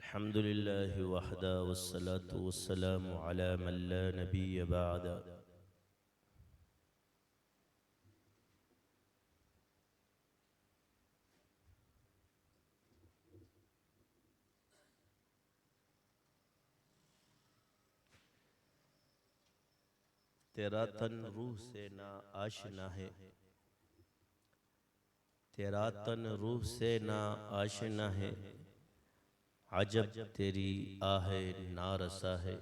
अल्हम्दुलिल्लाहि वहदा वस्सलातु वस्सलामु अला मन ला नबिय्य बअदा। तेरा तन रूह से ना आशना है, तेरा तन रूह से ना आशना है। अजब तेरी आहे नारसा है,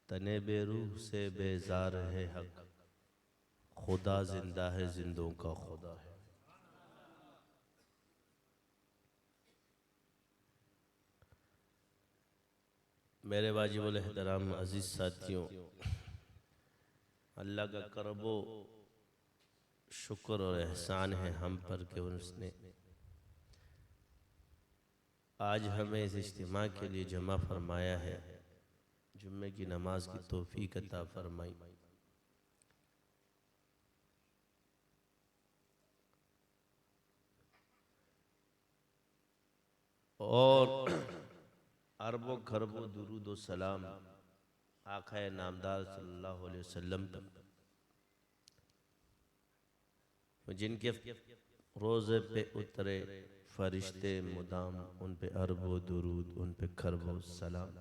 तने बेरूह से बेजार है हक। खुदा जिंदा है, जिंदों का खुदा है। मेरे वाजिबुल एहतराम अजीज साथियों, अल्लाह का करबो शुक्र और एहसान है हम पर कि उसने आज हमें इस इज्तिमा के लिए जमा फरमाया है। जुम्मे की नमाज की तौफीक अता फरमाई। और अरबों खरबों दुरूद व सलाम आक़ा नामदार सल्लल्लाहु अलैहि वसल्लम तक, जिनके रोज़े पे उतरे फरिश्ते मुदाम उन पे अरबो दुरूद, उन पे खरबो सलाम।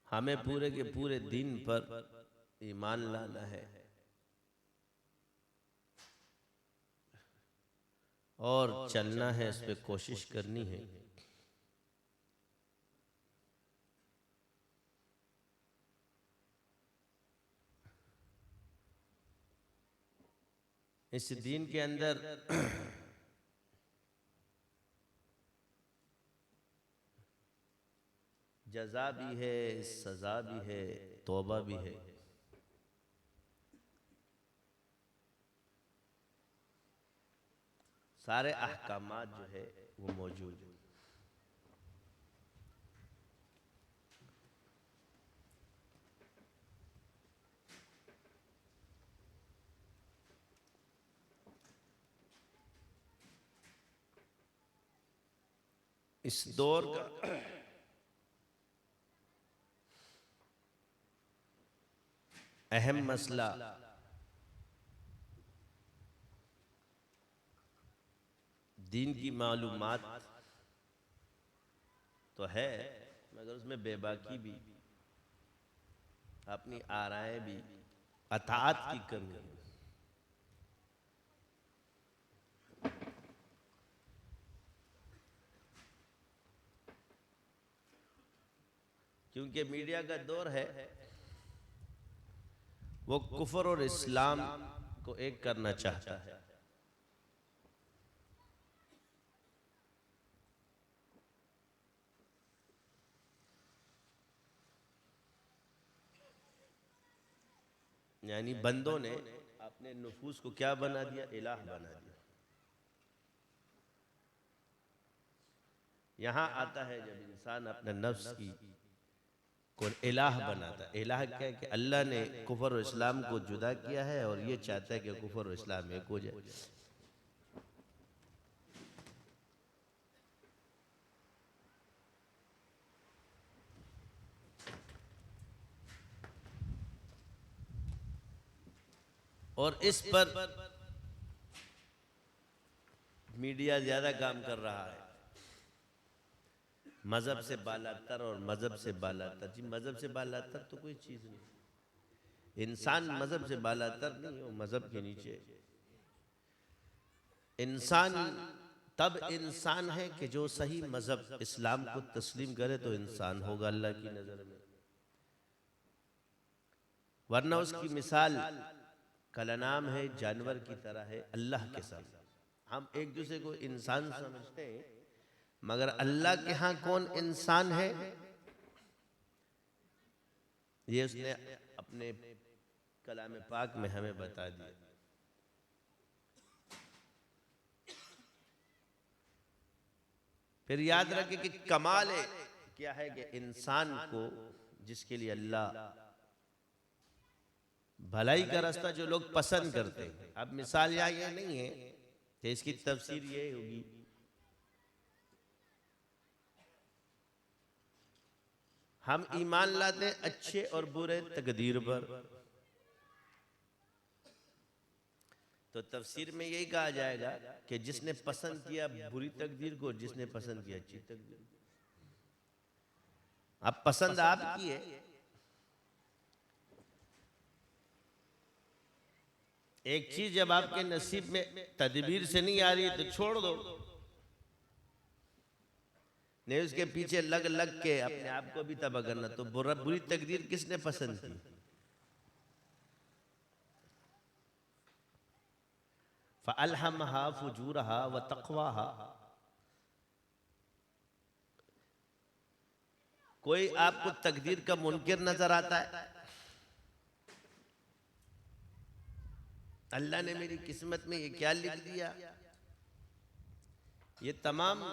हमें पूरे के पूरे दिन पर ईमान लाना है और चलना है, इस पे कोशिश करनी है। इस दीन के अंदर जज़ा भी है, सज़ा भी है, तौबा भी है। सारे अहकामात जो है वो मौजूद है। इस दौर का अहम मसला दीन की मालूमात तो है, मगर उसमें बेबाकी भी, अपनी आराएं भी, अताअत की कमी है। क्योंकि मीडिया का दौर है, वो कुफर और इस्लाम को एक करना चाहता है। यानी बंदों ने अपने नफूस को क्या बना दिया? इलाह बना दिया। यहाँ आता है जब इंसान अपने नफ्स की को इलाह बनाता है। इलाह क्या है कि अल्लाह ने कुफर और इस्लाम को जुदा किया है और ये चाहता है कि कुफर और इस्लाम एक हो जाए। और इस पर मीडिया ज्यादा काम कर रहा है। मजहब से बालातर और मजहब से बालातर। जी मजहब से बालातर तो कोई चीज नहीं। इंसान मजहब से बालातर नहीं हो, मजहब के नीचे। इंसान तब इंसान है कि जो सही मजहब इस्लाम को तस्लीम करे तो इंसान होगा अल्लाह की नजर में। वरना उसकी मिसाल कलनाम है, जानवर की तरह है अल्लाह के सामने। हम एक दूसरे को इंसान समझते हैं, मगर अल्लाह के यहाँ कौन इंसान है ये उसने अपने कलाम पाक में हमें बता दिया। फिर याद रखें कि कमाल क्या है कि इंसान को जिसके लिए अल्लाह भलाई का रास्ता जो लोग पसंद करते हैं। अब मिसाल यहाँ ये नहीं है कि इसकी तफसीर ये होगी हम ईमान लाते हैं अच्छे और बुरे तकदीर पर, तो तफसीर में यही कहा जाएगा कि जिसने पसंद किया बुरी तकदीर को, जिसने पसंद किया अच्छी तकदीर को। अब पसंद आपकी है, एक चीज जब आपके नसीब में तदबीर से नहीं आ रही तो छोड़ दो, नहीं उसके पीछे लग लग के अपने आप को भी तबाह करना। तो बुरी तकदीर किसने पसंद की? फ़अल्हमहा फुजूरहा व तक़वाहा। कोई आपको तकदीर का मुनकिर नजर आता है? अल्लाह ने मेरी किस्मत में ये क्या लिख दिया? ये तमाम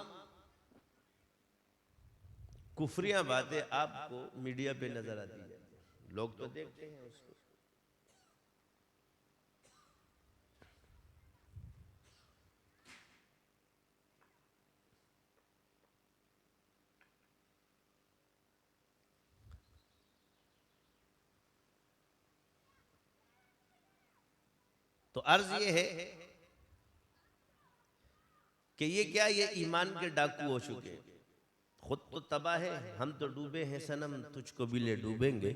कुफरियां बातें आपको मीडिया पे नजर आती है, लोग तो देखते हैं उसको। तो अर्ज ये है कि ये क्या, ये ईमान के डाकू हो चुके, खुद तो तबाह है, हम तो डूबे हैं सनम तुझको भी ले डूबेंगे।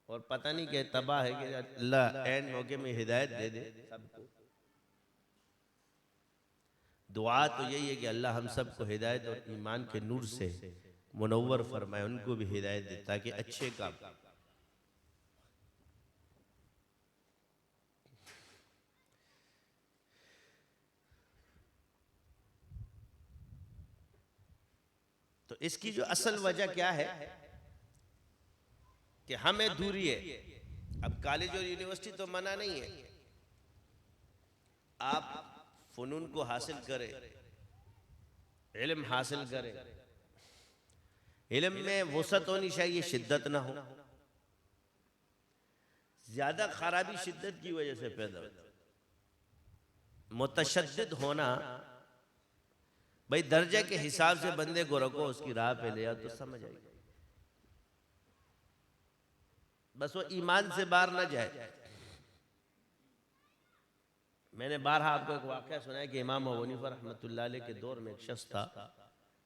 और पता नहीं क्या तबाह है कि अल्लाह ऐन मौके में हिदायत दे दे सबको। दुआ तो यही है कि अल्लाह हम सबको हिदायत और ईमान के नूर से मुनव्वर फरमाए, उनको भी हिदायत दे ताकि अच्छे काम। तो इसकी जो असल वजह क्या है कि हमें दूरी है। अब कॉलेज और यूनिवर्सिटी तो मना नहीं है, आप फनून को हासिल करें, इल्म हासिल करें, इल्म में वसअत होनी चाहिए, शिद्दत ना हो। ज्यादा खराबी शिद्दत की वजह से पैदा होती है। मुतशद्दिद होना, भाई दर्जे के हिसाब से बंदे को रखो, उसकी राह पे ले आओ तो समझ आएगी, बस वो ईमान से बाहर ना जाए। मैंने बारहा आपको एक वाक़या सुनाया कि इमाम अबू हनीफा रहमतुल्लाह अलैह के दौर में एक शख्स था,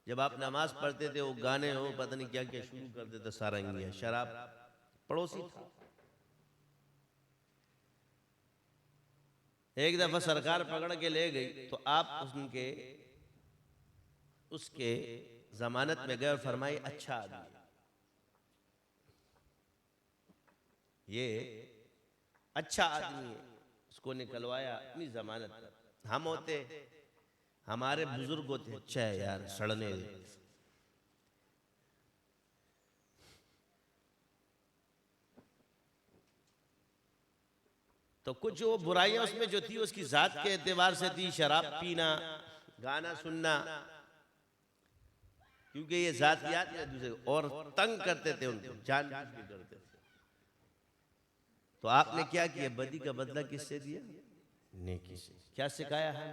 जब आप नमाज पढ़ते थे वो गाने हो पता नहीं क्या क्या शुरू कर देते, सारंगियां, शराब। पड़ोसी था, एक दफा सरकार पकड़ के ले गई तो आप उसके जमानत में गए और फरमाई अच्छा आदमी, ये अच्छा आदमी है, उसको निकलवाया अपनी जमानत पर। हम होते, हमारे बुजुर्ग होते, अच्छा है यार सड़ने दे। तो कुछ वो बुराइयां उसमें जो थी उसकी जात के एतबार से थी, शराब पीना, गाना सुनना, क्योंकि ये जातियात में दूसरे और तंग करते थे, उनको जानबूझ के करते थे। तो आपने क्या किया? बदी का बदला किससे दिया? नेकी से। क्या सिखाया है?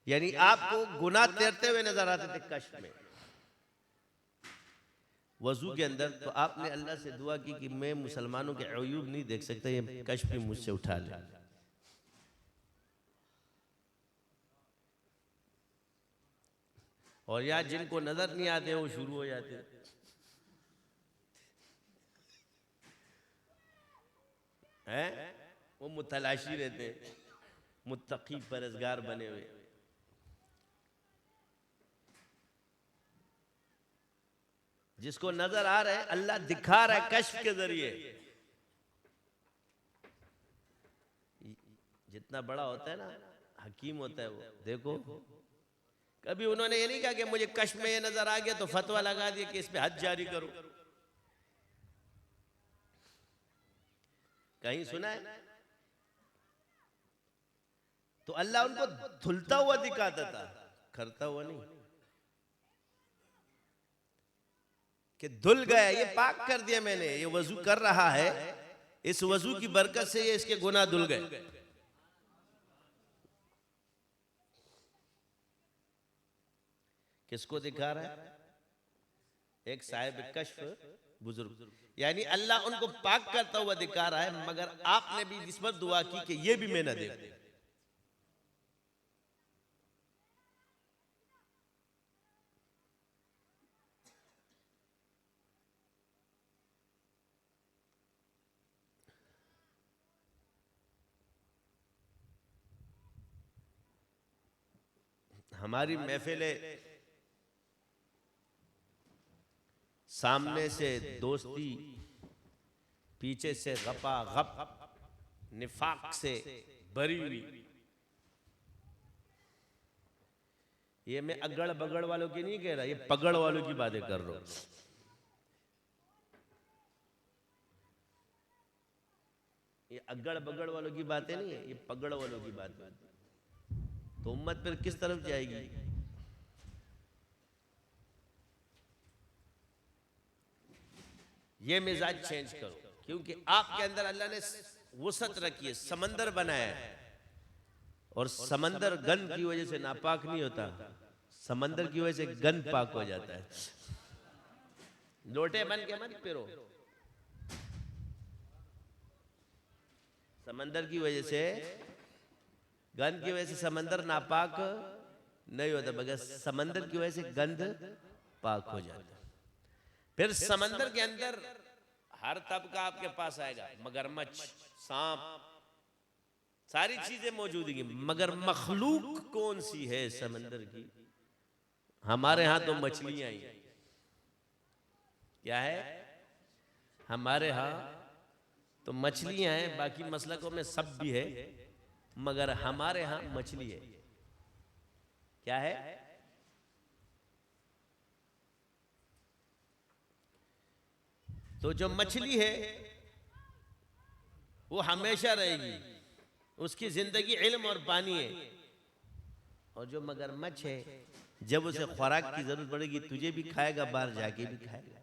यानी आपको गुनाह तैरते हुए नजर आते थे कश्फ में, वजू के अंदर, तो आपने अल्लाह से दुआ की कि मैं मुसलमानों के अयूब नहीं देख सकता, ये कश्फ भी मुझसे उठा ले। और यार जिनको नजर नहीं आते वो शुरू हो जाते हैं, वो मुतलाशी रहते हैं, मुत्तकी परहेज़गार बने हुए। जिसको नजर आ रहा है अल्लाह दिखा रहा है कश्फ के जरिए। जितना बड़ा होता है ना हकीम होता है वो, देखो कभी उन्होंने ये नहीं कहा कि मुझे कश्फ में ये नजर आ गया तो फतवा लगा दिया कि इस पे हद जारी करो, कहीं सुना है? तो अल्लाह उनको धुलता हुआ दिखाता था, करता हुआ नहीं कि धुल गया, ये पाक कर दिया मैंने, ये वजू कर रहा है, इस वजू की बरकत से ये इसके गुनाह धुल गए। किसको दिखा रहा है? एक साहिब कश्फ बुजुर्ग, यानी अल्लाह उनको पाक करता हुआ दिखा रहा है, मगर आपने भी इस पर दुआ की कि ये भी मैं न देखूं। हमारी महफिलें सामने से दोस्ती, पीछे से गपा गप, निफाक से भरी हुई। ये मैं अगड़ बगड़ वालों की नहीं कह रहा, ये पगड़ वालों की बातें कर रहा हूं। ये अगड़ बगड़ वालों की बातें नहीं है, ये पगड़ वालों की बात है। तो उम्मत फिर किस तरफ जाएगी? ये मिजाज चेंज करो, क्योंकि आपके अंदर अल्लाह ने वसत रखी है, समंदर बनाया है, और समंदर गंद की वजह से नापाक नहीं होता, समंदर की वजह से गंद पाक हो जाता है। लोटे बन के मत फिरो, समंदर की वजह से, गंद की वजह से समंदर नापाक नहीं होता, मगर समंदर की वजह से गंद पाक हो जाता है। फिर समंदर के अंदर हर तबका आपके पास आएगा, मगरमच्छ, सांप, सारी चीजें मौजूद हैं, मगर मखलूक कौन सी है समंदर की? हमारे यहां तो मछलियां ही हैं। क्या है? हमारे यहां तो मछलियां हैं, बाकी मसलकों में सब भी है, मगर हमारे यहां मछली है। क्या है? तो जो मछली है वो हमेशा रहेगी, उसकी जिंदगी इल्म और पानी है। और जो मगरमच्छ है, जब उसे खुराक की जरूरत पड़ेगी तुझे भी खाएगा, बाहर जाके भी खाएगा।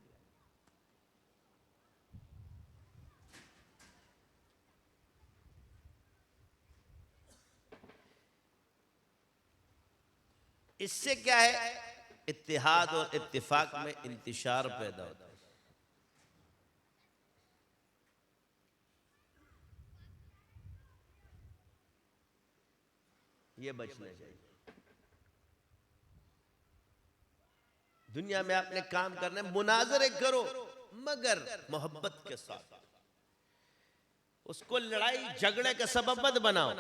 इससे क्या है? इत्तिहाद और इत्तिफाक में इंतिशार पैदा होता है। ये बचना चाहिए। दुनिया में आपने काम करना है, मुनाजरे करो, मगर मोहब्बत के साथ। उसको लड़ाई झगड़े का सबब मत बनाओ,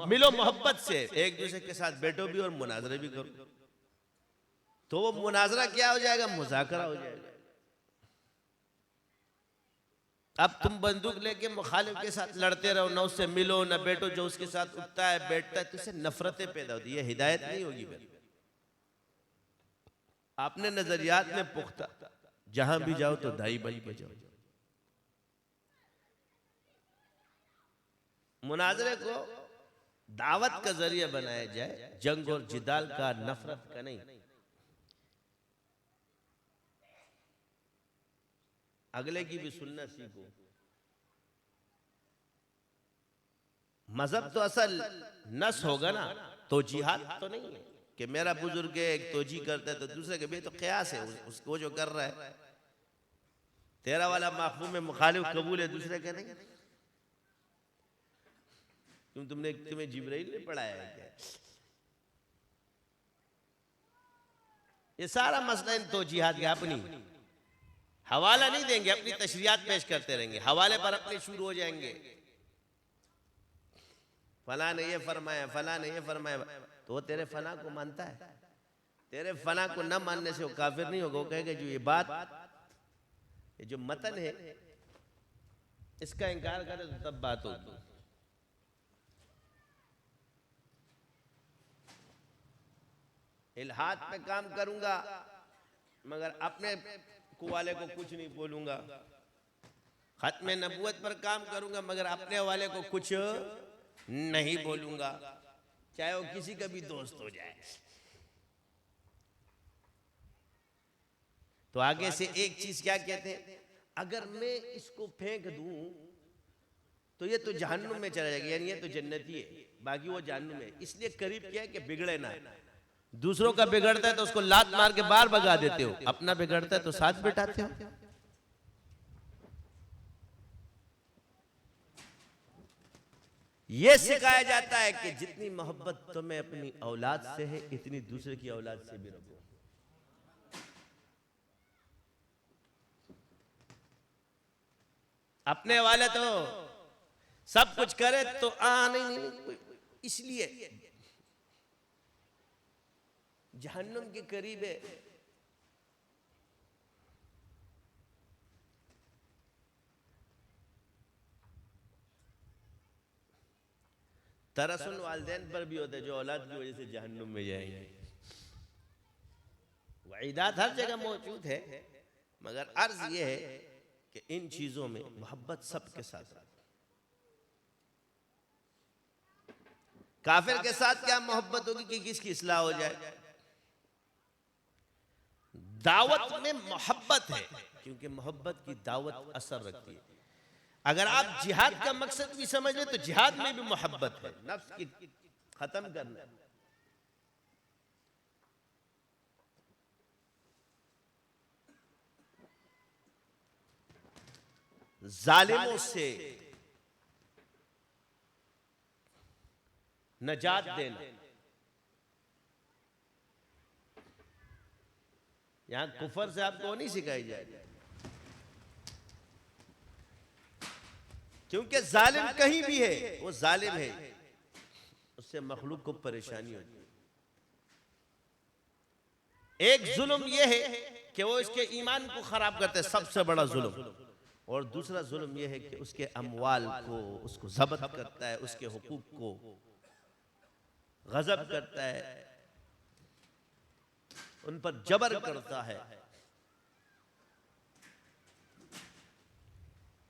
मिलो मोहब्बत से, एक दूसरे के साथ बैठो भी और मुनाजरे भी करो। तो वो मुनाजरा क्या हो जाएगा? मुज़ाकरा हो जाएगा। अब तुम बंदूक लेके मुखालिफ के साथ लड़ते रहो, ना उससे मिलो ना बैठो, जो उसके साथ उठता है बैठता है तो उससे नफरतें पैदा होती है। ये हिदायत नहीं होगी। फिर आपने नजरियात में पुख्ता, जहां भी जाओ तो दाई बन के जाओ। मुनाजरे को दावत का जरिया बनाया जाए, जंग और जिदाल का, नफरत का नहीं। अगले की भी सुनना सीखो। मजहब तो असल नस होगा ना, तो जिहाद तो नहीं है कि मेरा बुजुर्ग एक तोजी करता है तो दूसरे के भी तो कयास है, उसको जो कर रहा है तेरा वाला माफूम में मुखालिफ कबूल है, दूसरे का नहीं। तुम्हें जिब्राइल ने पढ़ाया है क्या? ये सारा मसला इन तो जिहाद का। अपनी हवाला नहीं देंगे, अपनी तशरीयात पेश करते रहेंगे, हवाले पर अपने शुरू हो जाएंगे। फला ने ये फरमाया, फला ने ये फरमाया, तो वो तेरे फना को मानता है। तेरे फना को न मानने से वो काफिर नहीं होगा। वो कहेगा जो ये बात, ये जो मतन है, इसका इनकार करे तो तब बात होगी। इल्हाद पे काम करूंगा मगर अपने वाले को कुछ नहीं बोलूंगा। खत्म नबूवत पर काम करूंगा मगर अपने वाले को कुछ नहीं बोलूंगा, चाहे वो किसी का भी दोस्त हो जाए। तो आगे से एक चीज क्या कहते हैं, अगर मैं इसको फेंक दूं तो ये तो जहन्नुम में चला जाएगा, यानी ये तो जन्नती है, बाकी वो जहन्नुम है। इसलिए करीब क्या है कि बिगड़े ना। दूसरों का बिगड़ता है तो उसको लात मार के बाहर भगा देते हो, अपना बिगड़ता है तो साथ बिठाते हो। यह सिखाया जाता है कि जितनी मोहब्बत तुम्हें अपनी औलाद से है, इतनी दूसरे की औलाद से भी रखो। अपने वाले तो सब कुछ करे तो नहीं, इसलिए जहन्नुम के करीब है। तरसुल वालिदैन पर भी होता है जो औलाद की वजह से जहन्नुम में जाएंगे। वईदात हर जगह मौजूद है, मगर अर्ज ये है कि इन चीजों में मोहब्बत सबके साथ। काफिर के साथ क्या मोहब्बत होगी कि किसकी इस्लाह हो जाए। दावत में मोहब्बत है, क्योंकि मोहब्बत की दावत असर रखती है। अगर आप जिहाद का मकसद भी समझ लें तो जिहाद में भी मोहब्बत है, नफ्स की खत्म करना। जालिमों से नजात देना। यहां कुफर से आपको नहीं सिखाई जाए, क्योंकि जालिम कहीं भी है वो जालिम है, उससे मखलूक को परेशानी होती है। एक जुल्म यह है कि वो इसके ईमान को खराब करता है, सबसे बड़ा जुल्म। और दूसरा जुल्म यह है कि उसके अमवाल को उसको जब्त करता है, उसके हुकूक को गजब करता है, उन पर जबर करता है।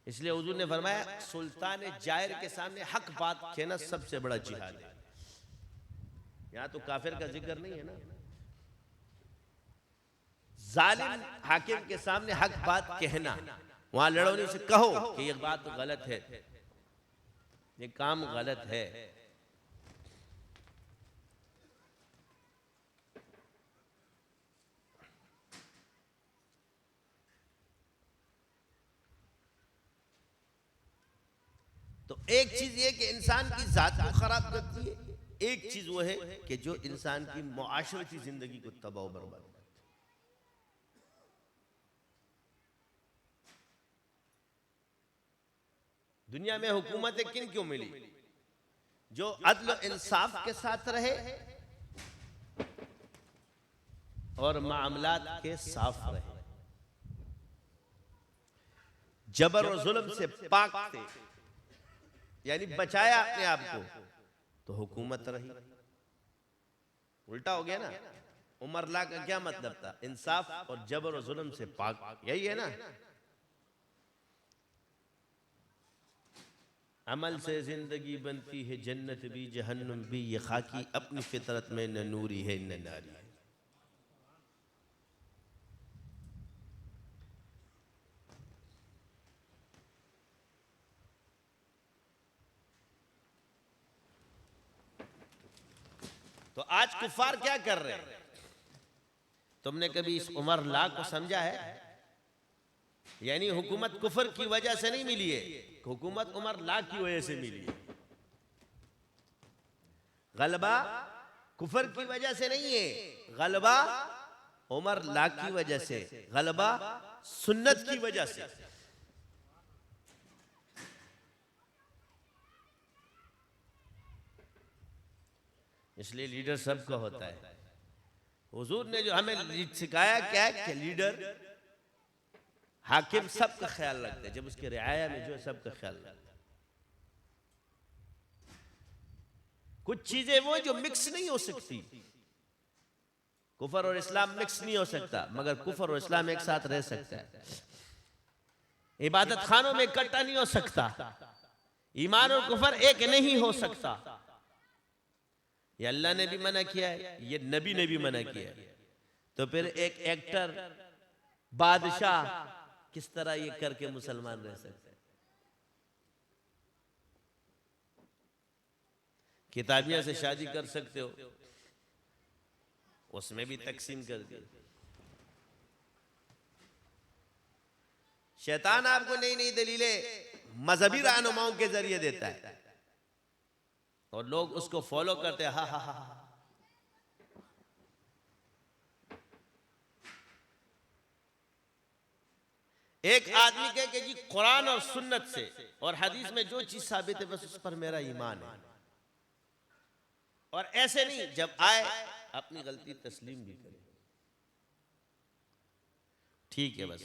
इसलिए हुजूर ने फरमाया सुल्तान जायर के सामने हक बात कहना सबसे बड़ा जिहाद है। यहां तो काफिर का जिक्र नहीं है ना। जालिम हाकिम के सामने हक बात कहना, वहां लड़ोनी से कहो कि यह बात गलत है, ये काम गलत है। तो एक चीज ये कि इंसान की जात को खराब करती है, एक चीज वो है कि जो इंसान की मुआशरती जिंदगी को तबाह बर्बाद करती है। दुनिया में हुकूमतें किन क्यों मिली? जो अदल इंसाफ के साथ रहे और मामलात के साफ रहे, जबर और जुल्म से पाक थे, यानी बचाया अपने आप को, तो हुकूमत रही। उल्टा हो गया ना। उमर ला का क्या मतलब था? इंसाफ और जबर और जुल्म से पाक, यही है ना। अमल से जिंदगी बनती है जन्नत भी जहन्नुम भी, ये खाकी अपनी फितरत में न नूरी है न नारी है। तो आज कुफार क्या कर रहे हैं? तुमने कभी इस उमर ला को समझा है? यानी हुकूमत कुफर की वजह से नहीं मिली है, हुकूमत उमर ला की वजह से मिली है। गलबा कुफर की वजह से नहीं है, गलबा उमर ला की वजह से, गलबा सुन्नत की वजह से। इसलिए लीडर सबका होता है। हुजूर ने जो हमें सिखाया क्या है कि लीडर हाकिम सबका ख्याल रखते हैं, जब उसके रियाया में जो है सबका ख्याल रखते हैं। कुछ चीजें वो जो मिक्स नहीं हो सकती, कुफर और इस्लाम मिक्स नहीं हो सकता, मगर कुफर और इस्लाम एक साथ रह सकता है। इबादत खानों में इकट्ठा नहीं हो सकता, ईमान और कुफर एक नहीं हो सकता। ये अल्लाह ने भी मना किया है, ये नबी ने भी मना किया है। तो फिर एक एक्टर बादशाह, किस तरह ये करके मुसलमान रह सकते हैं? किताबिया से शादी कर सकते हो, उसमें भी तकसीम कर दी। शैतान आपको नई नई दलीलें मजहबी रहनुमाओं के जरिए देता है और लोग उसको फॉलो करते हैं। हा हा हा। एक आदमी कहे कि जी कुरान और सुन्नत से और हदीस में जो चीज साबित है बस उस पर मेरा ईमान है, और ऐसे नहीं, जब आए अपनी गलती तस्लीम भी करे, ठीक है बस।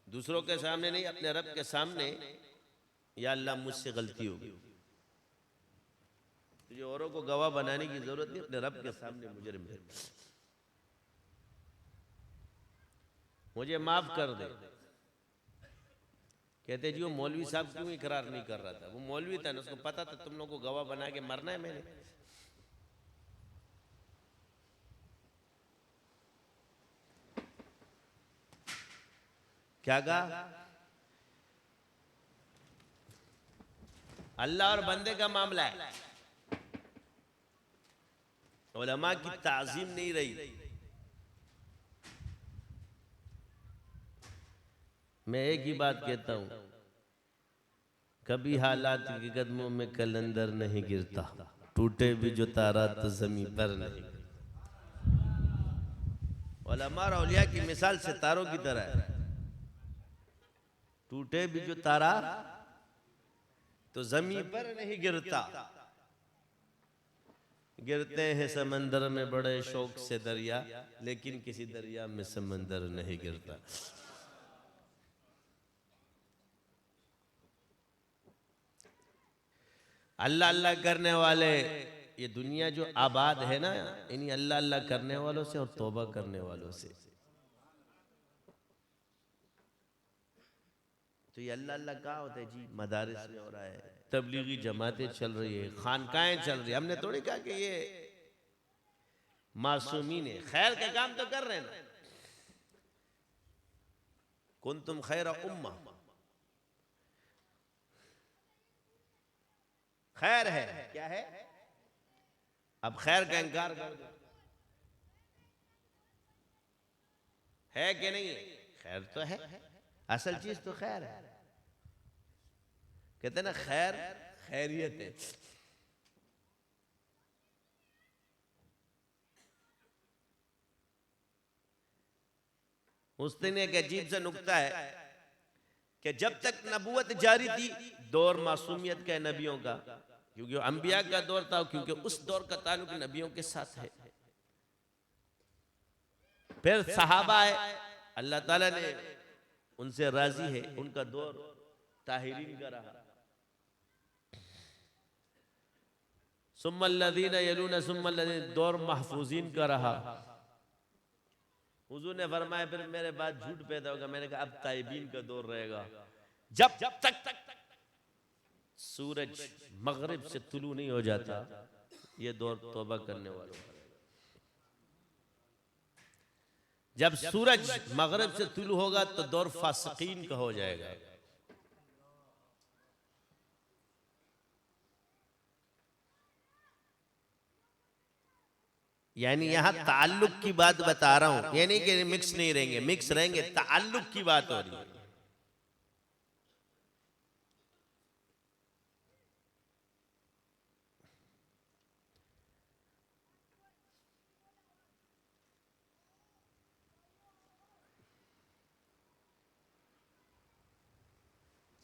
दूसरों के सामने नहीं, अपने रब के सामने, या अल्लाह मुझसे गलती हो गई। तुझे औरों को गवाह बनाने की जरूरत नहीं, अपने रब के सामने मुजरिम है, मुझे माफ कर दे। कहते जी वो मौलवी साहब क्यों इकरार नहीं कर रहा था? वो मौलवी था ना, उसको पता था तुम लोगों को गवाह बना के मरना है मैंने। क्या कहा? अल्लाह और बंदे का मामला है, उलमा की ताजीम नहीं रही। मैं एक ही बात कहता हूं, कभी हालात के कदमों में कलंदर नहीं गिरता, टूटे भी जो तारा तो जमीन पर नहीं। उलमा और औलिया की मिसाल सितारों की तरह है, टूटे भी जो तारा तो जमीन पर नहीं गिरता। गिरते हैं समंदर में बड़े शौक से दरिया, लेकिन किसी दरिया में समंदर नहीं गिरता। अल्लाह अल्लाह करने वाले, ये दुनिया जो आबाद है ना, इन्हीं अल्लाह अल्लाह करने वालों से और तौबा करने वालों से। तो ये अल्लाह अल्लाह कहाँ होता है जी? मदारिस में हो रहा है, तबलीगी जमातें चल रही है, खानकाएं चल रही है। हमने थोड़ी कहा कि ये मासूमीन है, खैर का काम तो कर रहे हैं ना। कुंतुम खैरा उम्मा, खैर है, क्या है? अब खैर का इनकार कर दो, है कि नहीं है? खैर तो है, असल चीज तो खैर है। कहते ना खैर खैरियत है। उस दिन एक अजीब सा नुक्ता है कि जब तक नबूवत जारी थी, दौर मासूमियत का नबियों का, क्योंकि अंबिया का दौर था, क्योंकि उस दौर का ताल्लुक नबियों के साथ है। फिर सहाबा है, अल्लाह ताला ने उनसे राजी है, उनका दौर ताहिरीन का रहा। सुम्मल्लज़ीना यलूना सुम्मल्लज़ीना, दौर महफूजीन का रहा। हुजूर ने फरमाया फिर मेरे बाद झूठ पैदा होगा। मैंने कहा अब ताइबीन का दौर रहेगा, जब तक सूरज मगरिब से तुलू नहीं हो जाता, ये दौर तौबा करने वालों का। जब सूरज मगरिब से तुलू होगा तो दौर फासिकीन का हो जाएगा। यानी यहां ताल्लुक की बात बता रहा हूं, यानी कि मिक्स नहीं रहेंगे, मिक्स रहेंगे, ताल्लुक की बात हो रही है।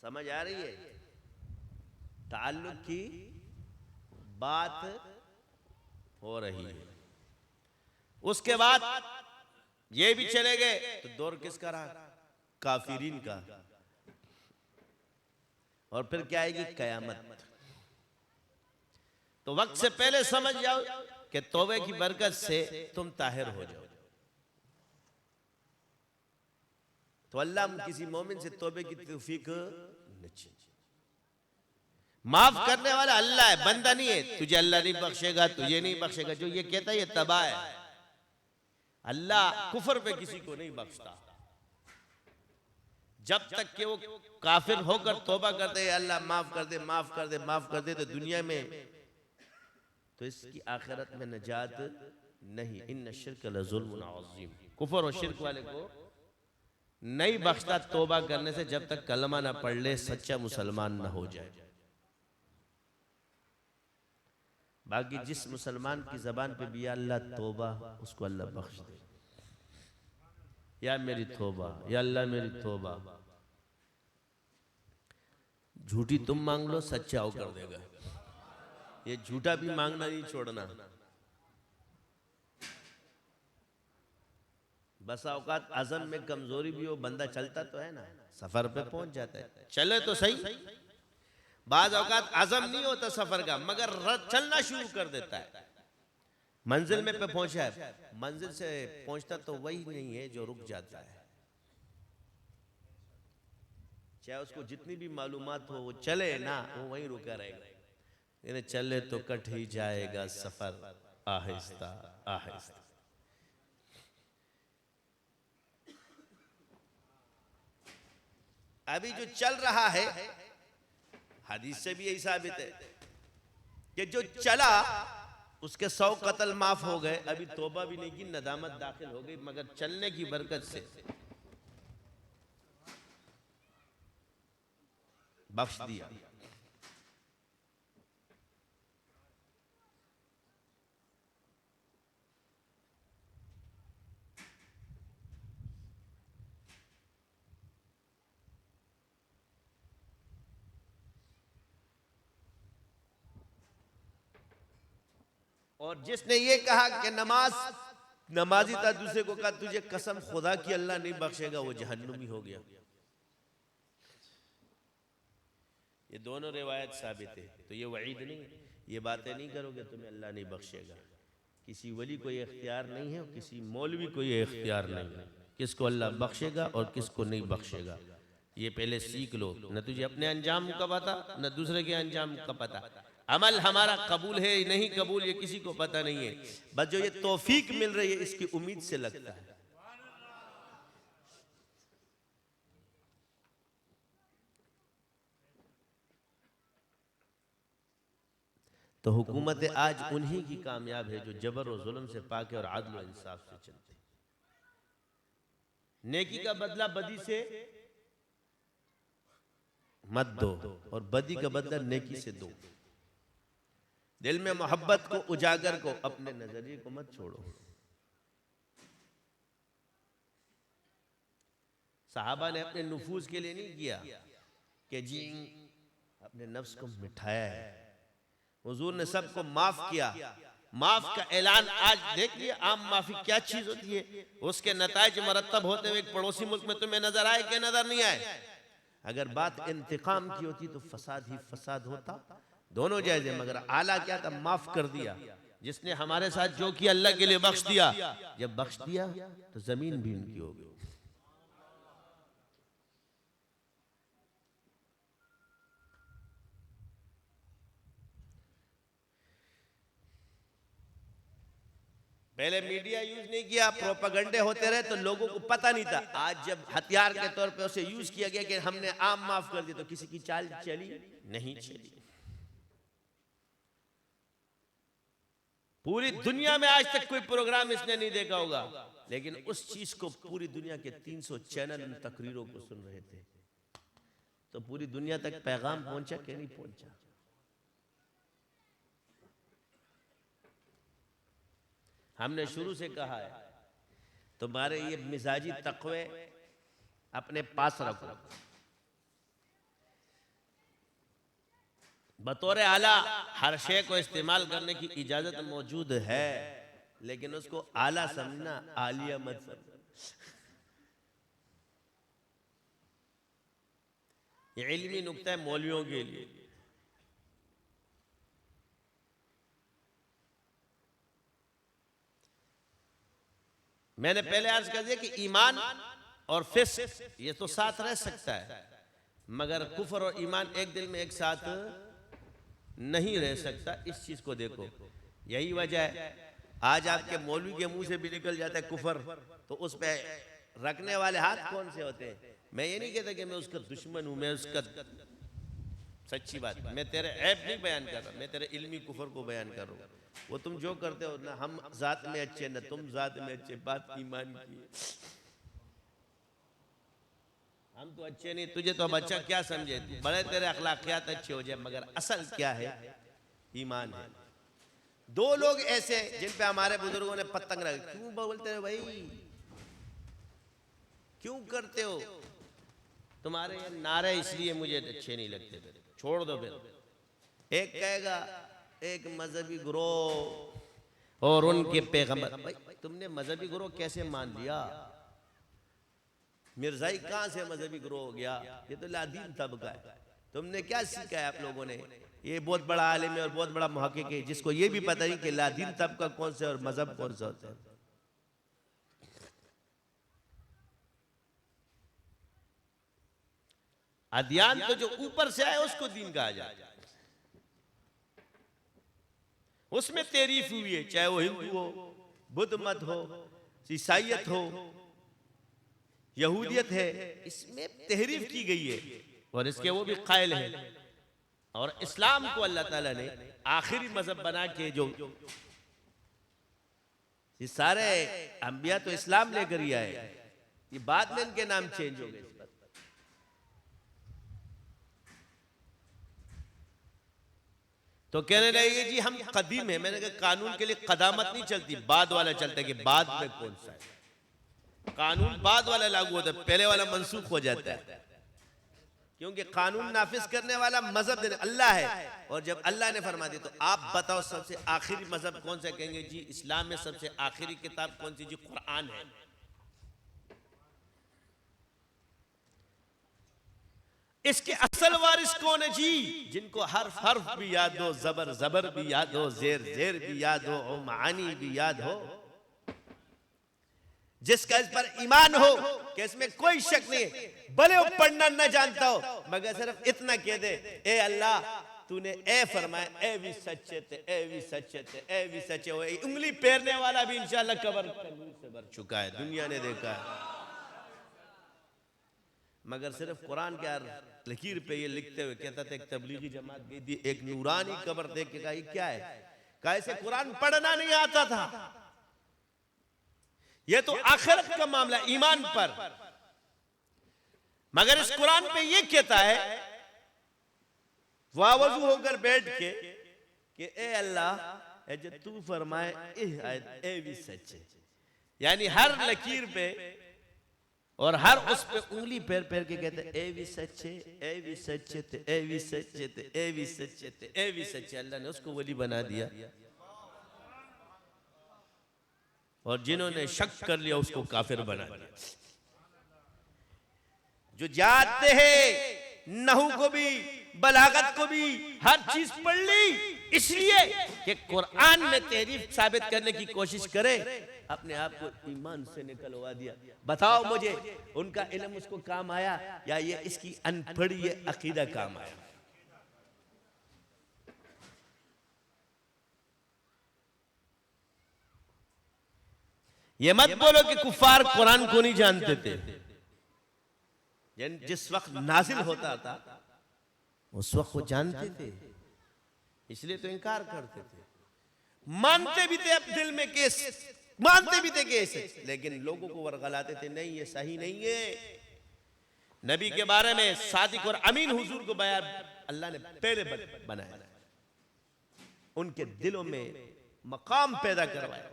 समझ आ रही है? ताल्लुक की बात हो रही है। उसके बाद ये भी चले गए तो दौर किसका रहा? काफिरीन का। और फिर क्या आएगी? कयामत। तो वक्त से पहले समझ जाओ कि तौबे की बरकत से तुम ताहिर हो जाओ। तो अल्लाह किसी मोमिन से तौबे की तौफीक नहीं। माफ करने वाला अल्लाह है, बंदा नहीं है। तुझे अल्लाह नहीं बख्शेगा, तुझे नहीं बख्शेगा, जो ये कहता है ये तबाह है। अल्लाह कुफर पे किसी को नहीं बख्शता। जब तक कि वो काफिर होकर तौबा करते हैं, अल्लाह माफ कर दे, माफ कर दे, माफ कर दे, तो दुनिया में तो इसकी आखिरत में नजात नहीं। इन्न शिर्क लज़ुल्मुन अज़ीम, कुफर और शिर्क वाले को नहीं बख्शता तौबा करने से, जब तक कलमा ना पढ़ ले, सच्चा मुसलमान ना हो जाए। बाकी जिस मुसलमान की जबान पे भी या अल्लाह तौबा, उसको अल्लाह बख्श दे। या मेरी तौबा, या अल्लाह मेरी तौबा। झूठी तुम मांग लो, सच्चा वो कर देगा। ये झूठा भी मांगना नहीं छोड़ना। बसा औकात अज़म में कमजोरी भी हो, बंदा चलता तो है ना, सफर पे पहुंच जाता है, चले तो सही। बाज औकात अज़म नहीं होता सफर का, मगर चलना शुरू कर देता है। मंजिल में पे पहुंचा है, मंजिल से पहुंचता तो वही नहीं है जो रुक जाता है। चाहे उसको जितनी भी मालूमात हो, वो चले ना, वो वहीं रुका रहेगा। इन्हें चले तो कट ही जाएगा सफर, आहिस्ता आहिस्ता। अभी जो चल रहा है, हदीस से भी यही साबित है कि जो चला उसके 100 कत्ल माफ हो गए। अभी तौबा भी नहीं की, नदामत दाखिल हो गई, मगर चलने की बरकत से बख्श दिया। और जिसने ये कहा कि नमाजी था, दूसरे को कहा तुझे कसम खुदा की अल्लाह नहीं बख्शेगा, वो जहन्नुमी हो गया। ये दोनों रिवायत साबित है। तो ये वईद नहीं, ये बातें नहीं करोगे तुम्हें अल्लाह नहीं बख्शेगा। किसी वली को ये इख्तियार नहीं है, और किसी मौलवी को ये इख्तियार नहीं है किसको अल्लाह बख्शेगा और किसको नहीं बख्शेगा। ये पहले सीख लो, न तुझे अपने अंजाम का पता, न दूसरे के अंजाम का पता। अमल हमारा कबूल है नहीं कबूल, ये किसी को पता नहीं है। बस जो ये तौफीक मिल रही है, इसकी उम्मीद से लगता है। तो हुकूमत आज उन्हीं की कामयाब है जो जबर और जुल्म से पाक है और आदल और इंसाफ से चलते। नेकी का बदला बदी से मत दो, और बदी का बदला नेकी से दो। दिल में मोहब्बत को उजागर को, अपने नजरिए को मत छोड़ो। सहाबा ने अपने नुफूस के लिए नहीं किया कि जी अपने नफ्स को मिठाया है। हुजूर ने सबको माफ किया। माफ का ऐलान आज देख लिया, आम माफी क्या चीज होती है, उसके नताइज मरतब होते हुए एक पड़ोसी मुल्क में तुम्हें नजर आए कि नजर नहीं आए। अगर बात इंतकाम की होती तो फसाद ही फसाद होता। दोनों जायज है, मगर आला क्या था, माफ कर दिया। जिसने हमारे साथ जो किया अल्लाह के लिए बख्श दिया। जब बख्श दिया तो जमीन भी उनकी हो गई। पहले मीडिया यूज नहीं किया, प्रोपेगेंडे होते रहे तो लोगों को पता नहीं था। आज जब हथियार के तौर पे उसे यूज किया गया कि हमने आम माफ कर दिया, तो किसी की चाल चली नहीं चली। पूरी दुनिया में आज तक कोई प्रोग्राम इसने नहीं देखा होगा, लेकिन उस चीज को पूरी दुनिया के 300 चैनल इन तकरीरों को सुन रहे थे। तो पूरी दुनिया तक पैगाम पहुंचा कि नहीं पहुंचा। हमने शुरू से कहा है तुम्हारे ये मिजाजी तकवे अपने पास रखो। बतौर आला हर शे को इस्तेमाल करने की इजाजत मौजूद है, लेकिन उसको आला समझना, आलिया मत समझना। ये इल्मी नुक्ता है मौलवियों के लिए। मैंने पहले अर्ज कर दिया कि ईमान और फिस्क ये तो साथ रह सकता है, मगर कुफर और ईमान एक दिल में एक साथ नहीं रह सकता। इस चीज को देखो, यही वजह है आज आपके मौलवी के मुंह से भी निकल जाता है कुफर, तो उस पे रखने वाले हाथ कौन से होते हैं? मैं ये नहीं कहता कि मैं उसका दुश्मन हूं, मैं उसका, सच्ची बात, मैं तेरे ऐब नहीं बयान कर रहा, मैं तेरे इल्मी कुफर को बयान कर रहा हूं। वो तुम जो करते हो ना, हम जात में अच्छे ना तुम जात में अच्छे, बात ईमान की है। हम तो अच्छे नहीं, तुझे तो हम अच्छा क्या समझे, बड़े तेरे अखलाकियात अच्छे हो जाए, मगर असल क्या है? ईमान है। दो लोग ऐसे जिन पे हमारे बुजुर्गों ने पतंग रखी, क्यों बोलते हो भाई, क्यों करते हो? तुम्हारे ये नारे इसलिए मुझे अच्छे नहीं लगते, छोड़ दो फिर। एक कहेगा एक मजहबी ग्रोह और उनके पैगंबर, भाई तुमने मजहबी ग्रोह कैसे मान लिया? मिर्जाई कहां से मजहबी ग्रोह हो गया? ये तो लादीन तबका है। तुमने क्या सीखा है आप लोगों ने? ये बहुत बड़ा आलिम है और बहुत बड़ा मुहक्किक है, जिसको ये भी पता नहीं कि लादीन तबका कौन सा और मजहब कौन सा होता है। अध्यान तो जो ऊपर से आए उसको दीन कहा जाए, उसमें तारीफ हुई है, चाहे वो हिंदू हो, बुद्ध मत हो, ईसाईयत हो, यहूदियत है, इसमें तहरीफ की गई है और इसके वो भी कायल है। और इस्लाम को अल्लाह ताला ने आखिरी मजहब बना के, जो ये सारे अंबिया तो इस्लाम लेकर ही आए, ये बाद में इनके नाम चेंज हो गए। तो कहने लगे जी हम कदीम है। मैंने कहा कानून के लिए कदामत नहीं चलती, बाद वाला चलता है कि बाद में कौन सा है। कानून बाद वाला लागू होता है, पहले वाला मनसूख हो जाता है, क्योंकि कानून नाफिज करने वाला मजहब अल्लाह है। और जब अल्लाह ने फरमा दिया तो आप बताओ सबसे आखिरी मजहब कौन सा? कहेंगे जी इस्लाम में सबसे आखिरी किताब कौन सी? जी कुरान है। इसके असल वारिस कौन है जी? जिनको हर्फ हर्फ भी याद हो, जबर जबर भी याद हो, जेर जेर भी याद हो, मानी भी याद हो, जिसका इस पर ईमान हो कि इसमें कोई शक नहीं है, भले वो पढ़ना न जानता हो, मगर सिर्फ इतना कह दे, ए अल्लाह तूने ए फरमाया, ए भी सच्चे थे, ए भी सच्चे थे, ए भी सच्चे हो। उंगली फेरने वाला भी इंशाल्लाह कब्र से भर चुका है, दुनिया ने देखा है। मगर सिर्फ कुरान के लकीर पे ये लिखते हुए कहता था, एक तबलीगी जमात गई थी, एक नूरानी कब्र देख के कहा ये क्या है? कहा इसे कुरान पढ़ना नहीं आता था, ये तो आखिरत का मामला, ईमान पर। मगर इस कुरान पे ये कहता है वावजू होकर बैठ के कि ए अल्लाह जो तू फरमाए ए भी सच्चे, यानी हर लकीर पे और हर उस पे उंगली पैर पैर के कहते ए भी सच्चे, ए भी सच्चे थे, ए भी सच्चे थे, ए भी सच्चे थे, ए भी सच्चे। अल्लाह ने उसको वली बना दिया और जिन्होंने शक कर लिया उसको काफिर बना दिया। जो जानते हैं नहू को भी, बलागत को भी, हर चीज पढ़ ली, इसलिए कि कुरान में तहरीफ साबित करने की कोशिश करे, अपने आप को ईमान से निकलवा दिया। बताओ मुझे उनका इल्म उसको काम आया या ये इसकी अनपढ़ी ये अकीदा काम आया? ये मत बोलो कि कुफार कुरान को नहीं जानते थे। जिस वक्त नाजिल होता था उस वक्त वो जानते थे, इसलिए तो इनकार करते थे। मानते भी थे अब दिल में केस, मानते भी थे केस, लेकिन लोगों को वर्गलाते थे, नहीं ये सही नहीं है। नबी के बारे में सादिक और अमीन हुजूर को बयान अल्लाह ने पहले बनाया, उनके दिलों में मकाम पैदा करवाया,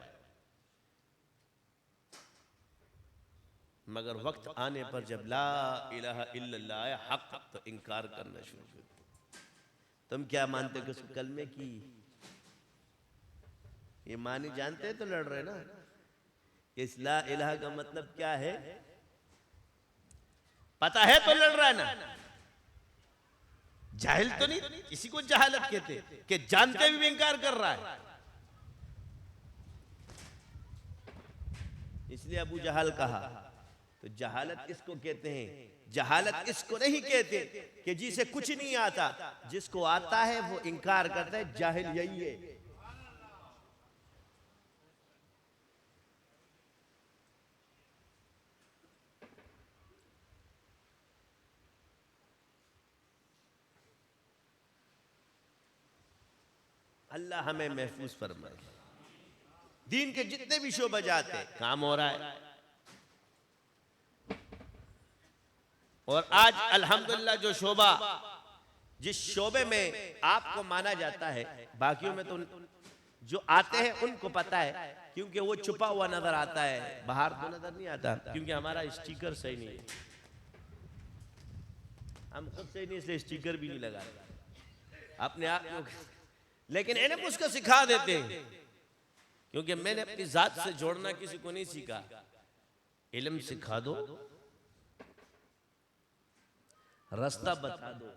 मगर वक्त आने पर जब ला इलाहा इल्लल्लाह आया हक, तो इनकार करना शुरू कर। तुम क्या मानते हो कि उस कलमे की ये मानी जानते हैं तो लड़ रहे ना। इस ला इलाहा का मतलब क्या है पता है तो लड़ रहा है ना। जाहिल तो नहीं, किसी को जहालत कहते कि जानते भी इनकार कर रहा है। इसलिए अबू जहल कहा। तो जहालत किसको कहते हैं? जहालत इसको नहीं कहते कि जिसे कुछ नहीं आता, जिसको आता है वो इनकार करता है, जाहिल यही है। अल्लाह हमें महफूज फरमाए। दीन के जितने भी शोबे जाते हैं, काम हो रहा है। और आज अल्हम्दुलिल्लाह जो शोबा, जिस शोबे में आपको माना जाता है, बाकियों में तो जो आते हैं उनको पता है, क्योंकि वो छुपा हुआ नजर आता है, बाहर तो नजर नहीं आता, क्योंकि हमारा स्टिकर सही नहीं है। हम खुद सही नहीं, इसलिए स्टिकर भी नहीं लगा अपने आप को। लेकिन इन्हें उसको सिखा देते हैं, क्योंकि मैंने अपनी जात से जोड़ना किसी को नहीं सीखा। इल्म सिखा दो, रास्ता बता दो,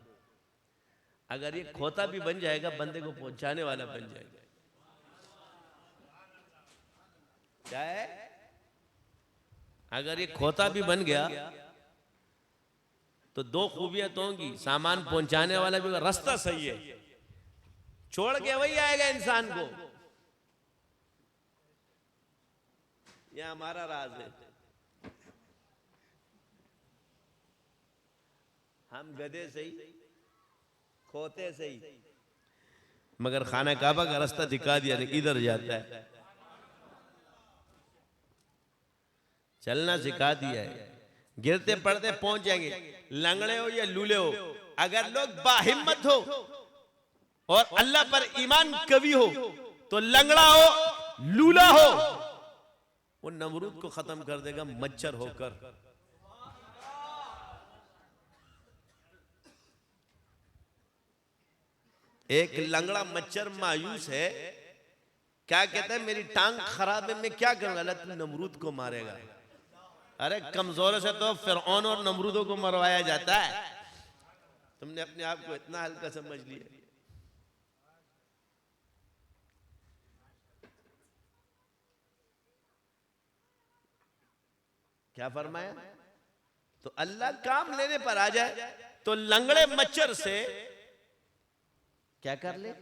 अगर ये खोता भी बन जाएगा, बंदे को पहुंचाने वाला बन जाएगा। क्या है? अगर ये खोता भी बन गया तो दो खूबियां तो होंगी, सामान पहुंचाने वाला भी, रास्ता सही है, छोड़ के वही आएगा इंसान को। यह हमारा राज है। हम गधे सही, खोते सही, मगर खाना काबा का रास्ता दिखा दिया, नहीं इधर जाता है, चलना सिखा दिया है। गिरते पड़ते पहुंच जाएंगे, लंगड़े हो या लूले हो। अगर लोग बाहिम्मत हो और अल्लाह पर ईमान कवी हो, तो लंगड़ा हो लूला हो, वो नमरूद को खत्म कर देगा मच्छर होकर। एक लंगड़ा मच्छर मायूस है, क्या कहता है, मेरी टांग खराब है, मैं क्या करूंगा? अल्लाह तू नमरूद को मारेगा। अरे कमजोरों से तो फिरौन और नमरूदों को मरवाया जाता है। तुमने अपने आप को इतना हल्का समझ लिया। क्या फरमाया? तो अल्लाह काम लेने पर आ जाए तो लंगड़े मच्छर से क्या कर ले?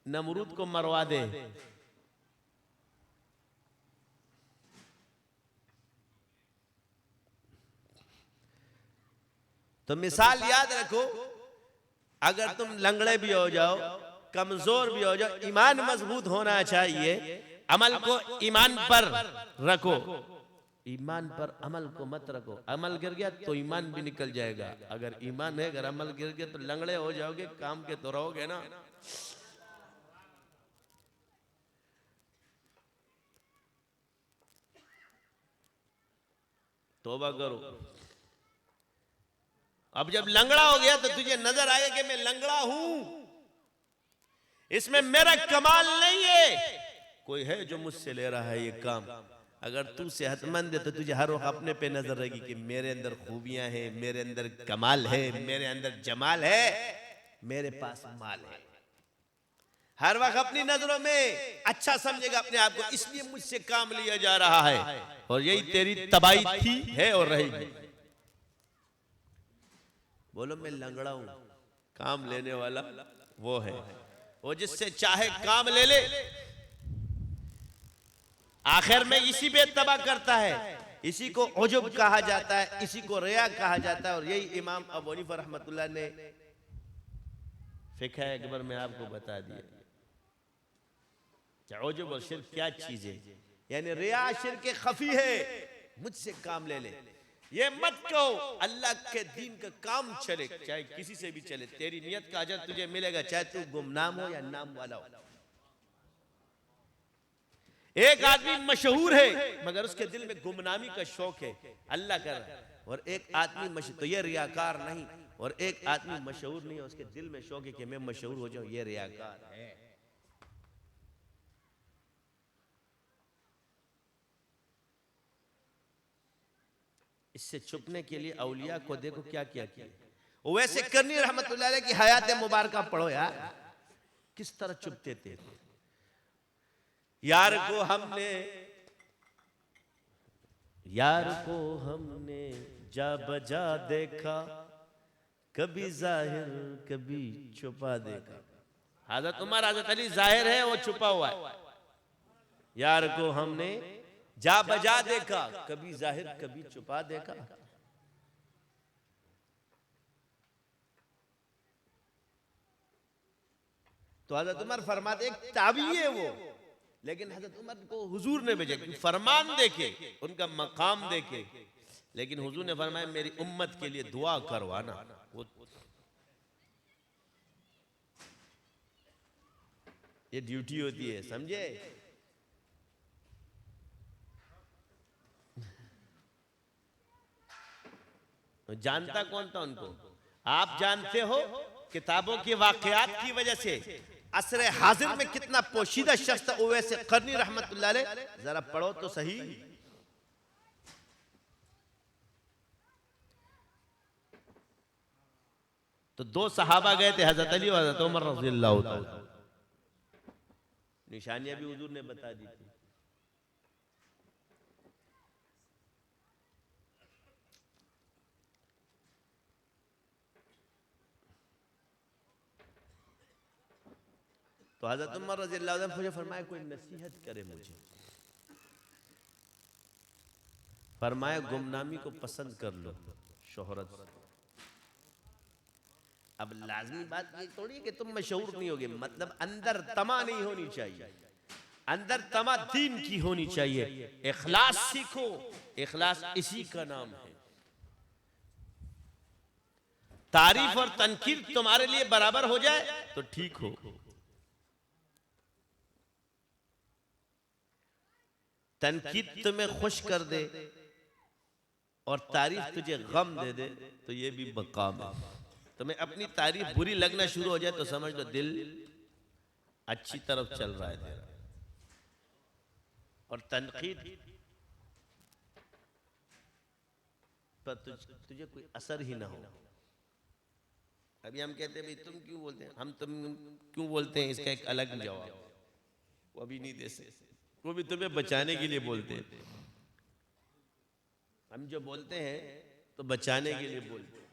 नमरूद को मरवा दे। तो मिसाल याद रखो, अगर तुम लंगड़े भी हो जाओ, कमजोर भी हो जाओ, ईमान मजबूत होना चाहिए। अमल को ईमान पर रखो, ईमान पर अमल को मत रखो। अमल गिर गया तो ईमान भी निकल जाएगा। अगर ईमान है, अगर अमल गिर गया तो लंगड़े हो जाओगे, काम के तो रहोगे ना। तौबा करो। अब जब लंगड़ा हो गया तो तुझे नजर आएगा कि मैं लंगड़ा हूं, इसमें मेरा कमाल नहीं है, कोई है जो मुझसे ले रहा है ये काम। अगर तू सेहतमंद है तो तुझे हर वक्त अपने पे नजर रहेगी कि मेरे अंदर खूबियां हैं, मेरे अंदर कमाल है, मेरे अंदर जमाल है, मेरे पास माल है। हर वक्त अपनी नजरों में अच्छा समझेगा अपने आप को, इसलिए मुझसे काम लिया जा रहा है। और यही तेरी तबाही थी, है और रहेगी। बोलो मैं लंगड़ा हूं, काम लेने वाला वो है, वो जिससे चाहे काम ले ले, आखिर में इसी पे तबाह करता है। इसी को उजुब कहा जाता है, इसी को रिया कहा जाता है। और यही इमाम अबू हनीफा रहमतुल्लाह ने फिक्र अकबर में आपको बता दिया उजुब और शिर्क क्या चीज है। यानी रिया शिर्क खफी है, मुझसे काम ले ले। ये मत कहो अल्लाह के दीन का काम चले, चाहे किसी से भी चले, तेरी नियत का अजर तुझे मिलेगा, चाहे तू गुमनाम हो या नाम वाला हो। एक आदमी मशहूर है मगर उसके दिल में गुमनामी का शौक है, अल्लाह कर। और एक आदमी तो ये रियाकार नहीं। और एक आदमी मशहूर नहीं है, उसके दिल में शौक है कि मैं मशहूर हो जाऊं, ये रियाकार है। इससे छुपने के लिए औलिया को देखो क्या क्या किया। वैसे करनी रहमतुल्लाह अलैह की हयात मुबारक पढ़ो यार, किस तरह छुपते थे यार को। हमने यार को हमने जा बजा देखा, कभी जाहिर कभी छुपा देखा। हजरत उमर हजरत अली जाहिर है, वो छुपा हुआ है। यार को हमने जा बजा देखा, कभी जाहिर कभी छुपा देखा। तो हजरत उमर फरमाते एक ताबी है वो, लेकिन हजरत उमर को हुजूर ने भेजा फरमान देके, उनका मकाम देके, लेकिन हुजूर ने फरमाया मेरी उम्मत के लिए दुआ करवाना। वो ये ड्यूटी होती है, समझे। जानता कौन था उनको? आप जानते हो किताबों के वाकयात की वजह से असर हाजिर में कितना पोशीदा शख्स था उवैस करनी रहमतुल्लाह अलैह। जरा पढ़ो तो सही। तो दो सहाबा गए थे, हजरत अली और हजरत उमर रज़ियल्लाहु ताला। निशानियां भी हुजूर ने बता दी थी। तो हजरत उमर रज़ियल्लाहु अन्हु मुझे फरमाया कोई नसीहत करे मुझे। फरमाया गुमनामी को पसंद कर लो शोहरत। अब लाजमी बात ये थोड़ी कि तुम मशहूर नहीं होगे, मतलब अंदर तमा नहीं होनी चाहिए, अंदर तमा दीन की होनी चाहिए। इखलास सीखो, इखलास इसी का नाम है। तारीफ और तनकीद तुम्हारे लिए बराबर हो जाए तो ठीक हो, तनकीद तुम्हें खुश कर दे और तारीफ तुझे गम दे दे तो ये भी मकाम है। तुम्हें अपनी तारीफ बुरी लगना शुरू हो जाए तो समझ लो दिल अच्छी तरफ चल रहा है तेरा। और तनकीद पर तुझे कोई असर ही ना हो। अभी हम कहते हैं भाई तुम क्यों बोलते हैं, हम तुम क्यों बोलते हैं, इसका एक अलग जवाब वो अभी नहीं दे सकते। वो भी तुम्हें बचाने के लिए बोलते हैं। हम जो बोलते हैं तो बचाने के लिए बोलते हैं।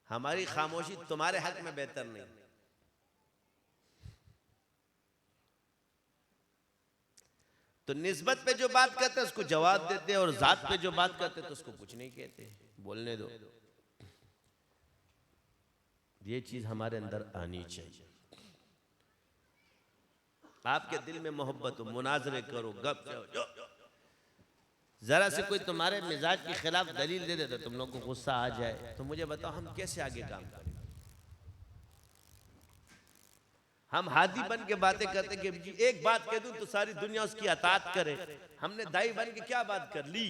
हमारी खामोशी तुम्हारे हक में बेहतर नहीं। तो निस्बत पे जो बात करते हैं उसको जवाब देते हैं, और जात पे जो बात करते हैं तो उसको कुछ नहीं कहते, बोलने दो। ये चीज हमारे अंदर आनी चाहिए। आपके दिल में मोहब्बत हो, मुनाजरे करो, गप जो जरा से कोई तुम्हारे मिजाज के खिलाफ दलील दे दे तो तुम लोग को गुस्सा आ जाए, तो मुझे बताओ हम कैसे आगे काम करें। हम हादी बन के बातें करते कि जी एक बात कह दूं तो सारी दुनिया उसकी अतात करे। हमने दाई बन के क्या बात कर ली।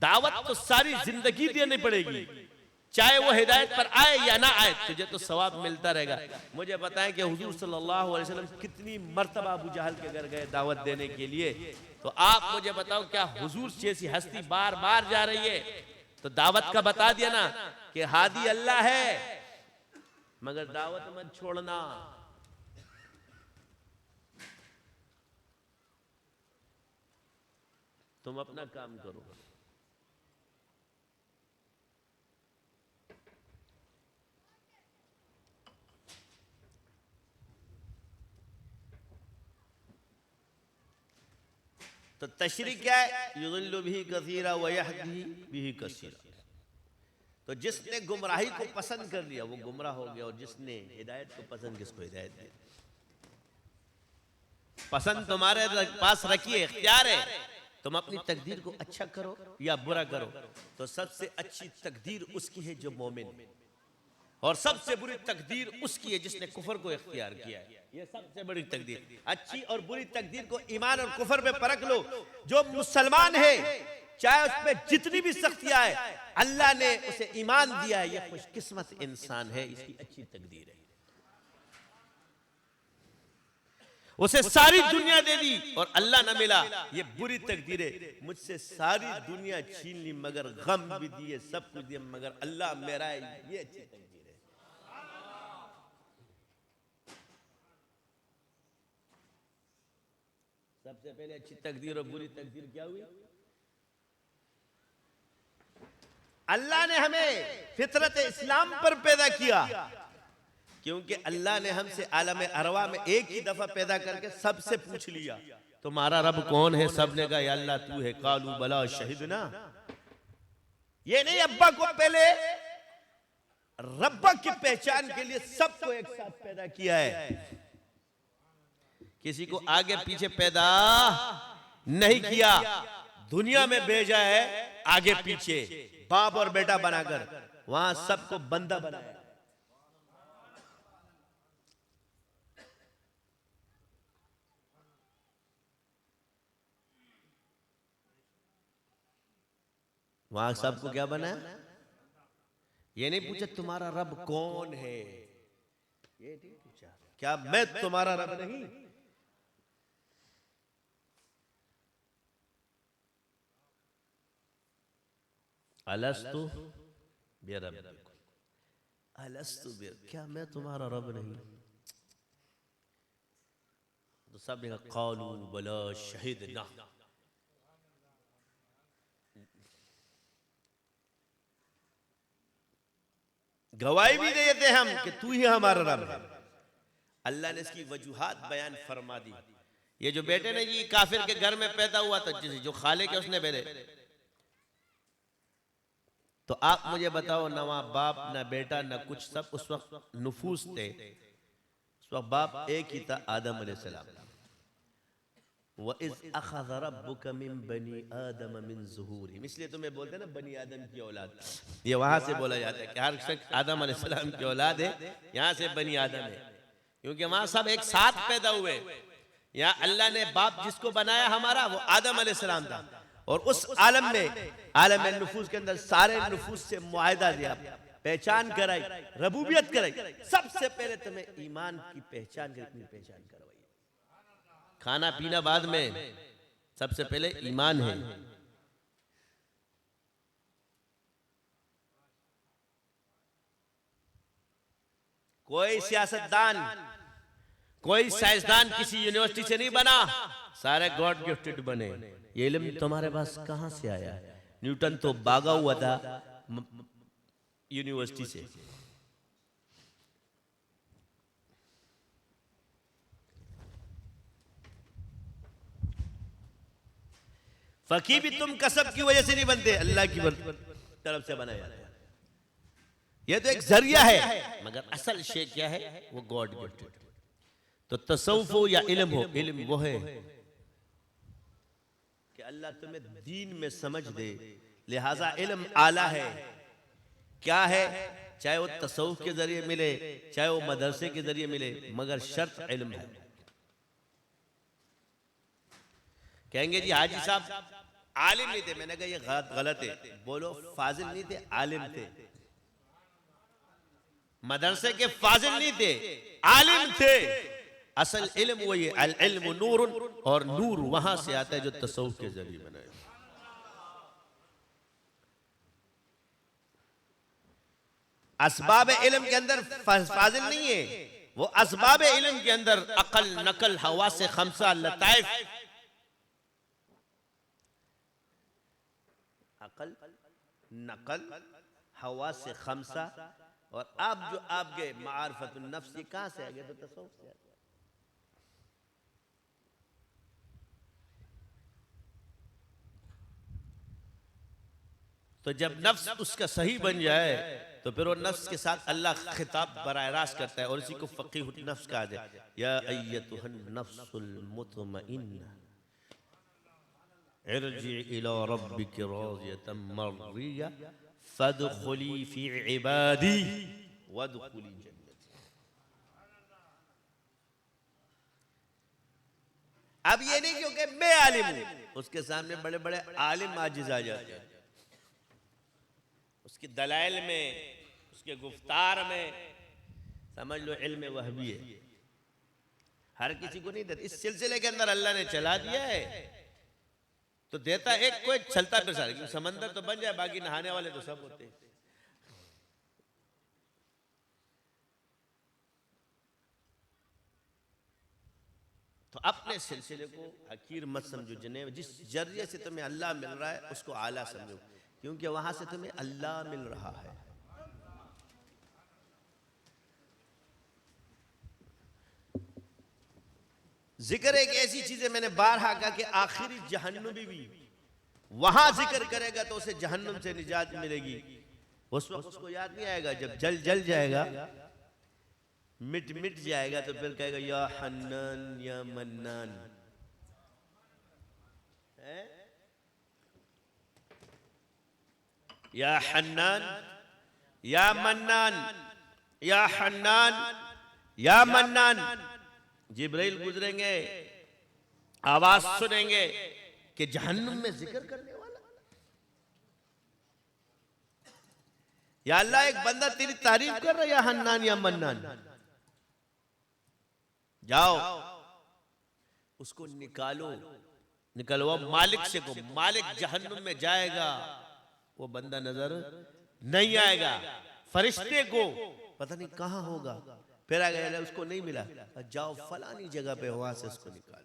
दावत तो सारी जिंदगी देनी पड़ेगी, चाहे वो हिदायत पर आए या ना आए, तुझे तो सवाब मिलता रहेगा। मुझे बताएं कि हुजूर सल्लल्लाहु अलैहि वसल्लम कितनी मर्तबा अबू जहल के घर गए दावत देने के लिए। तो आप मुझे बताओ क्या हुजूर जैसी हस्ती बार बार जा रही है तो दावत का बता दिया ना कि हादी अल्लाह है, मगर दावत मत छोड़ना। तुम अपना काम करो। तो तशरी क्या है, युज़िल्लु बिही कसीरा व यहदी बिही कसीरा। तो जिसने गुमराही को पसंद कर लिया वो गुमराह हो गया, और जिसने हिदायत को पसंद किसको हिदायत दी। पसंद तुम्हारे पास रखिए, इख्तियार है। तुम अपनी तकदीर को अच्छा करो या बुरा करो, तो सबसे अच्छी तकदीर उसकी है जो मोमिन, और सबसे बुरी तकदीर उसकी है जिसने कुफर को इख्तियार किया है। ये सबसे बड़ी तकदीर। अच्छी और बुरी तकदीर को ईमान और कुफर पे परख लो। जो मुसलमान है चाहे उस पे जितनी भी सख्तियां है, अल्लाह ने उसे ईमान दिया है, ये खुशकिस्मत इंसान है, इसकी अच्छी तकदीर है। उसे सारी दुनिया दे दी और अल्लाह न मिला, ये बुरी तकदीर है। मुझसे सारी दुनिया छीन ली मगर गम भी दिए, सब कुछ दिया मगर अल्लाह मेरा है, ये अच्छी तकदीर है। सबसे पहले अच्छी तकदीर और बुरी तकदीर क्या हुई? अल्लाह ने हमें फितरत इस्लाम पर पैदा किया, क्योंकि अल्लाह ने हमसे आलम अरवा में एक ही दफा पैदा करके सबसे पूछ लिया तुम्हारा रब कौन है? सबने कहा या अल्लाह तू है। कालू बला शहीदना। ये नहीं अब्बा को पहले रब्बा की पहचान के लिए सबको एक साथ पैदा किया है, किसी को आगे पीछे पैदा नहीं किया। दुनिया में भेजा है आगे पीछे, बाप और बेटा बनाकर, वहां सबको बंदा बनाया। वहां सबको क्या बनाया? ये नहीं पूछा तुम्हारा रब कौन है, ये नहीं पूछा। क्या मैं तुम्हारा रब नहीं? अलस्तु बिरब्बिकुम, अलस्तु बिर, क्या मैं तुम्हारा रब नहीं? तो सब ने कहा कालू बला शहीदना। गवाही भी देते हम कि तू ही हमारा रब है। अल्लाह ने इसकी वजूहात बयान फरमा दी। ये जो बेटे ने जी काफिर के घर में पैदा हुआ था, जो खाले के उसने बेरे, तो आप मुझे बताओ, न वहां बाप न बेटा न कुछ, सब उस वक्त नुफूस थे। उस वक्त बाप एक ही था, आदम अलैहिस्सलाम। वइज़ अख़ज़ रब्बुका मिन बनी आदम मिन ज़ुहूरिहिम, इसलिए तुम्हें बोलते हैं ना बनी आदम की औलाद, ये वहां से बोला जाता है कि हर शख्स आदम अलैहिस्सलाम की औलाद है, यहां से बनी आदम है, क्योंकि वहां सब एक साथ पैदा हुए। यहाँ अल्लाह ने बाप जिसको बनाया हमारा, वो आदम अलैहिस्सलाम था, और उस आलम में, आलम नुफूस के अंदर सारे नुफूस से मुआहदा दिया, पहचान कराई, रबूबियत कराई। सबसे पहले तुम्हें ईमान की पहचान करनी, पहचान करवाई। खाना पीना बाद में, सबसे पहले ईमान है। कोई सियासतदान, कोई साइंसदान किसी यूनिवर्सिटी से नहीं बना, सारे गॉड गिफ्टेड बने। ये इल्म तुम्हारे पास कहां से आया? न्यूटन तो भागा हुआ था यूनिवर्सिटी से। फकीर भी तुम कसब की वजह से नहीं बनते, अल्लाह की तरफ से बनाया जाता है। ये तो एक जरिया है, मगर असल शे क्या है? वो गॉड गिफ्टेड। तो तसव्वुफ हो या इल्म हो, इल्म वो है कि अल्लाह तुम्हें दीन में समझ दे, लिहाजा इल्म आला है। क्या है? चाहे वो तसव्वुफ के जरिए मिले, चाहे वो मदरसे के जरिए मिले, मगर शर्त इल्म है। कहेंगे जी हाजी साहब आलिम नहीं थे, मैंने कहा ये गलत है। बोलो फाजिल नहीं थे, आलिम थे। मदरसे के फाजिल नहीं थे, आलिम थे। असल इल्म वही है, अल इल्म नूरुन, और नूर वहां से आता है जो तसव्वुफ के जरिए बनाए। असबाब इल्म के अंदर फाजिल नहीं है, वो असबाब इल्म के अंदर अकल, नकल, हवा से खमसा, लताइफ, अकल, नकल, हवा से खमसा, और अब जो आप गए मारिफतुन नफ्स, ये कहां से आ गए? तो तसव्वुफ से आ गए। तो जब नफ्स उसका सही बन जाए, तो फिर वो नफ्स के साथ अल्लाह खिताब बराह रास्त करता है, और इसी को फकीहुन नफ्स कहा जाए। या अय्यतुहन नफ्सुल मुतमइन्ना इरजी इला रब्बिकी राज़ियतम मर्दिया फदखुली फी इबादी वदखुली जन्नती। अब ये नहीं क्योंकि मैं आलिम हूं, उसके सामने बड़े बड़े आलिम आजिज आ जाते हैं, उसकी दलाइल में, उसके गुफ्तार में, समझ लो इल्म वहबी है। हर किसी को नहीं देता। इस सिलसिले के अंदर अल्लाह ने चला दिया है, तो देता एक कोई चलता फिर सारा, क्योंकि समंदर तो बन जाए, बाकी नहाने वाले तो सब होते हैं। तो तो अपने सिलसिले को हकीर मत समझो, जिन्हें जिस जरिए से तुम्हें अल्लाह मिल रहा है उसको आला समझो, क्योंकि वहां से तुम्हें अल्लाह मिल रहा है। जिक्र एक ऐसी चीज है, मैंने बारहा कहा कि आखिरी जहन्नुमी भी वहां जिक्र करेगा तो उसे जहन्नुम से निजात मिलेगी। उस वक्त उसको याद नहीं आएगा, जब जल जाएगा, मिट जाएगा, तो फिर कहेगा या हन्नान या मन्नान। या हन्नान या मन्नान, या हन्नान या मन्नान। जिब्राइल गुजरेंगे, आवाज सुनेंगे कि जहन्नुम में जिक्र करने वाला, या अल्लाह एक बंदा तेरी तारीफ कर रहा है, या हन्नान या मन्नान, जाओ उसको निकलवा मालिक से को। मालिक जहन्नुम में जाएगा, वो बंदा नजर नहीं आएगा। फरिश्ते को पता नहीं कहां होगा, फिर आ गया उसको नहीं मिला, जाओ फलानी जगह पे, वहां से उसको निकालो।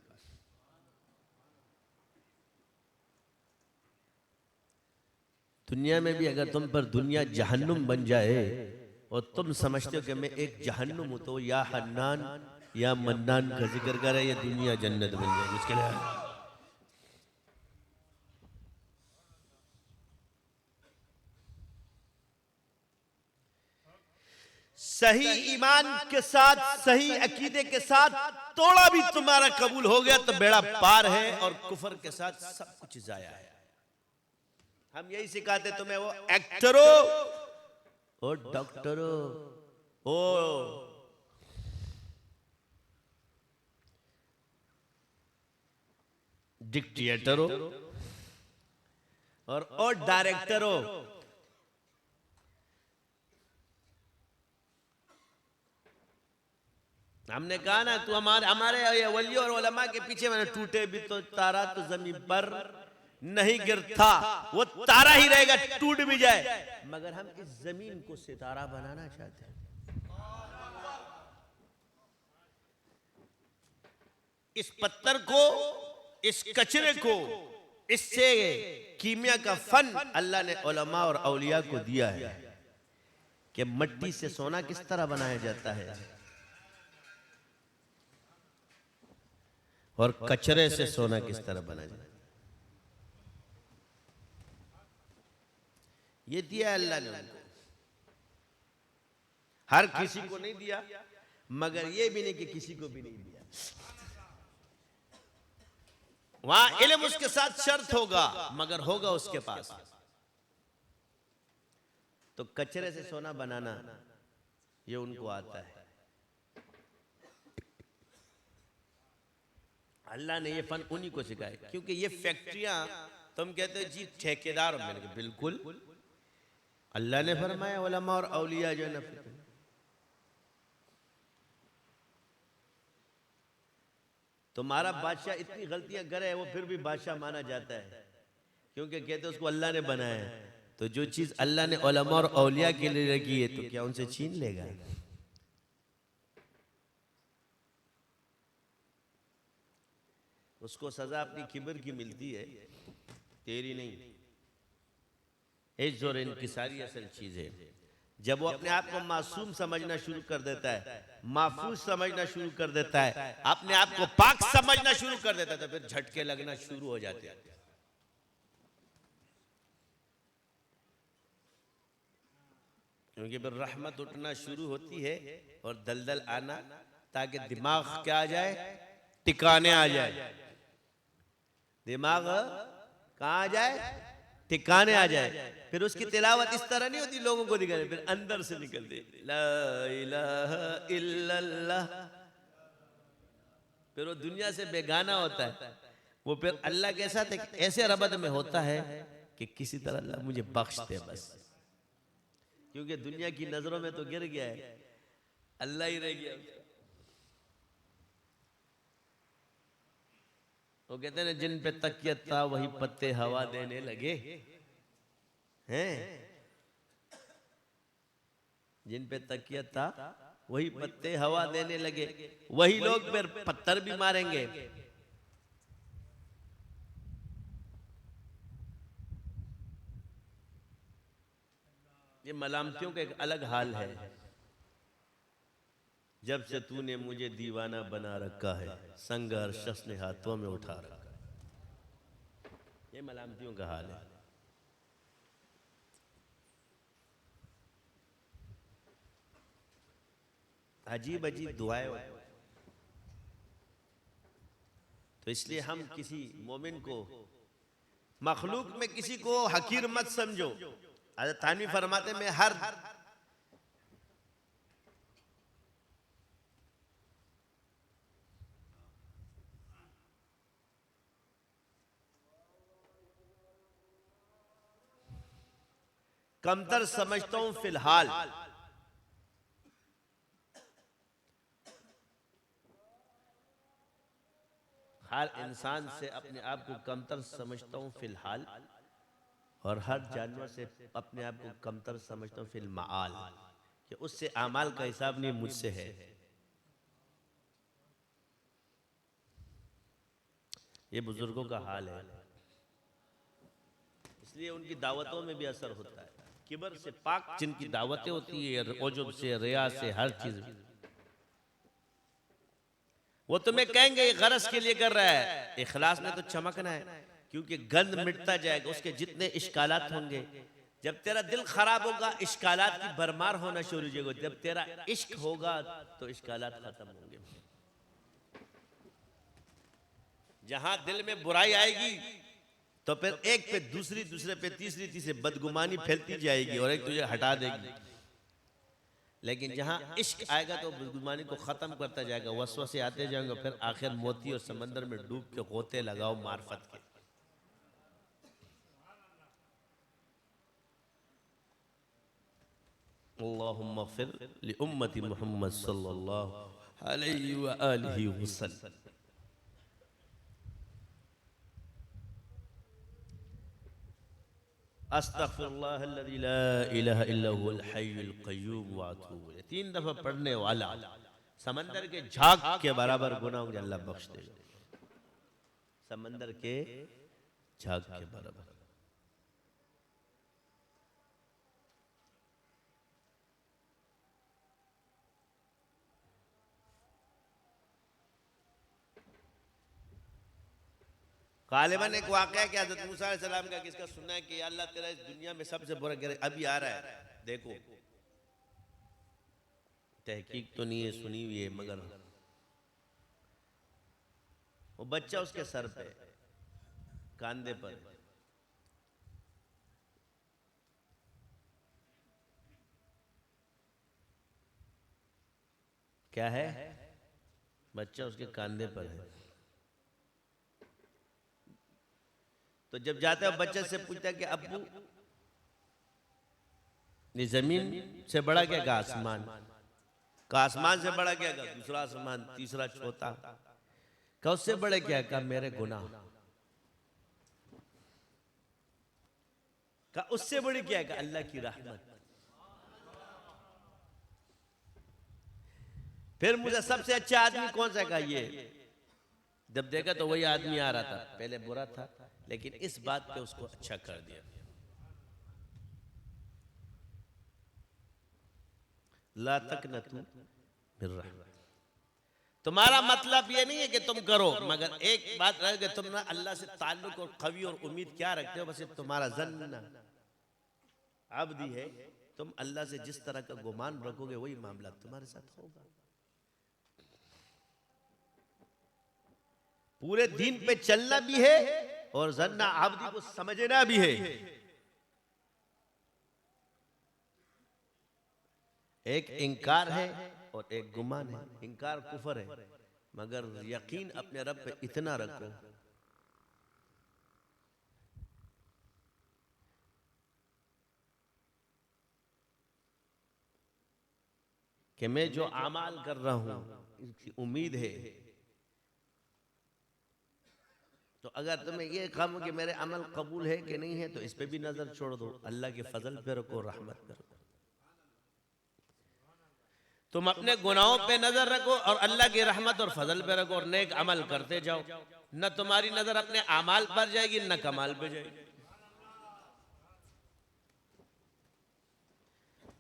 दुनिया में भी अगर तुम पर दुनिया जहन्नुम बन जाए और तुम समझते हो कि मैं एक जहन्नुम हूं, तो या हन्नान या मन्नान का जिक्र करे, ये दुनिया जन्नत बन जाए उसके लिए। सही ईमान के साथ, सही अकीदे के साथ थोड़ा भी तुम्हारा कबूल हो गया तो बेड़ा पार है, और कुफर के साथ सब कुछ जाया है। हम यही सिखाते तुम्हें, वो एक्टरो और डॉक्टरो, ओ डिक्टेटरो और डायरेक्टरो। हमने कहा ना, तू हमारे वली और उलमा के पीछे मैंने टूटे भी तो तारा तो जमीन पर नहीं गिरता, वो तारा ही रहेगा, टूट भी जाए। मगर हम इस जमीन को सितारा बनाना चाहते हैं। इस पत्थर को, इस कचरे को, इससे कीमिया का फन अल्लाह ने उलमा और औलिया को दिया है कि मिट्टी से सोना किस तरह बनाया जाता है और कचरे से सोना किस तरह बनाया जाता है। ये दिया अल्लाह ने उनको, हर किसी को नहीं दिया, मगर ये भी नहीं कि किसी को भी नहीं दिया। वहां इल्म उसके साथ शर्त होगा, मगर होगा उसके पास। तो कचरे से सोना बनाना ये उनको आता है। अल्लाह ने ये फन उन्हीं को सिखाया, क्योंकि ये फैक्ट्रियां, तुम कहते हो जी ठेकेदार, मैंने कहा बिल्कुल, अल्लाह ने फरमाया उलमा और औलिया जो है। तुम्हारा बादशाह इतनी गलतियां करे, वो फिर भी बादशाह माना जाता है, क्योंकि कहते उसको अल्लाह ने बनाया है। तो जो चीज अल्लाह ने उलमा और औलिया के लिए रखी है, तो क्या उनसे छीन लेगा? उसको सजा अपनी किब्र की मिलती है, तेरी नहीं। इज्ज़ और इनकिसारी असल चीज है। जब वो अपने आप को मासूम समझना शुरू कर देता है, महफूज समझना शुरू कर देता है, अपने आप को पाक समझना शुरू कर देता है, तो फिर झटके लगना शुरू हो जाते हैं। क्योंकि फिर रहमत उठना शुरू होती है और दलदल आना, ताकि दिमाग क्या आ जाए, टिकाने आ जाए। दिमाग कहाँ आ जाए, ठिकाने आ जाए। फिर उसकी तिलावत इस तरह नहीं होती लोगों को दिखाने, फिर अंदर से निकलती ला इलाहा इल्लल्लाह। फिर वो दुनिया से बेगाना होता है, वो फिर अल्लाह के साथ एक ऐसे रबत में होता है कि किसी तरह अल्लाह मुझे बख्श दे बस। क्योंकि दुनिया की नजरों में तो गिर गया है, अल्लाह ही रह गया। वो कहते हैं जिन पे तकियत था वही पत्ते हवा देने लगे हैं। जिन पे तकियत था वही पत्ते हवा देने लगे, वही लोग फिर पत्थर भी मारेंगे। ये मलामतियों का एक अलग हाल है। जब से तूने मुझे दीवाना बना रखा है, संगर शख्स ने हाथों में उठा रखा। ये मलामतियों का हाल है। अजीब अजीब दुआएं। तो इसलिए हम किसी मोमिन को, मखलूक में किसी को हकीर मत समझो। हज़रत थानवी फरमाते में हर कमतर समझता हूं फिलहाल, हर इंसान से अपने आप को कमतर समझता हूं फिलहाल, और हर जानवर से अपने आप को कमतर समझता हूं फिल माल, कि उससे आमाल का हिसाब नहीं, मुझसे है। ये बुजुर्गों का हाल है। इसलिए उनकी दावतों में भी असर होता है। किबर से पाक जिनकी दावतें होती है, उजुब से, रिया से, हर चीज, वो तुम्हें कहेंगे ये गरज के लिए कर रहा है। इखलास में तो चमकना है, क्योंकि गंद मिटता जाएगा, उसके जितने इश्कालात होंगे। जब तेरा दिल खराब होगा, इश्कालात की भरमार होना शुरू हो जाएगी। जब तेरा इश्क होगा तो इश्कालात खत्म होंगे। जहां दिल में बुराई आएगी तो फिर एक पे दूसरी, दूसरे पे तीसरी, तीसरी बदगुमानी फैलती जाएगी और एक तुझे हटा देगी। लेकिन जहां इश्क आएगा तो बदगुमानी को खत्म करता जाएगा, वसवसे आते जाएंगे, फिर आखिर मोती और समंदर में डूब के गोते लगाओ मार्फत के। अल्लाहुम्मा फ़िर लि उम्मती मुहम्मद सल्लल्लाहु अलैहि व आलिहि वसल्लम। अस्तग़फिरुल्लाहल्लज़ी ला इलाहा इल्ला हुवल हय्युल क़य्यूम व अतूबु इलैह। 3 दफा पढ़ने वाला समंदर के झाग के बराबर गुनाह मुझे अल्लाह बख्श देगा। समंदर के झाग के बराबर। गालिबन एक वाक़या कि हज़रत मूसा अलैहिस्सलाम का किसका सुनना है कि अल्लाह तेरा इस दुनिया में सबसे बुरा गिरह अभी आ रहा है। देखो, तहकीक तो नहीं है, सुनी हुई है, मगर वो बच्चा उसके सर पे, कांधे पर, क्या है? बच्चा उसके कांधे पर है। तो जब जाता है बच्चे से पूछता है कि अब्बू ये जमीन से बड़ा क्या? का आसमान। का आसमान से बड़ा क्या? का दूसरा आसमान, तीसरा, चौथा। का उससे बड़े क्या? का मेरे गुनाह। का उससे बड़ी क्या है? का अल्लाह की रहमत। फिर मुझे सबसे अच्छा आदमी कौन सा? का ये। जब देखा तो वही आदमी आ रहा था, पहले बुरा था, लेकिन इस बात पे उसको अच्छा कर दिया। ला तकनतू मिर रहमत। तुम्हारा मतलब ये नहीं है कि तुम करो, मगर एक बात रहे कि तुम ना अल्लाह से ताल्लुक और कवी और उम्मीद क्या रखते हो? बस तुम्हारा जन्ना अब्दी है। तुम अल्लाह से जिस तरह का गुमान रखोगे वही मामला तुम्हारे साथ होगा। पूरे दीन पे चलना भी है और जन्ना अब्दी को समझना भी है। एक इंकार है और एक गुमान है। इंकार कुफर है, मगर यकीन अपने रब पे इतना रखो कि मैं जो अमाल कर रहा हूं इसकी उम्मीद है। तो अगर तुम्हें ये काम कि मेरे अमल कबूल है कि नहीं है, तो इस पे भी नजर छोड़ दो, अल्लाह के फजल पे रखो, रहमत पे रखो। तुम अपने गुनाहों पे नजर रखो और अल्लाह की रहमत और फजल पे रखो और नेक अमल करते जाओ। न तुम्हारी नजर अपने अमाल पर जाएगी न कमाल पे जाएगी।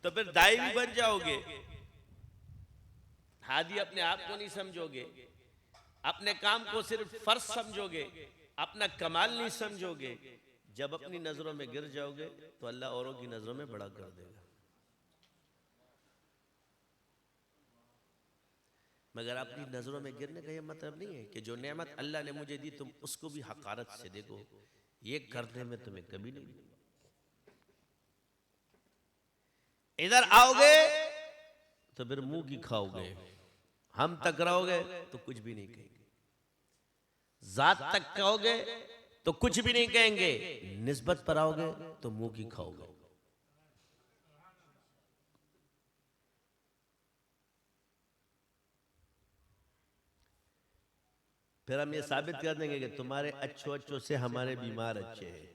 तो फिर दाई भी बन जाओगे, हादी अपने आप को नहीं समझोगे, अपने काम को सिर्फ फर्ज समझोगे, अपना कमाल नहीं समझोगे। जब अपनी नजरों में गिर जाओगे तो अल्लाह औरों की नजरों में बड़ा कर देगा। मगर अपनी नजरों में गिरने का यह मतलब नहीं है कि जो नेमत अल्लाह ने मुझे दी तुम उसको भी हकारत से देखो। ये करने में तुम्हें कभी नहीं। इधर आओगे तो फिर मुंह की खाओगे, हम तक रहोगे तो कुछ भी नहीं कहेंगे, जात तक कहोगे तो कुछ भी नहीं कहेंगे, निस्बत पर आओगे तो मुंह की खाओगे। फिर हम ये साबित कर देंगे कि तुम्हारे अच्छों अच्छों से हमारे बीमार अच्छे हैं।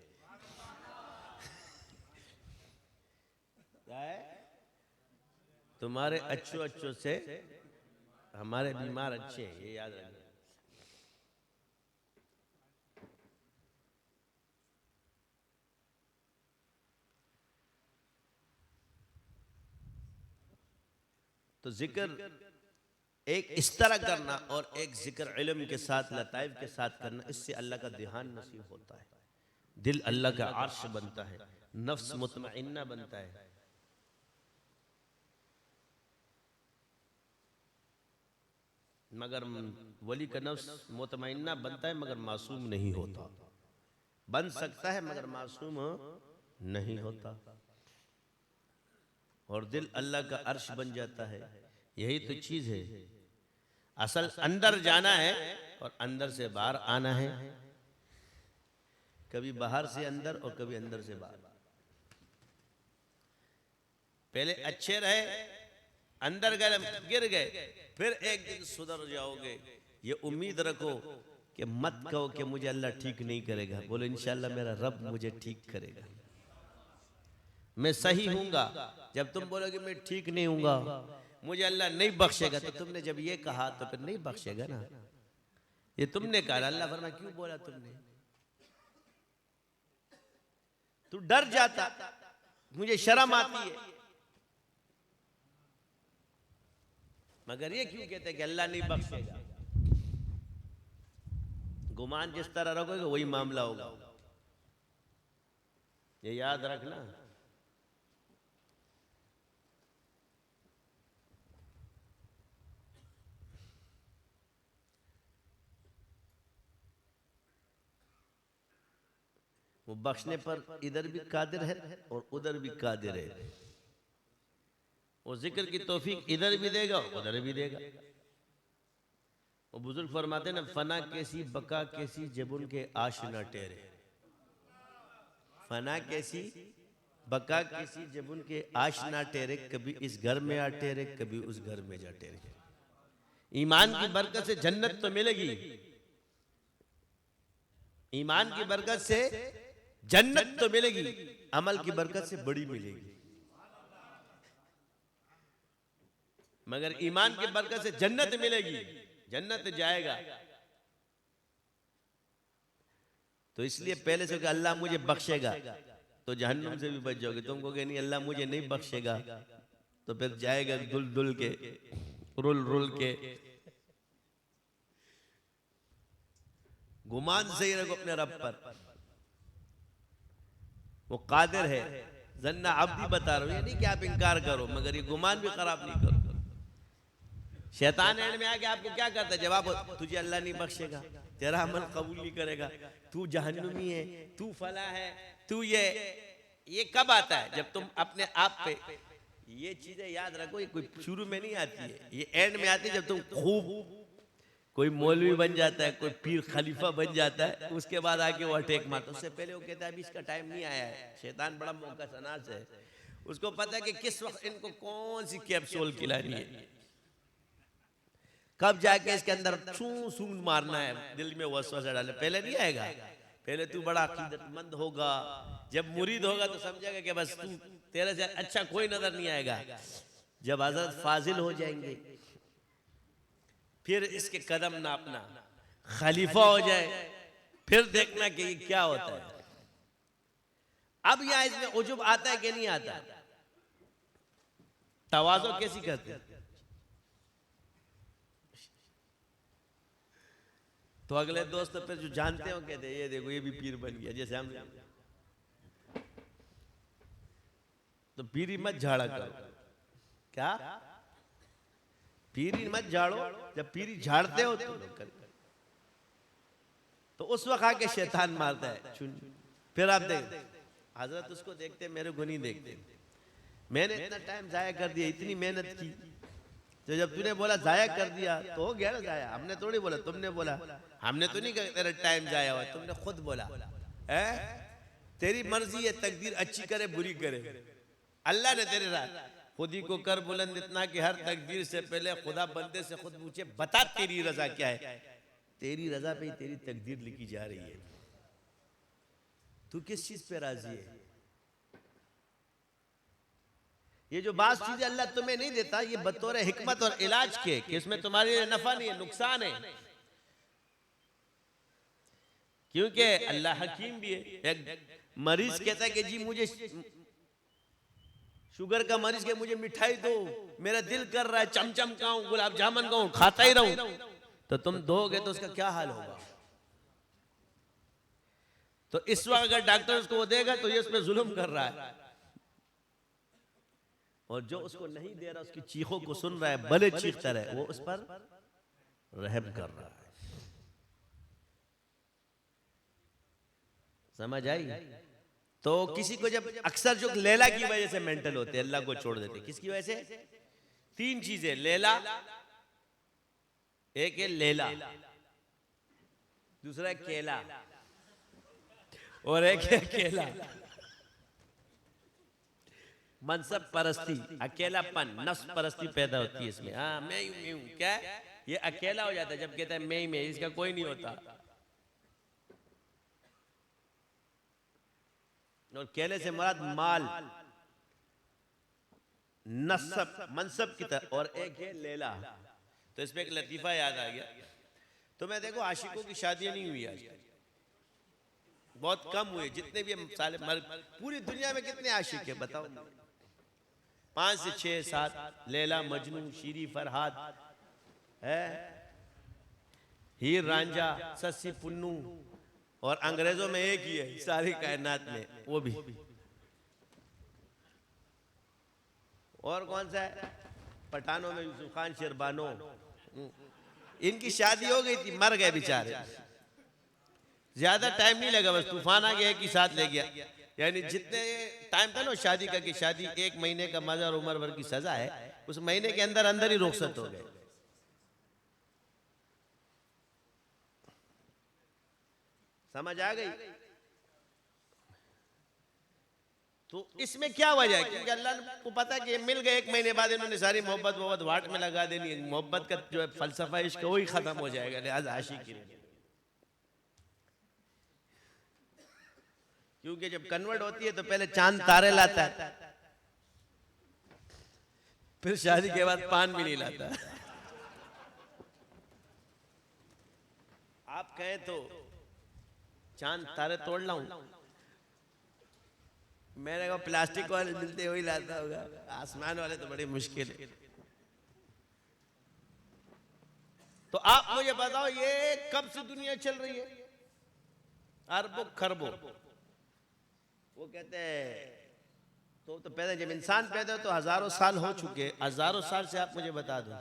क्या है? तुम्हारे अच्छों अच्छों से हमारे बीमार अच्छे हैं, ये याद रखना। तो जिक्र एक इस तरह करना और एक जिक्र इल्म के साथ लताइफ के साथ करना, इससे अल्लाह का ध्यान नसीब होता है, दिल अल्लाह का अर्श बनता है, नफ्स मुतमइन्ना बनता है। मगर वली का नफ्स मुतमइन्ना बनता है मगर मासूम नहीं होता। बन सकता है मगर मासूम नहीं होता। और दिल अल्लाह का अर्श बन जाता है। यही तो चीज है। असल अंदर जाना है और अंदर से बाहर आना है। कभी बाहर से अंदर और कभी अंदर से बाहर। पहले अच्छे रहे, अंदर गए, गिर गए, फिर एक दिन सुधर जाओगे। ये उम्मीद रखो कि मत कहो कि मुझे अल्लाह ठीक नहीं करेगा, बोलो इंशाअल्लाह मेरा रब मुझे ठीक करेगा। मैं सही हूंगा। जब तुम बोलोगे मैं ठीक नहीं हूंगा, मुझे अल्लाह नहीं बख्शेगा, तो तुमने जब ये कहा तो फिर नहीं बख्शेगा ना। ये तुमने कहा, अल्लाह फरमा क्यों बोला तुमने? तू डर जाता, मुझे शर्म आती है, मगर ये क्यों कहते कि अल्लाह नहीं बख्शेगा? गुमान जिस तरह रखोगे वही मामला होगा, ये याद रखना। वो बख्शने पर इधर भी कादिर है और उधर भी कादिर है। वो जिक्र की तौफीक इधर भी देगा उधर भी देगा। वो बुजुर्ग फरमाते ना, फना कैसी बका कैसी जब उनके आश न टेरे। फना कैसी बका कैसी जब उनके आश ना टेरे, कभी इस घर में आ टेरे कभी उस घर में जा टेरे। ईमान की बरकत से जन्नत तो मिलेगी, ईमान की बरकत से जन्नत तो मिलेगी, अमल की बरकत से बड़ी मिलेगी। मगर ईमान की बरकत से जन्नत मिलेगी, जन्नत जाएगा। तो इसलिए पहले से कहा अल्लाह मुझे बख्शेगा तो जहन्नुम से भी बच जाओगे। तुम कहोगे नहीं अल्लाह मुझे नहीं बख्शेगा, तो फिर जाएगा दुल दुल के, रुल रुल के। गुमान सही रखो अपने रब पर, वो कादिर है। जन्ना अब्दी बता रहा हूं, ये नहीं कि आप इनकार करो, मगर ये गुमान भी खराब नहीं करो। शैतान एंड में आके आपको क्या करता है? जवाब तुझे अल्लाह नहीं बख्शेगा, तेरा अमल कबूल नहीं करेगा, तू जहन्नुमी है, तू फला है, तू ये कब आता है? जब तुम अपने आप पे ये चीजें याद रखो। ये कोई शुरू में नहीं आती है, ये एंड में आती है जब तुम खूब कोई मौलवी बन जाता है, कोई पीर खलीफा बन जाता है, उसके बाद आके वो अटैक मारता। उससे पहले वो कहता है अभी इसका टाइम नहीं आया है। शैतान बड़ा मौका सनास है, उसको पता है कि किस वक्त इनको कौन सी कैप्सूल खिलानी है, कब जाके इसके अंदर सूंद मारना है, दिल में वसवसा डाले। पहले नहीं आएगा, पहले तू बड़ा अकीदतमंद होगा, जब मुरीद होगा तो समझेगा कि बस तू, तेरे से अच्छा कोई नजर नहीं आएगा। जब हजरत फाजिल हो जाएंगे फिर इसके कदम नापना, खलीफा हो जाए फिर देखना कि ये क्या होता है। अब यहां इसमें उजुब आता है कि नहीं आता? तवाज़ो कैसी करते हैं? तो अगले दोस्त फिर जो जानते हो कहते ये देखो ये भी पीर बन गया, जैसे हम। तो पीरी मत झाड़ा करो। क्या? पीरी मत झाड़ो, जब पीरी झाड़ते हो तो उस वक्त आके शैतान मारता है चुन। फिर आप देख, हजरत उसको देखते मेरे को नहीं देखते। मैंने इतना टाइम जाया कर दिया, इतनी मेहनत की, तो जब तूने बोला जाया कर दिया तो हो गया ना जाया। हमने थोड़ी बोला, तुमने बोला। हमने तो नहीं कहा तेरा टाइम जाया हुआ, तुमने खुद बोला है। तेरी मर्जी है, तकदीर अच्छी करे बुरी करे, अल्लाह ने तेरे राह। खुद ही को कर बुलंद इतना कि हर तकदीर से पहले खुदा बंदे से खुद पूछे बता तेरी रजा क्या है। तेरी रजा पे ही तेरी तकदीर लिखी जा रही है। तू किस चीज पे राजी है? ये जो बात चीजें अल्लाह तुम्हें नहीं देता, ये बतौर हिकमत और इलाज के कि इसमें तुम्हारे लिए नफा नहीं है, नुकसान है। क्योंकि अल्लाह हकीम भी है। एक मरीज कहता है कि जी मुझे शुगर का मरीज के मुझे मिठाई दो, मेरा दिल कर रहा है चमचम खाऊं, गुलाब जामुन खाऊं, खाता ही रहूं। तो तुम दोगे तो उसका क्या हाल होगा? तो इस वक्त अगर डॉक्टर उसको वो देगा तो ये उस पर जुल्म कर रहा है, और जो उसको नहीं दे रहा उसकी चीखों को सुन रहा है, भले चीखता रहे, वो उस पर रहम कर रहा है। समझ आई? तो किसी को जब अक्सर जो लैला की वजह से मेंटल होते हैं, अल्लाह को छोड़ देते, किसकी वजह से? तीन चीजें, लैला, एक है लैला, दूसरा है केला, और एक है केला। मनसब परस्ती, अकेलापन, नफ्स परस्ती पैदा होती है इसमें। हाँ मैं हूं, क्या है? ये अकेला हो जाता है जब कहता है मैं ही मैं, इसका कोई नहीं होता। और केले से मुराद माल, नसब, मनसब की तरह, और एक है लेला। तो इसमें एक लतीफा याद आ गया। तो मैं देखो आशिकों की शादियां नहीं हुई आज, बहुत कम हुए। जितने भी साले पूरी दुनिया में कितने आशिक है बताओ? 5 से 6 7, लैला मजनू, शीरी फरहाद है, हीर रांझा, सस्सी पुन्नू, और अंग्रेजों में एक ही है सारी कायनात में, वो भी। और कौन सा है? पठानों में यूसुफ खान शेरबानो, इनकी शादी हो गई थी, मर गए बेचारे। ज्यादा टाइम नहीं लगा, बस तूफान आ गया, एक ही साथ ले गया। यानी जितने टाइम था ना शादी का, कि शादी 1 महीने का मजा और उम्र भर की सजा है, उस महीने के अंदर अंदर ही रुखसत हो गए। समझ आ गई? तो इसमें क्या वजह है? क्योंकि अल्लाह को पता है कि मिल गए, 1 महीने बाद इन्होंने सारी मोहब्बत वाट में लगा देनी है। मोहब्बत का जो है फलसफा इश्क वही खत्म हो जाएगा, लिहाजा आशिकी नहीं। क्योंकि जब कन्वर्ट होती है तो पहले चांद तारे लाता है, फिर शादी के बाद पान भी नहीं लाता। आप कहें तो चांद तारे तोड़ लाऊं, मेरे को प्लास्टिक वाले मिलते वही लाता होगा, आसमान वाले तो बड़ी मुश्किल है। तो आप मुझे बताओ ये कब से दुनिया चल रही है? अरबों खरबों। वो कहते हैं तो पहले जब इंसान पैदा हो तो हजारों साल हो चुके। हजारों साल से आप मुझे बता दो।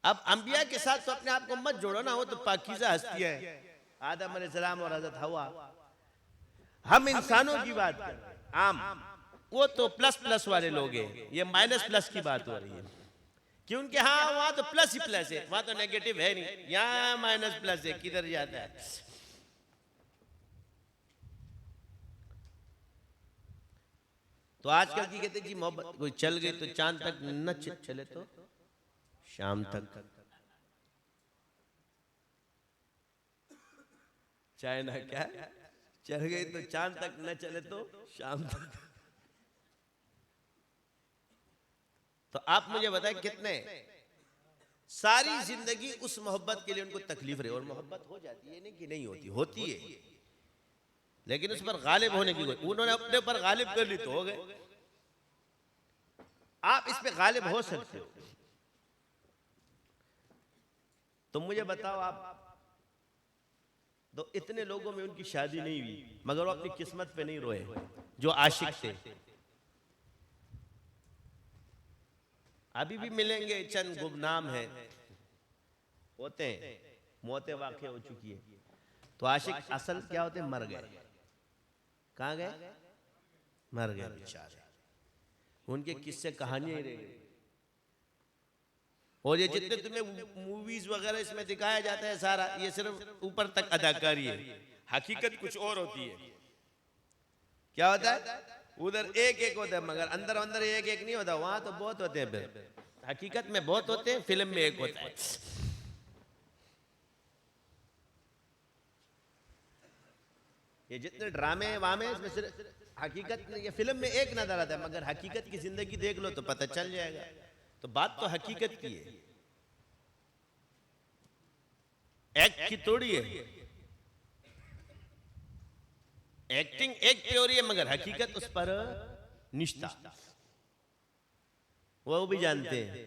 अब अंबिया के साथ तो अपने आप को मत जोड़ो ना, वो तो पाकीज़ा हस्तियां हैं, आदम अलैहिस्सलाम और हज़रत हवा। हम इंसानों की बात कर रहे हैं, आम, वो तो प्लस प्लस वाले लोग हैं, ये माइनस प्लस की बात हो रही है। क्योंकि हाँ वहां तो प्लस ही प्लस है, वहां तो नेगेटिव है नहीं, यहाँ माइनस प्लस है, किधर जाता है? तो आजकल की कहते जी मोहब्बत कोई चल गई तो चांद तक न चले तो शाम तक। चाइना क्या चल गई तो चांद तक न चले तो शाम तक। तो आप मुझे बताएं कितने सारी जिंदगी उस मोहब्बत के लिए उनको तकलीफ रही, और मोहब्बत हो जाती है, नहीं कि नहीं होती, होती है, लेकिन उस पर गालिब होने की कोई, उन्होंने अपने पर गालिब कर ली तो हो गए। आप इस पे गालिब हो सकते हो। तो मुझे बताओ, आप तो इतने लोगों में उनकी शादी नहीं हुई मगर वो अपनी किस्मत पे नहीं रोए जो आशिक थे। अभी भी मिलेंगे चंद गुमनाम है, होते हैं, मौतें वाक़ई हो चुकी है। तो आशिक असल क्या होते, मर गए। कहाँ गए? मर गए बेचारे, उनके किस्से कहानियां ही रह गई। और ये जितने तुम्हें मूवीज वगैरह इसमें दिखाया जाता है सारा, ये सिर्फ ऊपर तक अदाकारी है, हकीकत कुछ और होती है। क्या होता है? उधर एक एक होता है मगर अंदर अंदर एक एक नहीं होता, वहां तो बहुत होते हैं, फिर हकीकत में बहुत होते हैं, फिल्म में एक होता है। ये जितने ड्रामे वामे इसमें सिर्फ हकीकत, ये फिल्म में एक नजर आता है मगर हकीकत की जिंदगी देख लो तो पता चल जाएगा। तो बात तो हकीकत की है, एक्ट की थोड़ी है। एक्टिंग एक पे हो रही है मगर हकीकत उस पर निष्ठा, वो भी जानते हैं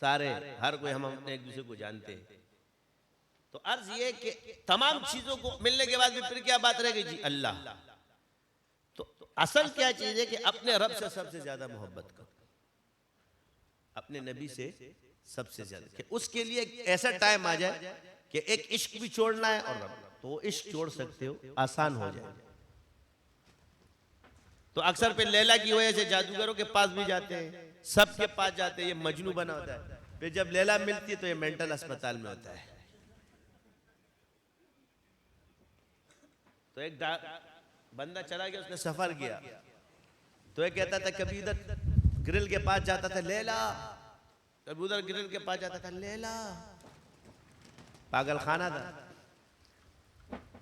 सारे, हर कोई, हम अपने एक दूसरे को जानते हैं। तो अर्ज ये कि तमाम चीजों को मिलने के बाद भी फिर क्या बात रह गई जी? अल्लाह। तो असल क्या चीज है कि अपने रब से सबसे ज्यादा मोहब्बत करो, अपने नबी से सबसे ज्यादा, कि उसके लिए ऐसा टाइम आ जाए कि एक इश्क भी छोड़ना है और रब, तो वो इश्क छोड़ सकते हो, आसान हो जाए। तो अक्सर पे लैला की वजह से जादूगरों के पास भी जाते हैं, सबके पास जाते हैं, ये मजनू बना होता है, फिर जब लैला मिलती है तो ये मेंटल अस्पताल में होता है। तो एक बंदा चला गया, उसने सफर किया, तो ये कहता था कभी इधर ग्रिल के पास जाता था लैला, कभी उधर ग्रिल के पास जाता था लैला, पागल खाना था।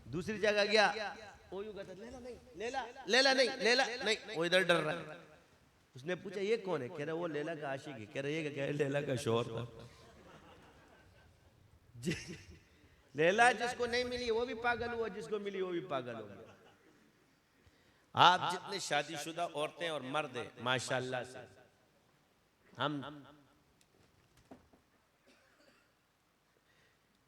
दूसरी जगह गया, वो यूं कहता लैला नहीं, लैला लैला नहीं, लैला नहीं, वो इधर डर रहा है। उसने पूछा ये कौन है? कह रहा वो लैला का आशिक है। कह रहा ये क्या? लैला का शौहर था। लैला जिसको नहीं मिली वो भी पागल हुआ, जिसको मिली वो भी पागल हो गया। आप जितने शादीशुदा औरतें और मर्द हैं माशाल्लाह से, हम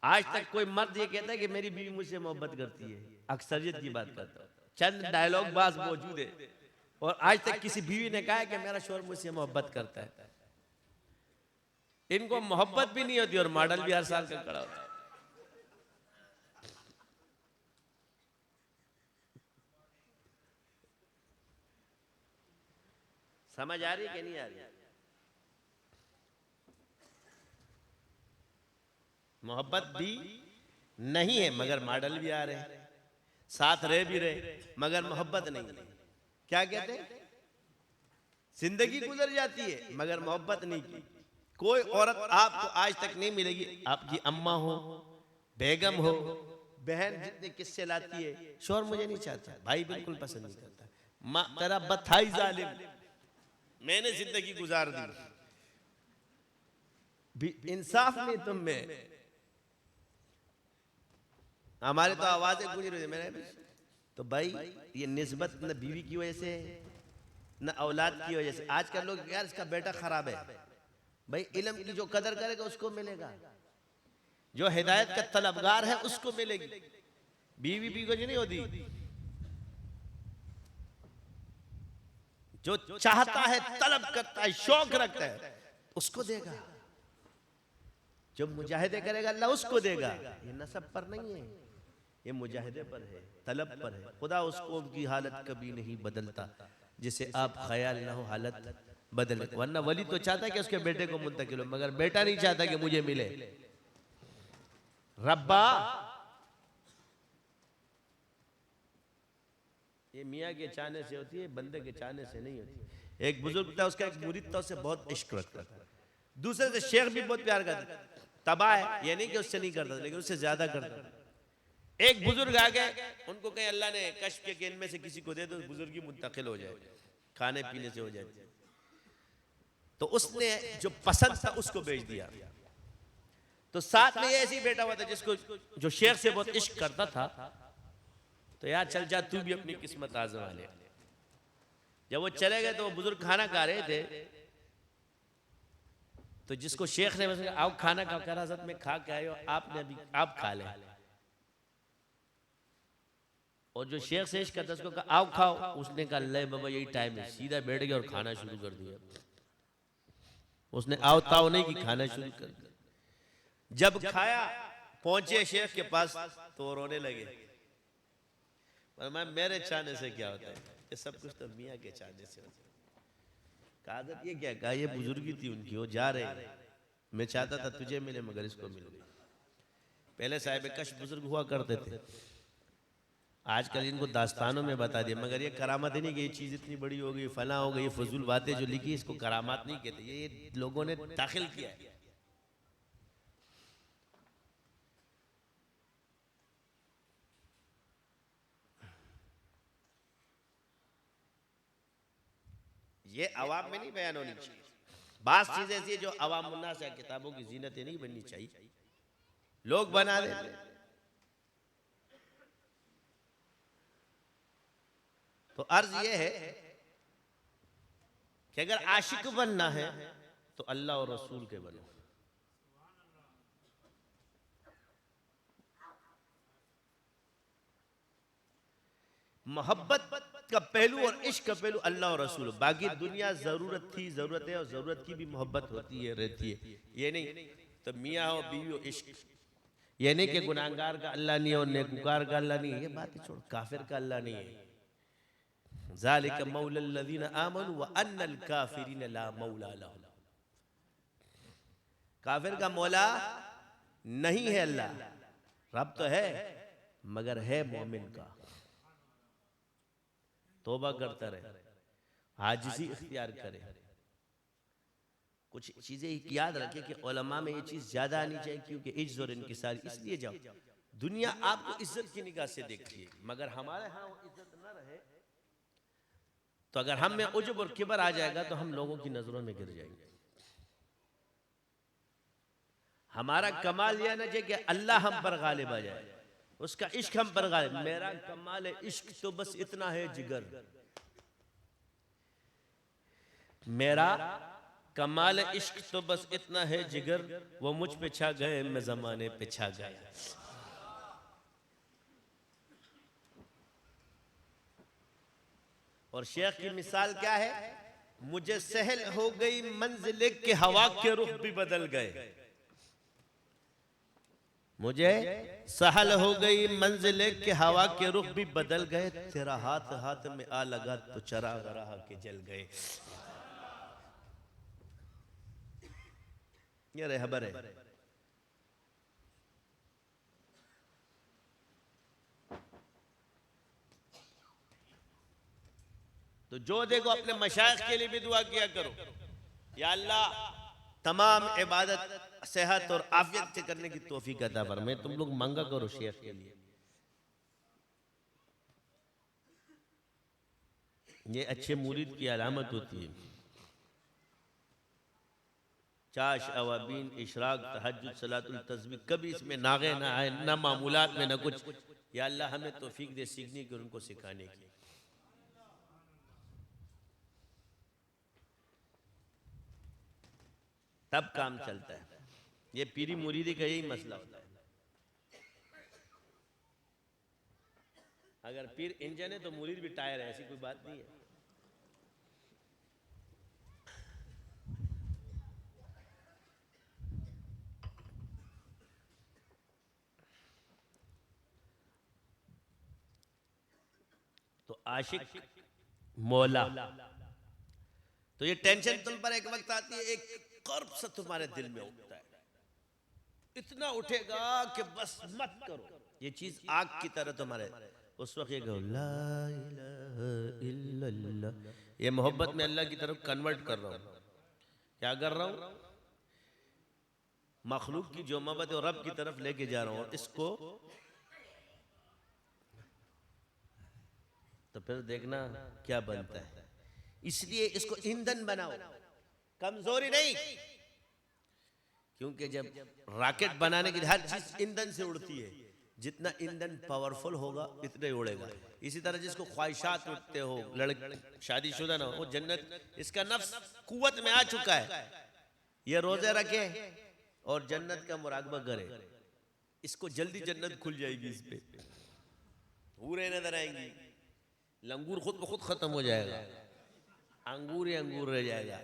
आज तक कोई मर्द ये कहता है कि मेरी बीवी मुझसे मोहब्बत करती है, अक्सरियत की बात करता है, चंद डायलॉग बाज मौजूद है, और आज तक किसी बीवी ने कहा है कि मेरा शौहर मुझसे मोहब्बत करता है। इनको मोहब्बत भी नहीं होती और मॉडल भी हर साल का खड़ा होता है। समझ आ रही है कि नहीं आ रही? मोहब्बत भी नहीं है मगर मॉडल भी आ रहे हैं, साथ रह भी रहे मगर मोहब्बत नहीं है। क्या कहते हैं? जिंदगी गुजर जाती है मगर मोहब्बत नहीं की। कोई औरत आपको आज तक नहीं मिलेगी, आपकी अम्मा हो, बेगम हो, बहन, जितने किस्से लाती है, शौहर मुझे नहीं चाहता, भाई बिल्कुल पसंद नहीं करता, माँ तेरा बथाई जालिम, मैंने जिंदगी गुजार दी, भी इंसाफ नहीं तुम में। हमारे तो आवाजें गूंज रही है मेरे। तो भाई ये निस्बत न बीवी की वजह से न औलाद की वजह से। आजकल लोग यार इसका बेटा खराब है, भाई इल्म की जो कदर करेगा उसको मिलेगा, जो हिदायत का तलबगार है उसको मिलेगी। बीवी भी कुछ नहीं होती, जो चाहता है, तलब करता है, शौक रखता है, उसको देगा। जो मुजाहिदे करेगा अल्लाह उसको देगा। ये नसब पर नहीं है, ये मुजाहिदे पर है, तलब पर है। खुदा उस कौम की हालत कभी नहीं बदलता जिसे आप ख्याल ना हो हालत बदले। वरना वली तो चाहता है कि उसके बेटे को मुंतकिल हो, मगर बेटा नहीं चाहता कि मुझे मिले। रब्बा, ये मियाँ के चाहने से होती है, बंदे के चाहने से नहीं होती। एक बुजुर्ग था, उसका एक मुरीद था, उससे बहुत इश्क रखता था। दूसरे से शेख भी बहुत प्यार करता, तबाह है, ये नहीं कि उससे नहीं करता लेकिन उससे ज्यादा करता। एक बुजुर्ग आ गए, उनको कहीं अल्लाह ने कश्फ के कि इनमें से किसी को दे दो, बुजुर्गी मुंतकिल हो जाए, खाने पीने से हो जाए। तो उसने जो पसंद था उसको बेच दिया। तो साथ में ये ऐसे ही बैठा हुआ था जिसको, जो शेख से बहुत इश्क करता था, तो यार चल जा तू भी अपनी किस्मत आजमा ले। जब वो चले गए तो वो बुजुर्ग खाना खा रहे थे, तो जिसको शेख ने बस आओ खाना खा कर हजरत में खा के आए हो, आपने अभी आप खा ले। और जो शेख से इश्क करता उसको कहा आओ खाओ, उसने कहा ले बाबा यही टाइम है, सीधा बैठ गया और खाना शुरू कर दिया। उसने आओ ताओ नहीं कि खाना शुरू कर दिया। जब खाया पहुंचे शेख के पास तो रोने लगे, मैं मेरे चाहने से क्या होता है, ये सब कुछ तो मियाँ के चाहने से होता है। कहा ये क्या, कहा ये बुजुर्गी थी उनकी, वो जा रहे हैं, मैं चाहता था तुझे मिले मगर इसको मिल गई। पहले साहिब कश बुजुर्ग हुआ करते थे, आजकल इनको दास्तानों में बता दिया, मगर ये करामत ही नहीं कि ये चीज़ इतनी बड़ी हो गई, फला हो गई, ये फजूल बातें जो लिखी इसको करामात नहीं कहते, ये लोगों ने दाखिल किया है। ये अवाम में नहीं बयान होनी चाहिए। बात चीजें ऐसी है जो अवाम उन्नास या किताबों की जीनतें नहीं बननी चाहिए, लोग बना देते। तो अर्ज ये है कि अगर आशिक बनना है तो अल्लाह और रसूल के बनो। मोहब्बत का पहलू और इश्क का पहलू अल्लाह और रसूल, बाकी दुनिया जरूरत थी, जरूरत है, और जरूरत की भी मोहब्बत होती है, रहती है। ये नहीं तो मियाँ हो बीवी हो इश्क, ये नहीं कि गुनाहगार का अल्लाह नहीं है और नेकूकार का अल्लाह नहीं है, ये बात छोड़, काफिर का अल्लाह नहीं है। ज़ालिका मौलल्लज़ीना आमनू व अन्नल काफिरीन ला मौला लहुम। काफिर का मौला नहीं है अल्लाह, रब तो है मगर है मोमिन का। तौबा करता रहे, आजिज़ी इख्तियार करे। कुछ चीजें याद रखें कि उलमा में ये चीज ज्यादा आनी चाहिए, क्योंकि इज्ज़त और इनकिसार इसलिए जाओ, दुनिया आपको इज्जत की निगाह से देखती है, मगर हमारे यहाँ वो इज्जत न रहे तो अगर हम में उजुब और किबर आ जाएगा तो हम लोगों की नजरों में गिर जाएंगे। हमारा कमाल यह ना चाहिए कि अल्लाह हम पर गालिब आ जाए, उसका इश्क हम पर गालिब। मेरा कमाल इश्क तो बस इतना है जिगर, मेरा कमाल इश्क तो बस इतना है जिगर, वो मुझ पे छा गए मैं जमाने पे छा गया। और शेख की मिसाल क्या है, मुझे सहल हो गई मंजिल के हवा के रुख भी बदल गए, मुझे सहल हो गई मंजिल के हवा के रुख भी बदल गए, तेरा हाथ हाथ में आ लगा तो चराग राह के जल गए। ये रहबर है। तो जो देखो अपने मशाइख के लिए भी दुआ किया करो, या अल्लाह तमाम इबादत सेहत और आफियत से करने की तौफीक अता फरमाए। तुम लोग मांगा करो शेख के लिए, ये अच्छे मुरीद की अलामत होती है। चाश अवाबीन इशराक तहज्जुद सलातुल तस्बीह, कभी इसमें नागे ना आए, ना मामूलात में ना कुछ। या अल्लाह हमें तौफीक दे सीखने की और उनको सिखाने की। तब काम चलता है। ये पीरी मुरीदी का यही मसला होता है। अगर पीर इंजन है तो मुरीद भी टायर है, ऐसी कोई बात नहीं है। तो आशिक मौला, तो ये टेंशन तुम पर एक वक्त आती है, एक कर्ब सा तुम्हारे दिल में उठता है, इतना उठेगा कि बस मत करो। ये चीज आग की तरह तुम्हारे, उस वक्त ये कहो ला इलाहा इल्लल्लाह, ये मोहब्बत में अल्लाह की तरफ कन्वर्ट कर रहा हूं। क्या कर रहा हूं? मखलूक की जो मोहब्बत है रब की तरफ लेके जा रहा हूं। इसको तो फिर देखना क्या बनता है। इसलिए इसको ईंधन बनाओ, कमजोरी नहीं, क्योंकि जब रॉकेट बनाने की हर चीज ईंधन से उड़ती है, जितना ईंधन पावरफुल होगा इतना ही उड़ेगा। इसी तरह जिसको ख्वाहिशात उठते हो, लड़के शादीशुदा ना हो, वो जन्नत, इसका नफ्स कुव्वत में आ चुका है, ये रोजे रखे और जन्नत का मुराकबा करे, इसको जल्दी जन्नत खुल जाएगी, इस पे हूरें नजर आएंगी, लंगूर खुद ब खुद खत्म हो जाएगा, अंगूर ही अंगूर रह जाएगा।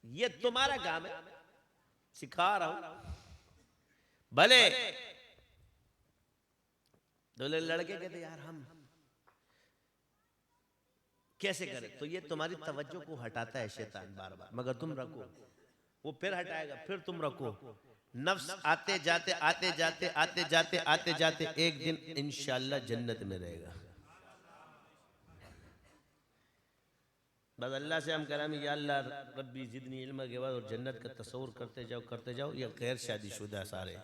ये तुम्हारा काम है, सिखा रहा हूं। भले दूल्हे लड़के कहते यार हम कैसे करें, तो ये तुम्हारी तवज्जो को हटाता है शैतान बार बार, मगर तुम रखो, वो फिर हटाएगा, फिर तुम रखो। नफ्स आते जाते आते जाते आते जाते आते जाते एक दिन इंशाअल्लाह जन्नत में रहेगा। बस अल्लाह से हम कलाम, या अल्लाह रब्बी जिदनी इल्म के बाद और जन्नत का तस्वुर करते जाओ। ये गैर शादीशुदा सारे,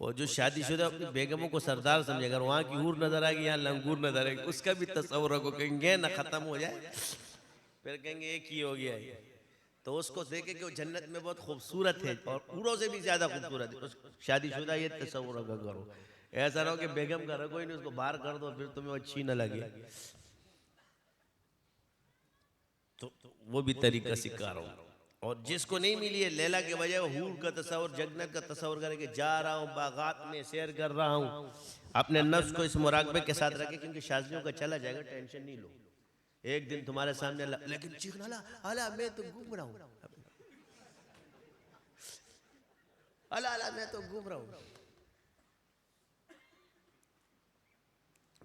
और जो शादीशुदा अपनी बेगमों को सरदार समझे, अगर वहाँ की हूर नजर आएगी, यहाँ लंगूर नजर आएगी, उसका भी तस्वुर रखो, कहेंगे ना खत्म हो जाए, फिर कहेंगे एक ही हो गया है, तो उसको देखे कि वो जन्नत में बहुत खूबसूरत है और हूरों से भी ज्यादा खूबसूरत है। शादीशुदा ये तस्वुर करो, ऐसा ना हो कि बेगम का रखो ही नहीं, उसको बाहर कर दो, फिर तुम्हें अच्छी न लगे, तो वो भी तरीका सिखा रहा हूँ। और जिसको नहीं मिली है लैला के बजाय हूर का तस्वर, जन्नत का तस्वर करके जा रहा हूँ, बागात में सैर कर रहा हूँ, अपने नफ्स को इस मुराकबे के साथ रखे, क्योंकि शादियों का चला जाएगा, टेंशन नहीं लो। एक दिन तुम्हारे सामने लेकिन चीखना अला मैं तो घूम रहा हूँ, अला अला मैं तो घूम रहा हूँ।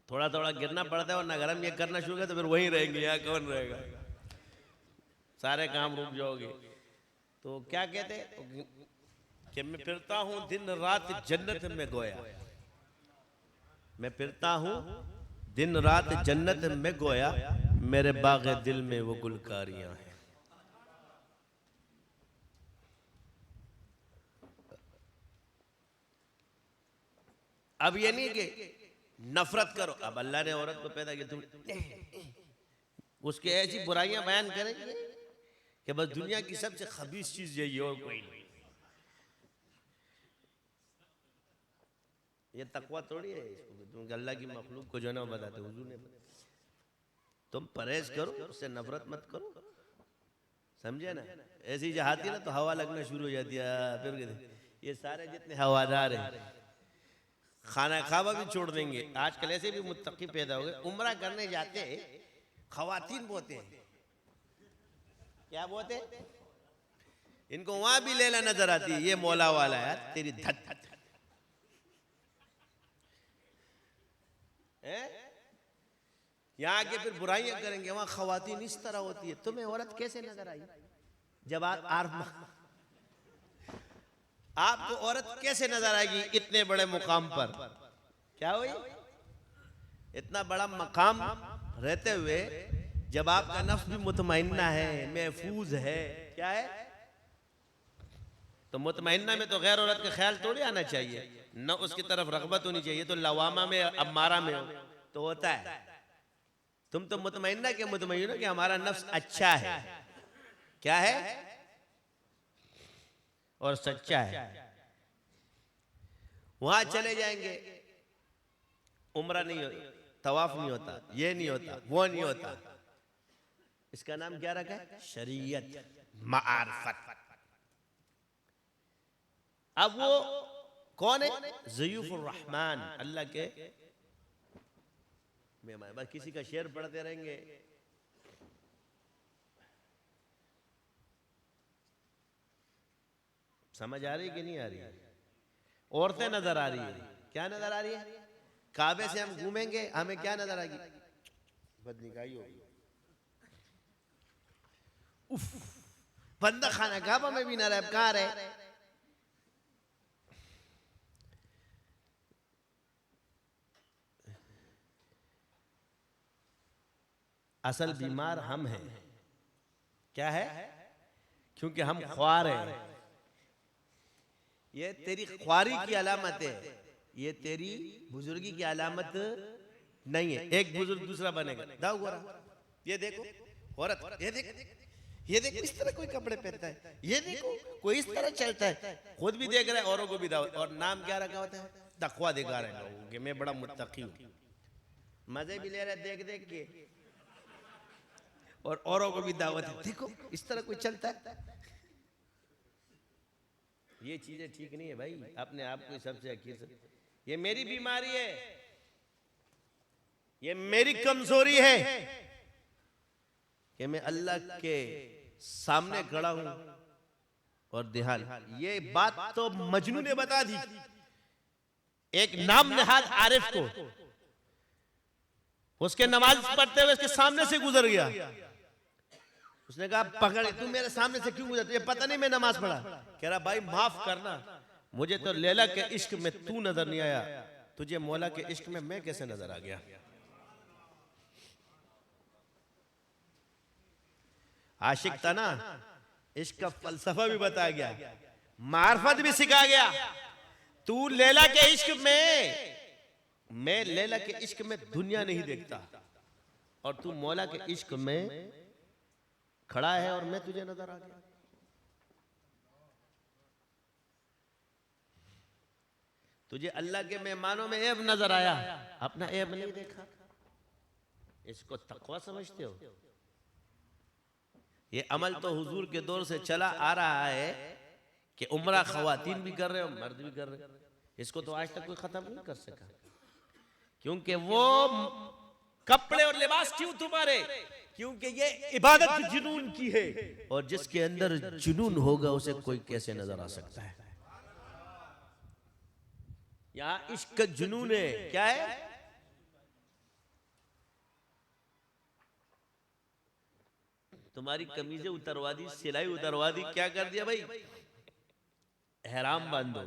थोड़ा थोड़ा गिरना पड़ता है, और नगर हम ये करना शुरू कर तो फिर वहीं रहेंगे, यहाँ कौन रहेगा, सारे काम रुक जाओगे। तो क्या कहते कि मैं फिरता हूं दिन रात जन्नत में गोया, मैं फिरता हूं दिन रात जन्नत में गोया, मेरे बाग़े दिल में वो गुलकारियां हैं। अब ये नहीं कि नफरत करो, अब अल्लाह ने औरत को पैदा किया, तुम उसकी ऐसी बुराइयां बयान करेंगे कि बस दुनिया की सबसे खबीस चीज यही है और कोई नहीं। ये तकवा थोड़ी है, इसको तुम अल्लाह की मखलूक को जो ना बताते, हुजूर ने तुम परहेज करो, उससे नफरत मत करो, समझे ना। ऐसी जहाती ना तो हवा लगना शुरू हो जाती है, फिर ये सारे जितने हवादार हैं खाना खावा भी छोड़ देंगे। आजकल ऐसे भी मुत्तकी पैदा हो गए, उम्रा करने जाते खवातीन बोते हैं, क्या बोलते, इनको वहां भी लेला नजर आती है, ये मौला वाला है तेरी धत धत है, यहाँ आके फिर बुराइयां करेंगे, वहां खवातीन इस तरह होती है। तुम्हें औरत कैसे नजर आई जब आपको औरत कैसे नजर आएगी इतने बड़े मुकाम पर? क्या हुई, इतना बड़ा मकाम रहते हुए जब आपका नफ्स भी मुतमइन्ना है, महफूज है, क्या है, तो मुतमइन्ना में तो गैर औरत का ख्याल थोड़ी आना चाहिए, न उसकी तरफ रग़बत होनी चाहिए। तो लवामा में अम्मारा में हो तो होता है, तुम तो मुतमइन्ना के मुतमइन्न हो कि हमारा नफ्स अच्छा है, क्या है, और सच्चा है। वहां चले जाएंगे, उम्रा नहीं होता, तवाफ नहीं होता, ये नहीं होता, वो नहीं होता, इसका नाम क्या रखा है, शरीयत, मारिफत। अब वो कौन है, ज़यूफुर रहमान, अल्लाह के मेहमान। बस किसी का शेर पढ़ते रहेंगे, समझ आ रही कि नहीं आ रही? औरतें नजर आ रही है, क्या नजर आ रही है, काबे से हम घूमेंगे हमें क्या नजर आएगी, बदनिगाही होगी। उफ, बंदा खाना काबा में भी न रहे, कहाँ रहे? असल बीमार हम हैं, क्या है, क्योंकि हम ख्वार हैं। ये तेरी ख्वारी की अलामत है, ये तेरी बुजुर्गी की अलामत नहीं है। एक बुजुर्ग दूसरा बनेगा, दाऊ गोरा, ये देखो औरत, ये देख, ये देखो इस तरह कोई कपड़े पहनता है, ये देखो कोई इस तरह चलता है, खुद भी देख रहा है औरों को भी दावत। और नाम क्या रखा होता है? तकवा दिखा रहे हैं लोगों के, मैं बड़ा मुत्तकी हूँ। मजे भी ले रहे देख देख के, और औरों को भी दावत है, देखो इस तरह कोई चलता है। ये चीजें ठीक नहीं है भाई, अपने आप को सबसे अकीर से। ये मेरी बीमारी है, ये मेरी कमजोरी है कि मैं अल्लाह के सामने खड़ा हूं और ध्यान। ये बात तो मजनू ने बता दी एक नाम नहाद आरिफ को, उसके नमाज पढ़ते हुए उसके सामने से गुजर गया। उसने कहा पकड़, तू मेरे सामने से क्यों गुजरती है? पता नहीं मैं नमाज पढ़ा। कह रहा भाई माफ करना, मुझे तो लैला के इश्क में तू नजर नहीं आया, तुझे मौला के इश्क में मैं कैसे नजर आ गया? आशिक था ना, इश्क का फलसफा भी बताया गया, मार्फत भी सिखा गया। तू लैला के इश्क में, मैं लैला के इश्क में दुनिया नहीं देखता, और तू मौला के इश्क में खड़ा है और मैं तुझे नजर आ गया। तुझे अल्लाह के मेहमानों में ऐब नजर आया, अपना ऐब नहीं देखा। इसको तकवा समझते हो? ये अमल तो हुजूर के दौर से चला आ रहा है कि उम्रा खवातीन भी कर रहे हो, मर्द भी कर रहे हो। इसको तो आज तक कोई खत्म नहीं कर सका, क्योंकि वो कपड़े और लिबास क्यों तुम्हारे? क्योंकि ये इबादत जुनून की है, और जिसके अंदर जुनून होगा उसे कोई कैसे नजर आ सकता है? यहां इश्क का जुनून है। क्या है? तुम्हारी कमीजें उतरवा दी, सिलाई उतरवा दी, क्या कर दिया भाई? एहराम बांधो।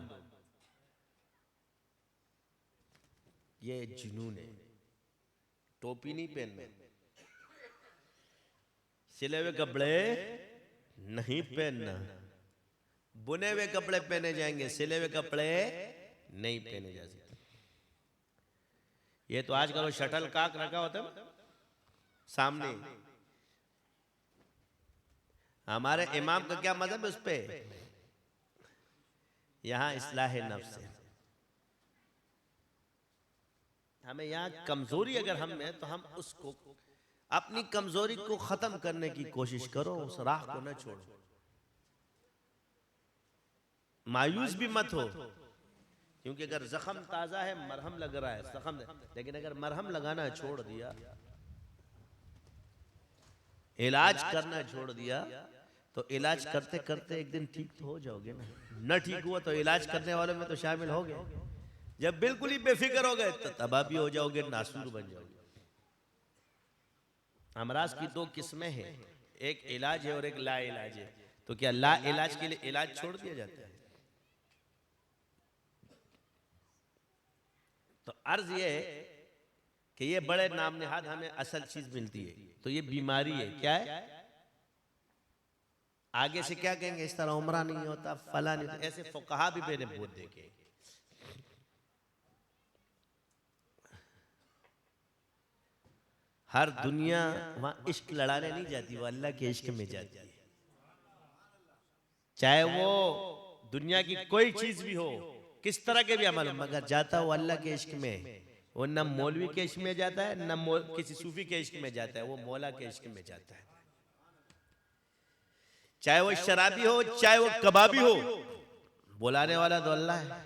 ये जुनून है। टोपी नहीं पहनने, सिले हुए कपड़े नहीं पहनना, बुने हुए कपड़े पहने जाएंगे, सिले हुए कपड़े नहीं पहने जा सकते। ये तो आजकल वो शटल काक रखा होता है सामने। हमारे इमाम का क्या मजहब है उस पे? यहां इस्लाह नफ्स है। हमें यहां कमजोरी अगर हम में, तो हम उसको, अपनी कमजोरी को खत्म करने की कोशिश करो, उस राह को न छोड़ो। मायूस भी मत हो, क्योंकि अगर जख्म ताजा है, मरहम लग रहा है, जख्म, लेकिन अगर मरहम लगाना छोड़ दिया, इलाज करना छोड़ दिया, तो इलाज करते करते एक दिन ठीक तो हो जाओगे ना। न ठीक हुआ तो इलाज करने वालों में तो शामिल हो गए। जब बिल्कुल ही बेफिक्र हो गए तो तबाह भी हो जाओगे, नासूर बन जाओगे। अमराज की दो किस्में हैं, एक इलाज है और एक ला इलाज है। तो क्या ला इलाज के लिए इलाज छोड़ दिया जाता है? तो अर्ज ये है कि ये बड़े नाम निहाद हमें असल चीज मिलती है, तो ये बीमारी है। क्या है? आगे से क्या कहेंगे? इस तरह उम्रा नहीं होता, फला नहीं होता, ऐसे फुकहा भी मैंने बहुत देखे। हर दुनिया वहां इश्क लड़ाने नहीं जाती, वो अल्लाह के इश्क में जाती है। चाहे वो दुनिया की कोई चीज भी हो, किस तरह के भी अमल, मगर जाता वो अल्लाह के इश्क में। वो न मौलवी के इश्क में जाता है, न किसी सूफी के इश्क में जाता है, वो मौला के इश्क में जाता है। चाहे वो शराबी हो, चाहे वो कबाबी हो, बुलाने वाला तो अल्लाह है।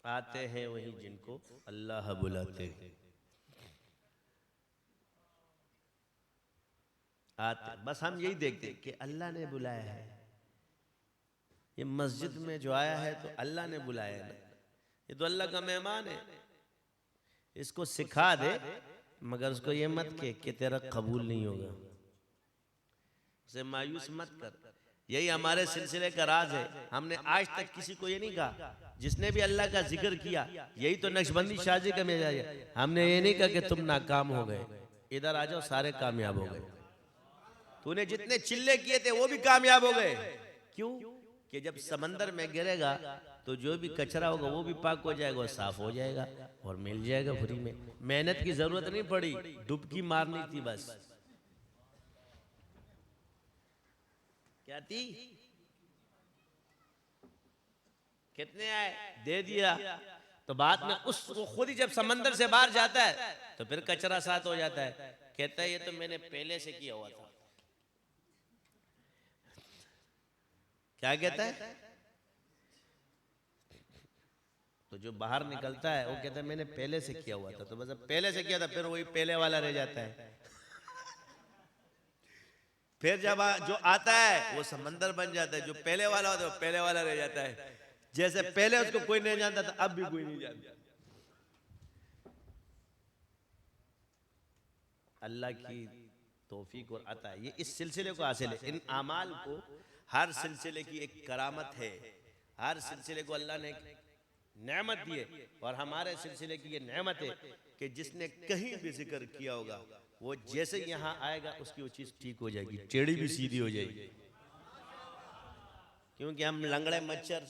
आते हैं वही जिनको अल्लाह बुलाते हैं। आते, बस हम यही देखते हैं कि अल्लाह ने बुलाया है। ये मस्जिद में जो आया है तो अल्लाह ने बुलाया है ना, ये तो अल्लाह का मेहमान है। इसको सिखा दे, मगर उसको ये मत कि तेरा कबूल नहीं होगा, उसे मायूस मत कर। यही हमारे सिलसिले का राज है। हमने आज तक किसी को ये नहीं कहा, जिसने भी अल्लाह का जिक्र किया, यही तो नक्शबंदी शाजी का मिजाज है। हमने ये नहीं कहा कि तुम नाकाम हो गए, इधर आ जाओ सारे कामयाब हो गए। तूने जितने चिल्ले किए थे वो भी कामयाब हो गए। क्यों? कि जब समंदर में गिरेगा तो जो भी कचरा होगा वो भी पाक हो जाएगा और साफ हो जाएगा और मिल जाएगा फ्री में। मेहनत की जरूरत नहीं पड़ी, डुबकी मारनी थी बस। क्या थी? कितने आए दे दिया। तो बाद में उस वो खुद ही जब समंदर से बाहर जाता है तो फिर कचरा साथ हो जाता है। कहता है ये तो मैंने पहले से किया हुआ था। क्या कहता है? तो जो बाहर निकलता है वो कहता है मैंने पहले से किया हुआ था। तो बस पहले से किया था फिर वही पहले वाला रह जाता है। फिर जब जो आता है वो समंदर बन जाता है, जो पहले वाला होता है वो पहले वाला रह जाता है। जैसे पहले उसको कोई नहीं जानता था अब भी कोई नहीं जानता। अल्लाह की तौफीक और अता है, ये इस सिलसिले को हासिल है। इन अमाल को, हर सिलसिले की एक करामत है, हर सिलसिले को अल्लाह ने नेमत दी है। और हमारे सिलसिले की ये नेमत है कि जिसने कहीं भी जिक्र किया होगा वो जैसे यहाँ आएगा उसकी वो चीज ठीक हो जाएगी, टेढ़ी भी सीधी हो जाएगी। क्योंकि हम लंगड़े मच्छर,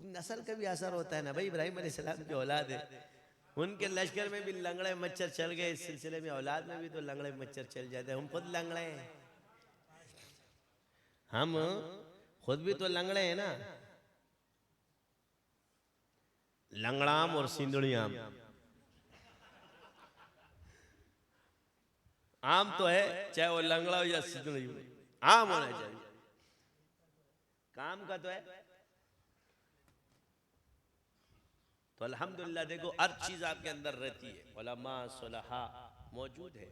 नस्ल का भी असर होता है ना भाई। इब्राहिम अलैहिस्सलाम की औलाद है, उनके लश्कर में भी लंगड़े मच्छर चल गए, इस सिलसिले में औलाद में भी तो लंगड़े मच्छर चल जाते हैं। हम खुद लंगड़े हैं, हम खुद भी तो लंगड़े हैं ना। लंगड़ाम और सिंदड़ियाम, आम तो है चाहे वो लंगड़ा हो या सिंदड़ी हो, आम होना चाहिए। काम का तो है। तो अल्हम्दुलिल्लाह देखो हर चीज आपके अंदर रहती है, उलमा सुलहा मौजूद है।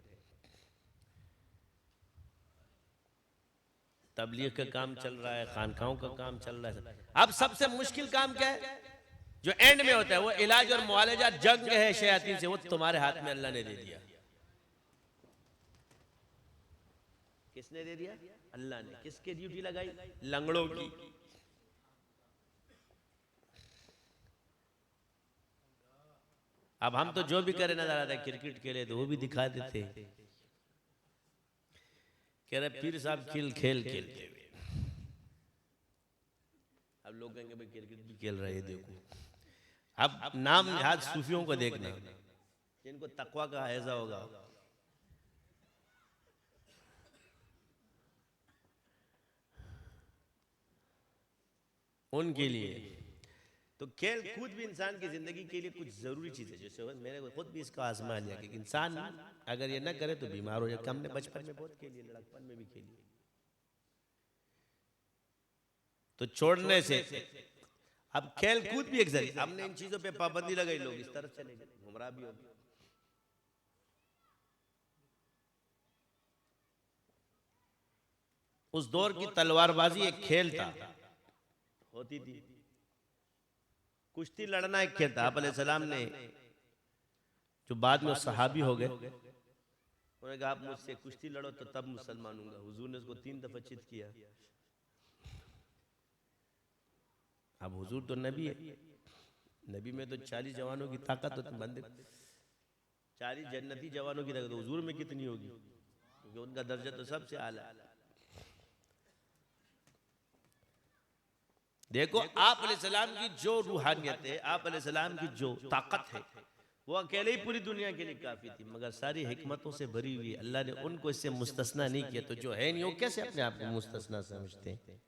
तबलीग का काम चल रहा है, खानकाहों का काम चल रहा है। अब सबसे मुश्किल काम क्या है जो एंड में होता है? वो इलाज और मुआलजा, जंग है शयातीन से, वो तुम्हारे हाथ में अल्लाह ने दे दिया। किसने दे दिया? अल्लाह ने। किसकी ड्यूटी लगाई? लंगड़ों की। अब हम तो जो भी करे नजर आता है, क्रिकेट खेले तो वो भी दिखा देते, कह रहे पीर साहब खेल खेलते हुए। अब लोग कहेंगे भाई क्रिकेट भी खेल रहे हैं देखो। अब नाम निहाद सूफियों को देखना जिनको तकवा का हैजा होगा, उनके लिए तो खेल कूद भी इंसान की जिंदगी के लिए कुछ जरूरी चीज है। जैसे मेरे को खुद भी इसका आजमा लिया कि इंसान अगर ये न करे तो बीमार हो जाए। हमने बचपन में बहुत खेली, लड़कपन में भी खेली, तो छोड़ने से अब खेल कूद भी एक जरिए। हमने इन चीजों पे पाबंदी लगाई, लोग इस तरफ चले गए, गुमराह भी हो गए। उस दौर की तलवारबाजी एक खेल था, होती थी। कुश्ती लड़ना एक खेल था। आप अलैहिस्सलाम ने जो बाद में सहाबी हो गए, उन्होंने कहा आप मुझसे कुश्ती लड़ो तो तब मुसलमान हूंगा। हुजूर ने उसको 3 दफा चित किया। अब हुजूर तो नबी है, नबी में तो 40 जवानों की ताकत होती, बंदे 40 जन्नती जवानों की ताकत, हुजूर में कितनी होगी? क्योंकि उनका दर्जा तो सबसे आला है। देखो आप अलैहिस्सलाम की जो रूहानियत है, आप अलैहिस्सलाम की जो ताकत है, वो अकेले ही पूरी दुनिया के लिए काफी थी, मगर सारी हिकमतों से भरी हुई। अल्लाह ने उनको इससे मुस्तस्ना नहीं किया। तो जो है नहीं वो कैसे अपने आप को मुस्तस्ना समझते हैं?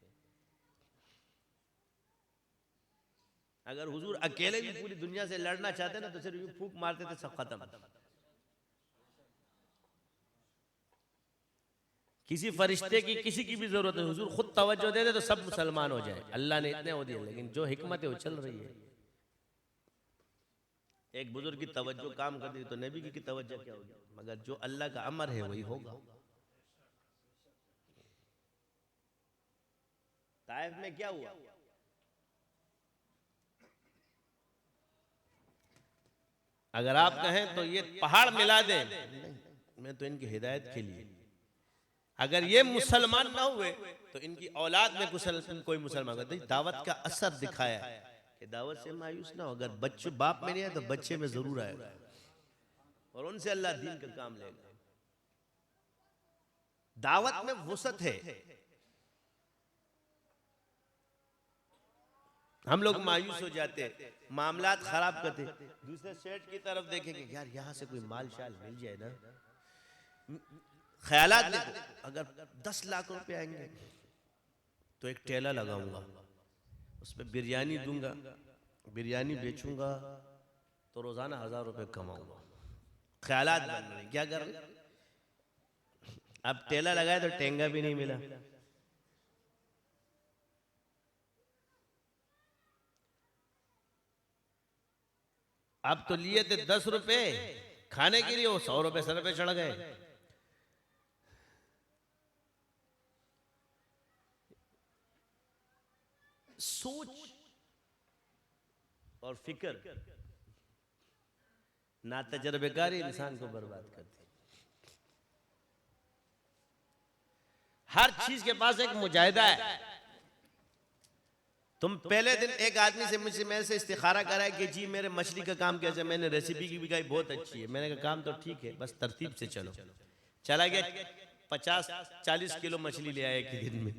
अगर हुजूर अकेले भी पूरी दुनिया से लड़ना चाहते ना तो सिर्फ यूं फूंक मारते थे, सब खत्म। किसी फरिश्ते की किसी की भी जरूरत नहीं, हुजूर खुद तवज्जो दे दे तो सब मुसलमान हो जाए। अल्लाह ने इतने हो दिए, लेकिन जो हिकमत है वो चल रही है। एक बुजुर्ग की तवज्जो काम कर दी तो नबी की तवज्जो क्या होगी? मगर जो अल्लाह का अमर है वही होगा। ताइफ में क्या हुआ? अगर आप कहें तो ये पहाड़ मिला दें, मैं तो इनकी हिदायत के लिए। अगर ये मुसलमान ना हुए तो इनकी औलाद में कोई मुसलमान कर, दावत का असर दिखाया कि दावत से मायूस ना हो। अगर बच्चे बाप में नहीं आए तो बच्चे में जरूर आएगा और उनसे अल्लाह दीन का काम लेगा। दावत में वुसअत है। हम लोग मायूस हो जाते, मामलात खराब करते, दूसरे सेठ की तरफ देखेंगे, यार यहां से कोई माल शाल मिल जाए ना। ख्यालात देखो, अगर 10 लाख रुपए आएंगे तो एक ठेला लगाऊंगा, उस पर बिरयानी दूंगा, बिरयानी बेचूंगा तो रोजाना 1000 रुपए कमाऊंगा। ख्यालात बन रहे, क्या कर रहे? अब ठेला लगाया तो टेंगा भी नहीं मिला। अब तो लिए थे 10 रुपए खाने के लिए, वो 100 रुपए सर पे चढ़ गए। सोच और फिक्र ना तजर्बेकारी इंसान को बर्बाद करती। हर चीज के पास एक मुजाहिदा है। तुम पहले दिन एक आदमी से मुझसे मेरे से इस्तिखारा करा कि जी मेरे मछली का काम कैसे, मैंने रेसिपी की भी कही बहुत अच्छी है, मैंने कहा काम तो ठीक है, बस तरतीब से चलो। चला गया 50-40 किलो मछली ले आया एक ही दिन में।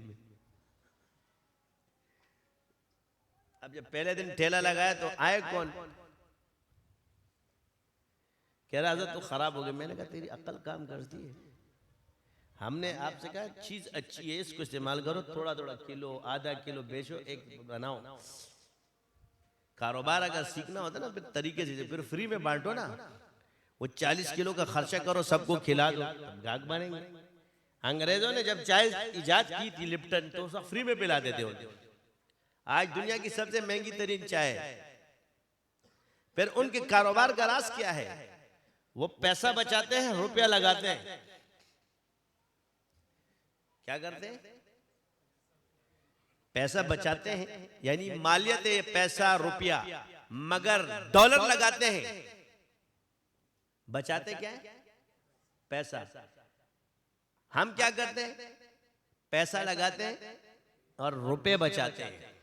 अब जब पहले दिन ठेला लगाया तो आए कौन? कह रहा हज़रत तो खराब हो गया। मैंने कहा तेरी अक्ल काम करती है, हमने आपसे कहा चीज अच्छी है इसको इस्तेमाल करो, थोड़ा थोड़ा किलो आधा किलो बेचो, एक बनाओ। कारोबार अगर सीखना होता ना फिर तरीके से, फिर फ्री में बांटो ना। वो 40 किलो का खर्चा करो, सबको खिला दो, गाहक बनेंगे। अंग्रेजों ने जब चाय इजाद की थी लिप्टन, तो सब फ्री में पिला देते होते। आज दुनिया की सबसे महंगी तरीन चाय है। फिर उनके कारोबार का राज क्या है? वो पैसा बचाते हैं, रुपया लगाते हैं। क्या करते हैं? पैसा बचाते हैं, यानी मालियत है पैसा रुपया, मगर डॉलर लगाते हैं। बचाते क्या है? पैसा। हम क्या करते हैं? पैसा लगाते हैं और रुपए बचाते हैं।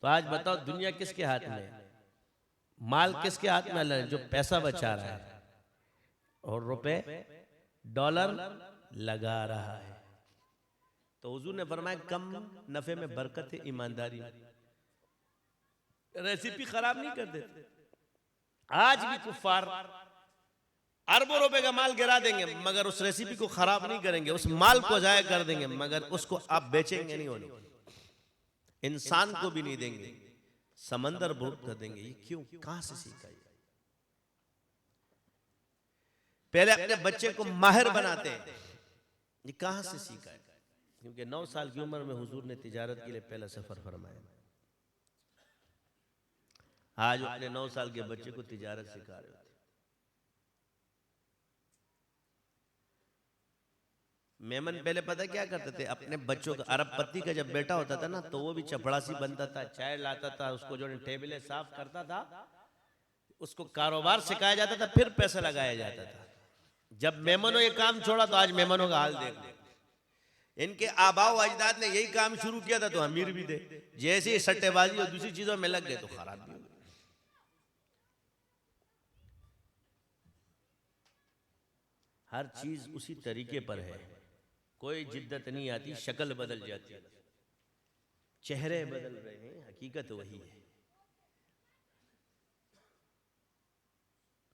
तो आज बताओ दुनिया किसके हाथ में है? माल किसके हाथ में है? जो पैसा बचा रहा है और रुपए डॉलर लगा रहा है। तो हुजूर ने फरमाया कम नफे में बरकत है ईमानदारी। रेसिपी खराब नहीं कर देते। आज भी कुफार अरबों रुपए का माल गिरा देंगे, मगर उस रेसिपी को खराब नहीं करेंगे, उस माल को जाया कर देंगे, मगर उसको आप बेचेंगे नहीं। होने इंसान को भी नहीं देंगे, समंदर बुर्द कर देंगे। ये क्यों? कहां से सीखा? पहले अपने बच्चे को माहिर बनाते हैं, ये कहां से सीखा है? क्योंकि 9 साल की उम्र में हुजूर ने तिजारत के लिए पहला सफर फरमाया। आज अपने 9 साल के बच्चे को तिजारत सिखा रहे होते। मेमन पहले पता क्या करते थे? अपने बच्चों का, अरबपति का जब बेटा होता था ना, तो वो भी चपड़ासी बनता था, चाय लाता था, उसको जो टेबलें साफ करता था, उसको कारोबार सिखाया जाता था, फिर पैसा लगाया जाता था। जब मेमनों ये काम छोड़ा तो आज मेमनों का हाल देख लो। इनके आबाओ अजदाद ने यही काम शुरू किया था तो अमीर भी थे, जैसे ही सट्टेबाजी और दूसरी चीजों में लग गए तो खराब भी हो गए। हर चीज उसी तरीके पर है, कोई जिद्दत नहीं आती, शक्ल बदल जाती है, चेहरे बदल रहे हैं, हकीकत वही है।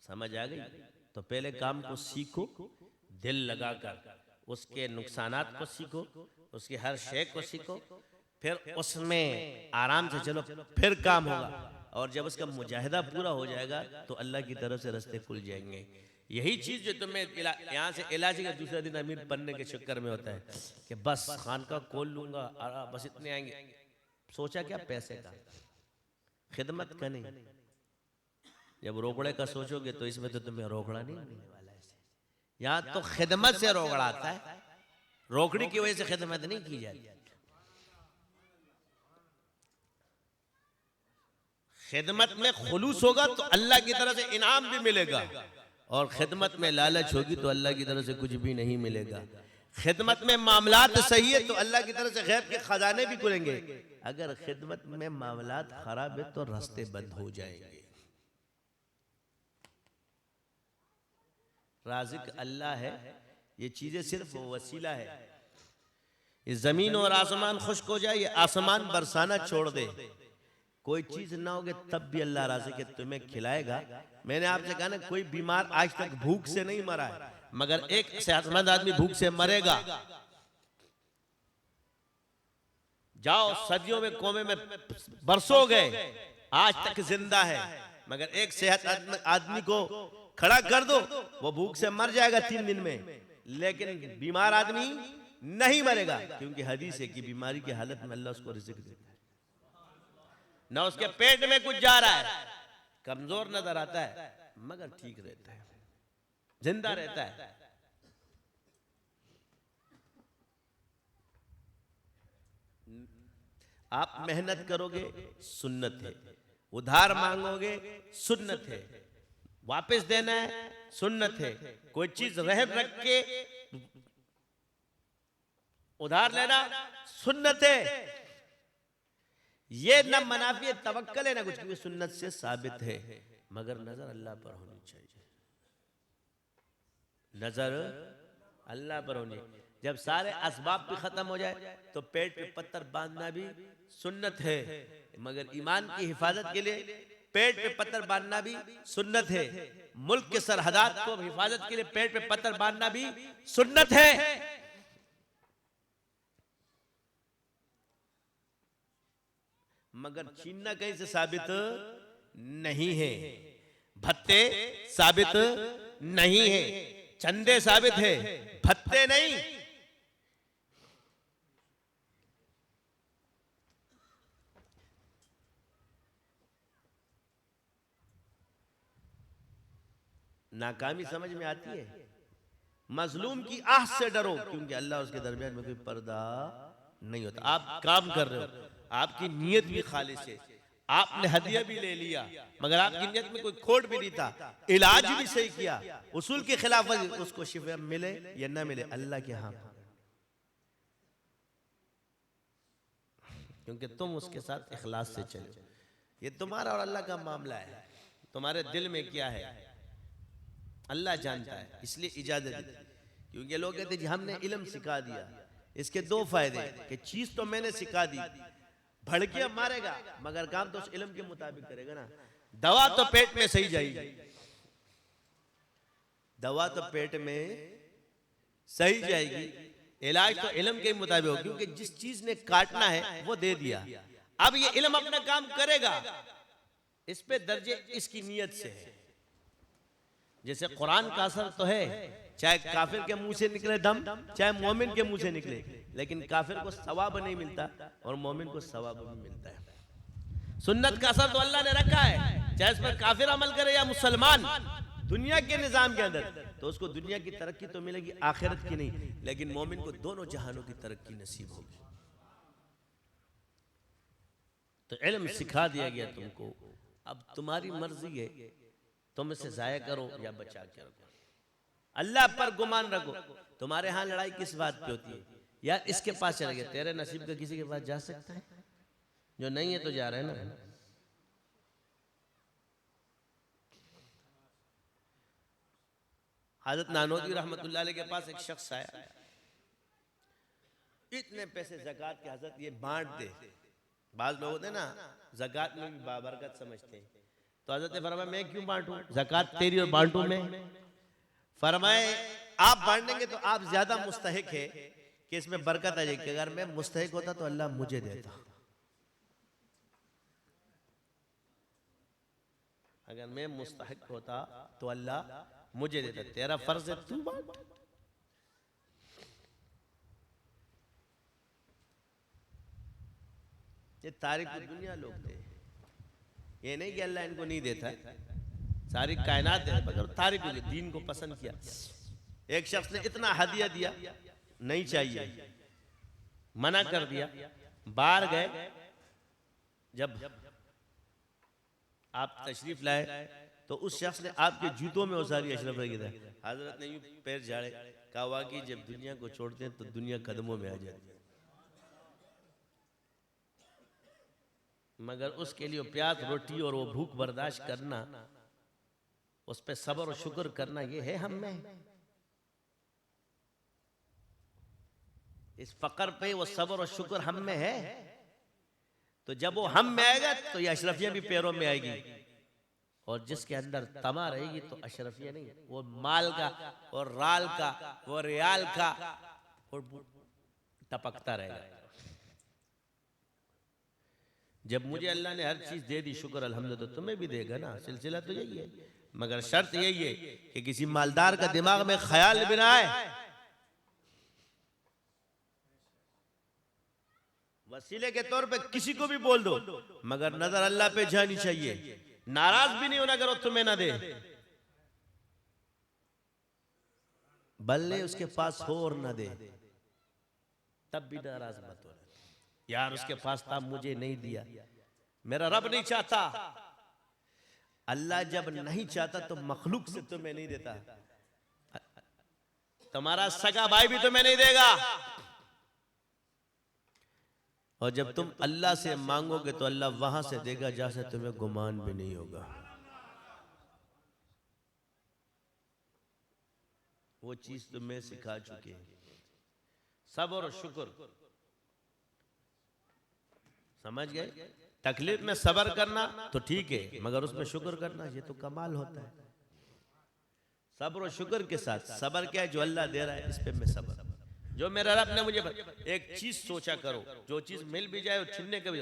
समझ आ गई? तो पहले काम को सीखो, दिल लगाकर उसके नुकसानात को सीखो, उसकी हर शय को सीखो, फिर उसमें आराम से चलो, फिर काम होगा। और जब उसका मुजाहिदा पूरा हो जाएगा तो अल्लाह की तरफ से रास्ते खुल जाएंगे। यही चीज जो तुम्हें यहाँ से इलाज का दूसरा दिन अमीर बनने के चक्कर में होता है कि बस खानका खोल लूंगा, बस इतने आएंगे। सोचा क्या? पैसे का, खिदमत का नहीं। जब रोकड़े का सोचोगे तो इसमें तो तुम्हें रोकड़ा नहीं मिलने वाला है। यहाँ तो खिदमत से रोकड़ा आता है, रोकड़ी की वजह से खिदमत नहीं की जाती। खिदमत में खुलूस होगा तो अल्लाह की तरफ से इनाम भी मिलेगा, और खिदमत में लालच होगी तो अल्लाह की तरफ से कुछ भी नहीं मिलेगा। खिदमत में मामलात सही है तो अल्लाह की तरफ से गैब के खजाने भी खुलेंगे। अगर खिदमत में मामलात खराब है तो रास्ते बंद हो जाएंगे। राज़िक अल्लाह है, ये चीज़ें सिर्फ वसीला है। ये ज़मीन और आसमान खुश्क हो जाए, ये आसमान बरसाना छोड़ दे, कोई चीज़ ना होगे तब भी अल्लाह राज़िक है, तुम्हें खिलाएगा। मैंने आपसे कहा ना, कोई बीमार आज तक भूख से नहीं मरा है, मगर एक सेहतमंद आदमी भूख से मरेगा। जाओ सदियों में कोमे में बरसों गए, आज तक जिंदा है, मगर एक सेहत आदमी को खड़ा कर दो, वो भूख से मर जाएगा 3 दिन में। लेकिन बीमार आदमी नहीं मरेगा, क्योंकि हदीस है कि बीमारी की हालत में अल्लाह उसको रिज़्क़ देता है। ना उसके पेट में कुछ जा रहा है, कमजोर नजर आता है, मगर ठीक रहता है, जिंदा रहता है। आप मेहनत करोगे, सुन्नत है। उधार मांगोगे, सुन्नत है। वापस देना है, सुन्नत है। कोई चीज रहन रख के उधार लेना, सुन्नत है। ये न मनाफी तवक्कल है ना कुछ, क्योंकि सुन्नत से साबित है। मगर नजर अल्लाह पर होनी चाहिए, नजर अल्लाह पर होनी। जब सारे असबाब भी खत्म हो जाए तो पेट पे पत्थर बांधना भी सुन्नत है, मगर ईमान की हिफाजत के लिए पेट पे पत्थर बांधना भी सुन्नत है। मुल्क के सरहदात को हिफाजत के लिए पेट पे पत्थर बांधना भी सुन्नत है। मगर छीनना कहीं से साबित नहीं है, भत्ते साबित नहीं है, चंदे साबित है, भत्ते नहीं। नाकामी समझ में आती है, मजलूम की आह से डरो, क्योंकि अल्लाह उसके दरमियान में कोई पर्दा नहीं होता। आप काम कर रहे हो, आपकी नीयत भी खालिस है, आपने हदिया भी ले लिया, मगर आपकी नीयत में कोई खोट भी नहीं था, इलाज भी सही किया, उसूल के खिलाफ उसको शिफा मिले या ना मिले, अल्लाह के यहाँ, क्योंकि तुम उसके साथ इखलास से चलो। ये तुम्हारा और अल्लाह का मामला है, तुम्हारे दिल में क्या है अल्लाह जानता है, इसलिए इजाजत दी। क्योंकि लोग कहते हैं हमने इल्म सिखा दिया, इसके 2 फायदे कि चीज तो मैंने सिखा दी, भड़के मारेगा मगर काम तो उस इल्म के मुताबिक करेगा ना। दवा तो पेट में सही जाएगी, दवा तो पेट में सही जाएगी, इलाज तो इल्म के मुताबिक हो, क्योंकि जिस चीज ने काटना है वो दे दिया, अब ये इल्म अपना काम करेगा। इस पे दर्जे इसकी नीयत से है। जैसे कुरान का असर तो है, चाहे काफिर के मुंह से निकले दम, चाहे मोमिन के मुंह से निकले, लेकिन काफिर को सवाब नहीं मिलता और मोमिन को सवाब भी मिलता है। सुन्नत का असर तो अल्लाह ने रखा है, चाहे इस पर काफिर अमल करे या मुसलमान, दुनिया के निजाम के अंदर, तो उसको दुनिया की तरक्की तो मिलेगी, आखिरत की नहीं, लेकिन मोमिन को दोनों जहानों की तरक्की नसीब होगी। तो इल्म सिखा दिया गया तुमको, अब तुम्हारी मर्जी है, तुम इसे जाया करो या बचा के रखो, अल्लाह पर गुमान रखो। तुम्हारे यहाँ लड़ाई किस बात पे होती है, यार इसके पास चले गए, तेरे नसीब का किसी के पास जा सकता है? जो नहीं है तो जा रहे हैं ना। हज़रत नानोदी रहमतुल्लाह अलैह के पास एक शख्स आया, इतने पैसे ज़कात के हज़रत ये बांट दे। बाज लोग होते ना ज़कात में भी बाबरकत समझते हैं, तो हज़रत फरमाया मैं क्यों बांटूं, ज़कात तेरी और बांटूं मैं? फरमाए आप बांटेंगे तो आप ज्यादा मुस्तहिक है कि इसमें बरकत आ जाएगी, अगर मैं मुस्तहिक होता तो अल्लाह मुझे देता, अगर मैं मुस्तहिक होता तो अल्लाह मुझे देता, तेरा फर्ज है तू बांट। ये तारीख दुनिया लोग थे, ये नहीं कि अल्लाह इनको नहीं देता, सारी कायनात है, मगर तारीख दीन को पसंद किया। एक शख्स ने इतना हदिया दिया, नहीं चाहिए, मना कर दिया, बाहर गए, जब आप तशरीफ लाए तो उस शख्स ने आपके जूतों में वो सारी अशरफ रखी था। हजरत ने यूं पैर झाड़े, कहा वाकई जब दुनिया को छोड़ते हैं तो दुनिया कदमों में आ जाती है, मगर उसके लिए प्यास रोटी और वो भूख बर्दाश्त करना उस पर सब्र और शुक्र करना ये है हम में। इस फकर पे वो सब्र और शुक्र हम में है। तो जब वो हम में आएगा तो ये अशरफिया भी पैरों में आएगी। और जिसके अंदर तमा रहेगी तो अशरफिया नहीं, वो माल का और राल का वो रियाल का और टपकता रहेगा। जब मुझे अल्लाह ने हर चीज दे दी, शुक्र अल्हम्दुलिल्लाह, तो तुम्हें भी देगा ना। सिलसिला तो यही है, मगर शर्त यही है कि किसी मालदार का दिमाग में ख्याल भी ना आए, वसीले के तौर पे किसी को भी बोल दो, मगर नजर अल्लाह पे जानी चाहिए। नाराज भी नहीं होना अगर वो तुम्हें ना दे, बल्ले उसके पास हो और ना दे, तब भी नाराज मत हो। यार उसके पास था मुझे नहीं दिया, मेरा रब नहीं चाहता। अल्लाह जब नहीं चाहता तो मखलूक से तुम्हें नहीं देता। तुम्हारा सगा भाई भी तुम्हें नहीं देगा। और जब तुम अल्लाह से मांगोगे तो अल्लाह वहां से देगा जहां से तुम्हें गुमान भी नहीं होगा। वो चीज तुम्हें सिखा चुके हैं, सब्र और शुक्र। समझ गए? तकलीफ में सब्र करना तो ठीक है, मगर उसमें शुक्र करना ये तो कमाल होता है। सब्र और शुक्र के साथ, सब्र क्या है? जो अल्लाह दे रहा है इस पे मैं सब्र, जो मेरा रब ने मुझे एक चीज सोचा करो, जो चीज मिल भी जाए और छीनने का भी,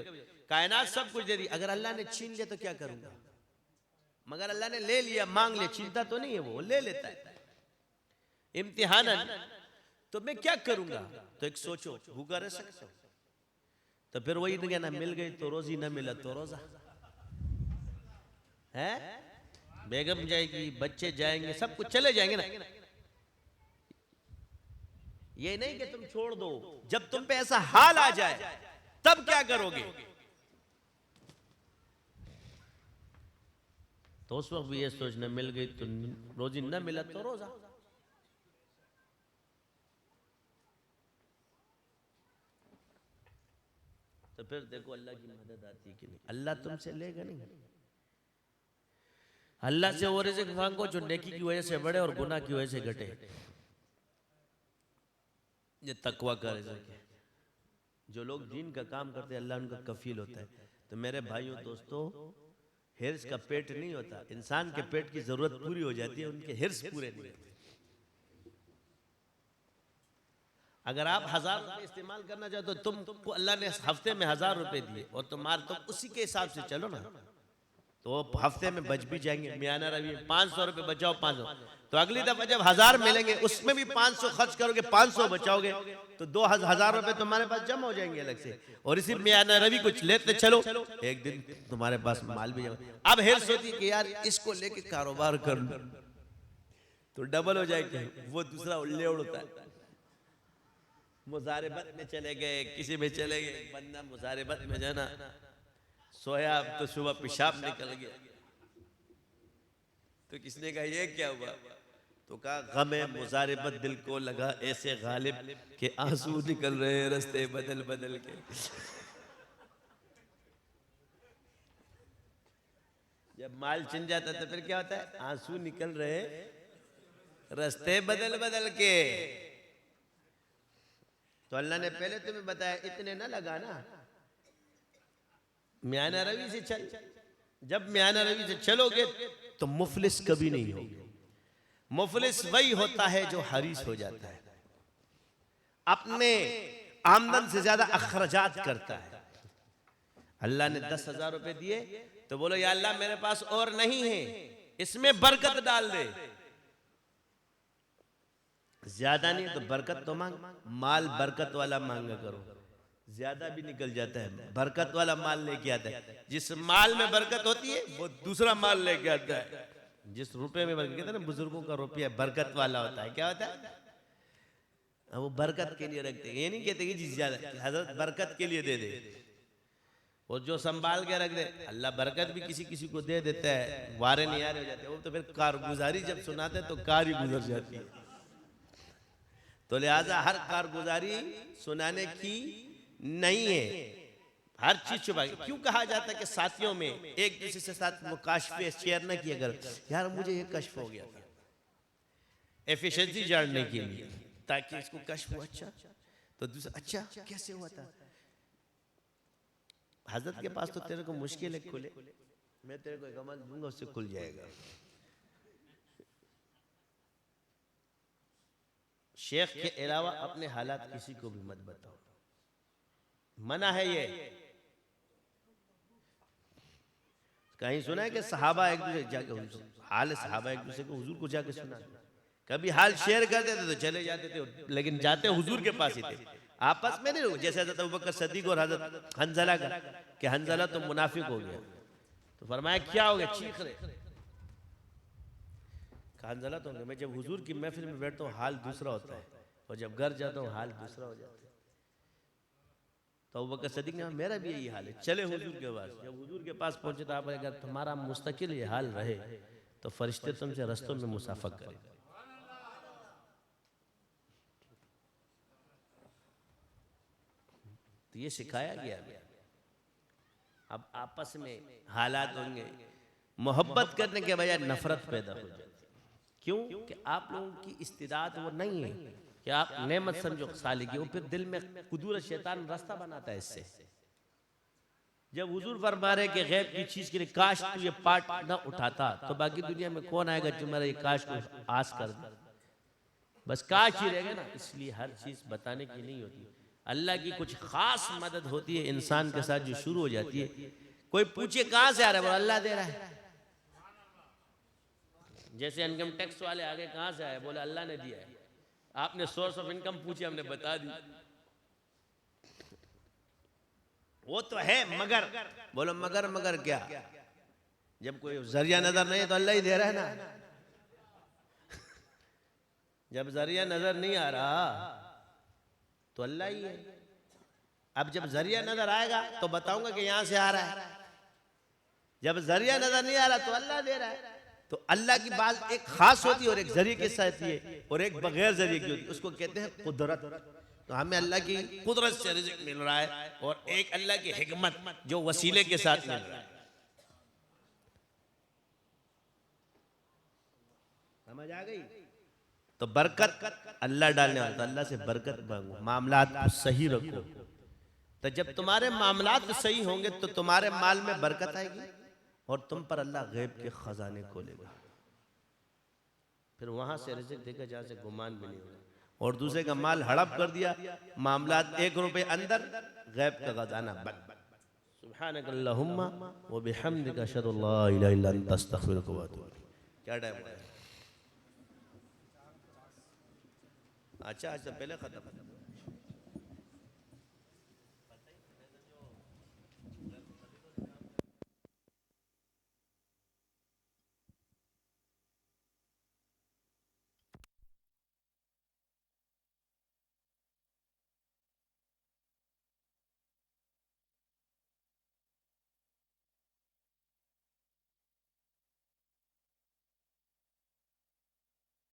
कायनात सब कुछ दे दी, अगर अल्लाह ने छीन लिया तो क्या करूंगा? मगर अल्लाह ने ले लिया, मांग लिया, छीनता तो नहीं है, वो ले लेता है इम्तिहानन। तो मैं क्या करूंगा? तो एक सोचो, भूखा रह सकता हूं तो फिर वही ना, मिल गई तो रोजी, न मिला तो रोजा है। बेगम जाएगी, बच्चे जाएंगे, सब कुछ चले जाएंगे ना। ये नहीं कि तुम छोड़ दो, जब तुम पे ऐसा हाल आ जाए तब क्या करोगे? तो उस वक्त भी ये सोचना, मिल गई तो रोजी, न मिला तो रोजा। तो फिर देखो अल्लाह की मदद आती है कि नहीं। अल्लाह तुमसे लेगा नहीं। अल्लाह से वो रिज़्क़ मांगो जो नेकी की वजह से बढ़े और गुनाह की वजह से घटे। ये तकवा का रिज़्क़ है। जो लोग दीन का काम करते हैं अल्लाह उनका कफील होता है। तो मेरे भाइयों दोस्तों, हिर्स का पेट नहीं होता। इंसान के पेट की जरूरत पूरी हो जाती है, उनके हिर्स पूरे नहीं होते। अगर आप 1000 रुपए इस्तेमाल करना चाहो तो तुमको अल्लाह ने हफ्ते में 1000 रुपए दिए और तुम उसी के हिसाब से चलो ना, तो हफ्ते में बच भी जाएंगे। मियाना रवि 500 रुपए बचाओ, 500, तो अगली दफा जब 1000 मिलेंगे उसमें भी 500 खर्च करोगे, 500 बचाओगे, तो 2000 रुपए तुम्हारे पास जमा हो जाएंगे अलग से। और इसी मियाना रवि कुछ लेते चलो, एक दिन तुम्हारे पास माल भी जमा। अब हिर्स होती है कि यार इसको लेके कारोबार कर लो तो डबल हो जाएगा। वो दूसरा उल्ले उड़ता है, मुजारिबत में चले गए, किसी में चले गए, बंदा मुजारिबत में जाना सोया, अब तो सुबह पेशाब निकल गया। तो किसने कहा ये क्या हुआ? तो कहा गमे मुजारिबत दिल को लगा ऐसे गालिब के आंसू निकल रहे हैं रास्ते बदल बदल के। जब माल छिन जाता है तो फिर क्या होता है? आंसू निकल रहे रास्ते बदल बदल के। तो अल्लाह ने पहले तुम्हें बताया इतने ना लगाना, मियाना रवि से चल। जब मियाना रवि से चलोगे तो मुफलिस कभी नहीं होगे। मुफलिस वही होता है जो हरीस हो जाता है, अपने आमदन से ज्यादा अखराजात करता है। अल्लाह ने 10,000 रुपए दिए तो बोलो या अल्लाह मेरे पास और नहीं है, इसमें बरकत डाल दे। ज्यादा नहीं तो बरकत तो मांग, माल बरकत वाला मांगा करो, ज्यादा भी निकल जाता है। बरकत वाला माल लेके आता है, जिस माल में बरकत होती है वो दूसरा माल लेके आता है। जिस रुपए में बरकत, कहते हैं ना बुजुर्गों का रुपया बरकत वाला होता है। क्या होता है? वो बरकत के लिए रखते हैं, ये नहीं कहते कि जी ज्यादा, हजरत बरकत के लिए दे दे। और जो संभाल के रख दे, अल्लाह बरकत भी किसी किसी को दे देता है, वारे नियारे हो जाते हैं। वो तो फिर कारगुजारी जब सुनाते तो कार ही गुजर जाती है। तो लिहाजा हर कारगुजारी सुनाने की नहीं है, हर चीज छुपा के। क्यों कहा जाता है कि साथियों में एक दूसरे से साथ वो काशफे शेयर न किया कर, यार मुझे ये कश्फ हो गया था, एफिशिएंसी जानने के लिए, ताकि इसको कश्फ हो। अच्छा तो दूसरा, अच्छा कैसे हुआ था? हजरत के पास तो तेरे को मुश्किल है खुले, मैं तेरे को एक अमल दूंगा उससे खुल जाएगा। शेख के अलावा अपने हालात किसी को भी मत बताओ, मना है ये। कहीं सुना है कि सहाबा एक दूसरे जाके हाल सहाबा एक दूसरे को हुजूर को जाके सुना, कभी हाल शेयर करते थे तो चले जाते थे, लेकिन जाते हुजूर के पास ही थे, आपस में नहीं। जैसे हजरत अबू बकर सिद्दीक और हजरत हंजला का, कि हंजला तो मुनाफिक हो गया, तो फरमाया क्या हो गया, चीख रहे। हंजला तो मैं जब हुजूर की महफिल में बैठता हूँ हाल दूसरा होता है, और जब घर जाता हूँ हाल दूसरा हो जाता है। तो अबू बकर सिद्दीक ने मेरा भी यही हाल है, चले हुजूर के पास। जब हुजूर के पास पहुंचे तो आप अगर तुम्हारा मुस्तकिल ये हाल रहे तो फरिश्ते तुमसे रस्तों में मुसाफा करें। तो ये सिखाया गया। अब आपस में हालात होंगे, मोहब्बत करने के बजाय नफरत पैदा हो जाती है। क्यों? कि आप लोगों की इस्तिदाद वो नहीं है कि आप नेमत समझो साली की, वो फिर दिल में कुदूर शैतान रास्ता बनाता है इससे। जब हुजूर फरमा रहे कि गैब की चीज के लिए काश तू ये पार्ट ना उठाता, तो बाकी दुनिया में कौन आएगा तुम्हारे ये काश को आस कर दे, बस काश ही रहेगा ना। इसलिए हर चीज बताने की नहीं होती, अल्लाह की कुछ खास मदद होती है इंसान के साथ जो शुरू हो जाती है। कोई पूछे कहां से आ रहा है, बोला अल्लाह दे रहा है। जैसे इनकम टैक्स वाले आगे कहां से आए, बोले अल्लाह ने दिया है। आपने सोर्स ऑफ इनकम पूछी, हमने बता दी, वो तो है मगर, बोलो मगर मगर क्या, जब कोई जरिया नजर नहीं है तो अल्लाह ही दे रहा है ना। जब जरिया नजर नहीं आ रहा तो अल्लाह ही है। अब जब जरिया नजर आएगा तो बताऊंगा कि यहां से आ रहा है, जब जरिया नजर नहीं आ रहा तो अल्लाह दे रहा है। तो अल्लाह की बात एक खास होती है और एक जरिए के साथ है, और एक बगैर जरिए की होती है, उसको कहते हैं कुदरत। तो हमें अल्लाह की कुदरत से रिज़्क़ मिल रहा है, और एक अल्लाह की हिकमत जो वसीले के साथ मिल रहा है। समझ आ गई? तो बरकत अल्लाह डालने वाला, तो अल्लाह से बरकत मांगो, मामलात को सही रखो। तो जब तुम्हारे मामलात सही होंगे तो तुम्हारे माल में बरकत आएगी, और तुम पर अल्लाह गैब के खजाने खोलेगा। फिर वहां से रिज़्क़ देगा जहां से गुमान भी नहीं होगा। और दूसरे का माल हड़प कर दिया, मामलात 1 रुपए अंदर, गैब का खजाना बंद। सुब्हानकल्लाहुम्मा व बिहम्दिका अशहदु अल्ला इलाहा इल्ला अंता अस्तगफिरुका व अतूबु इलैक। क्या टाइम हो गया? अच्छा पहले खत्म।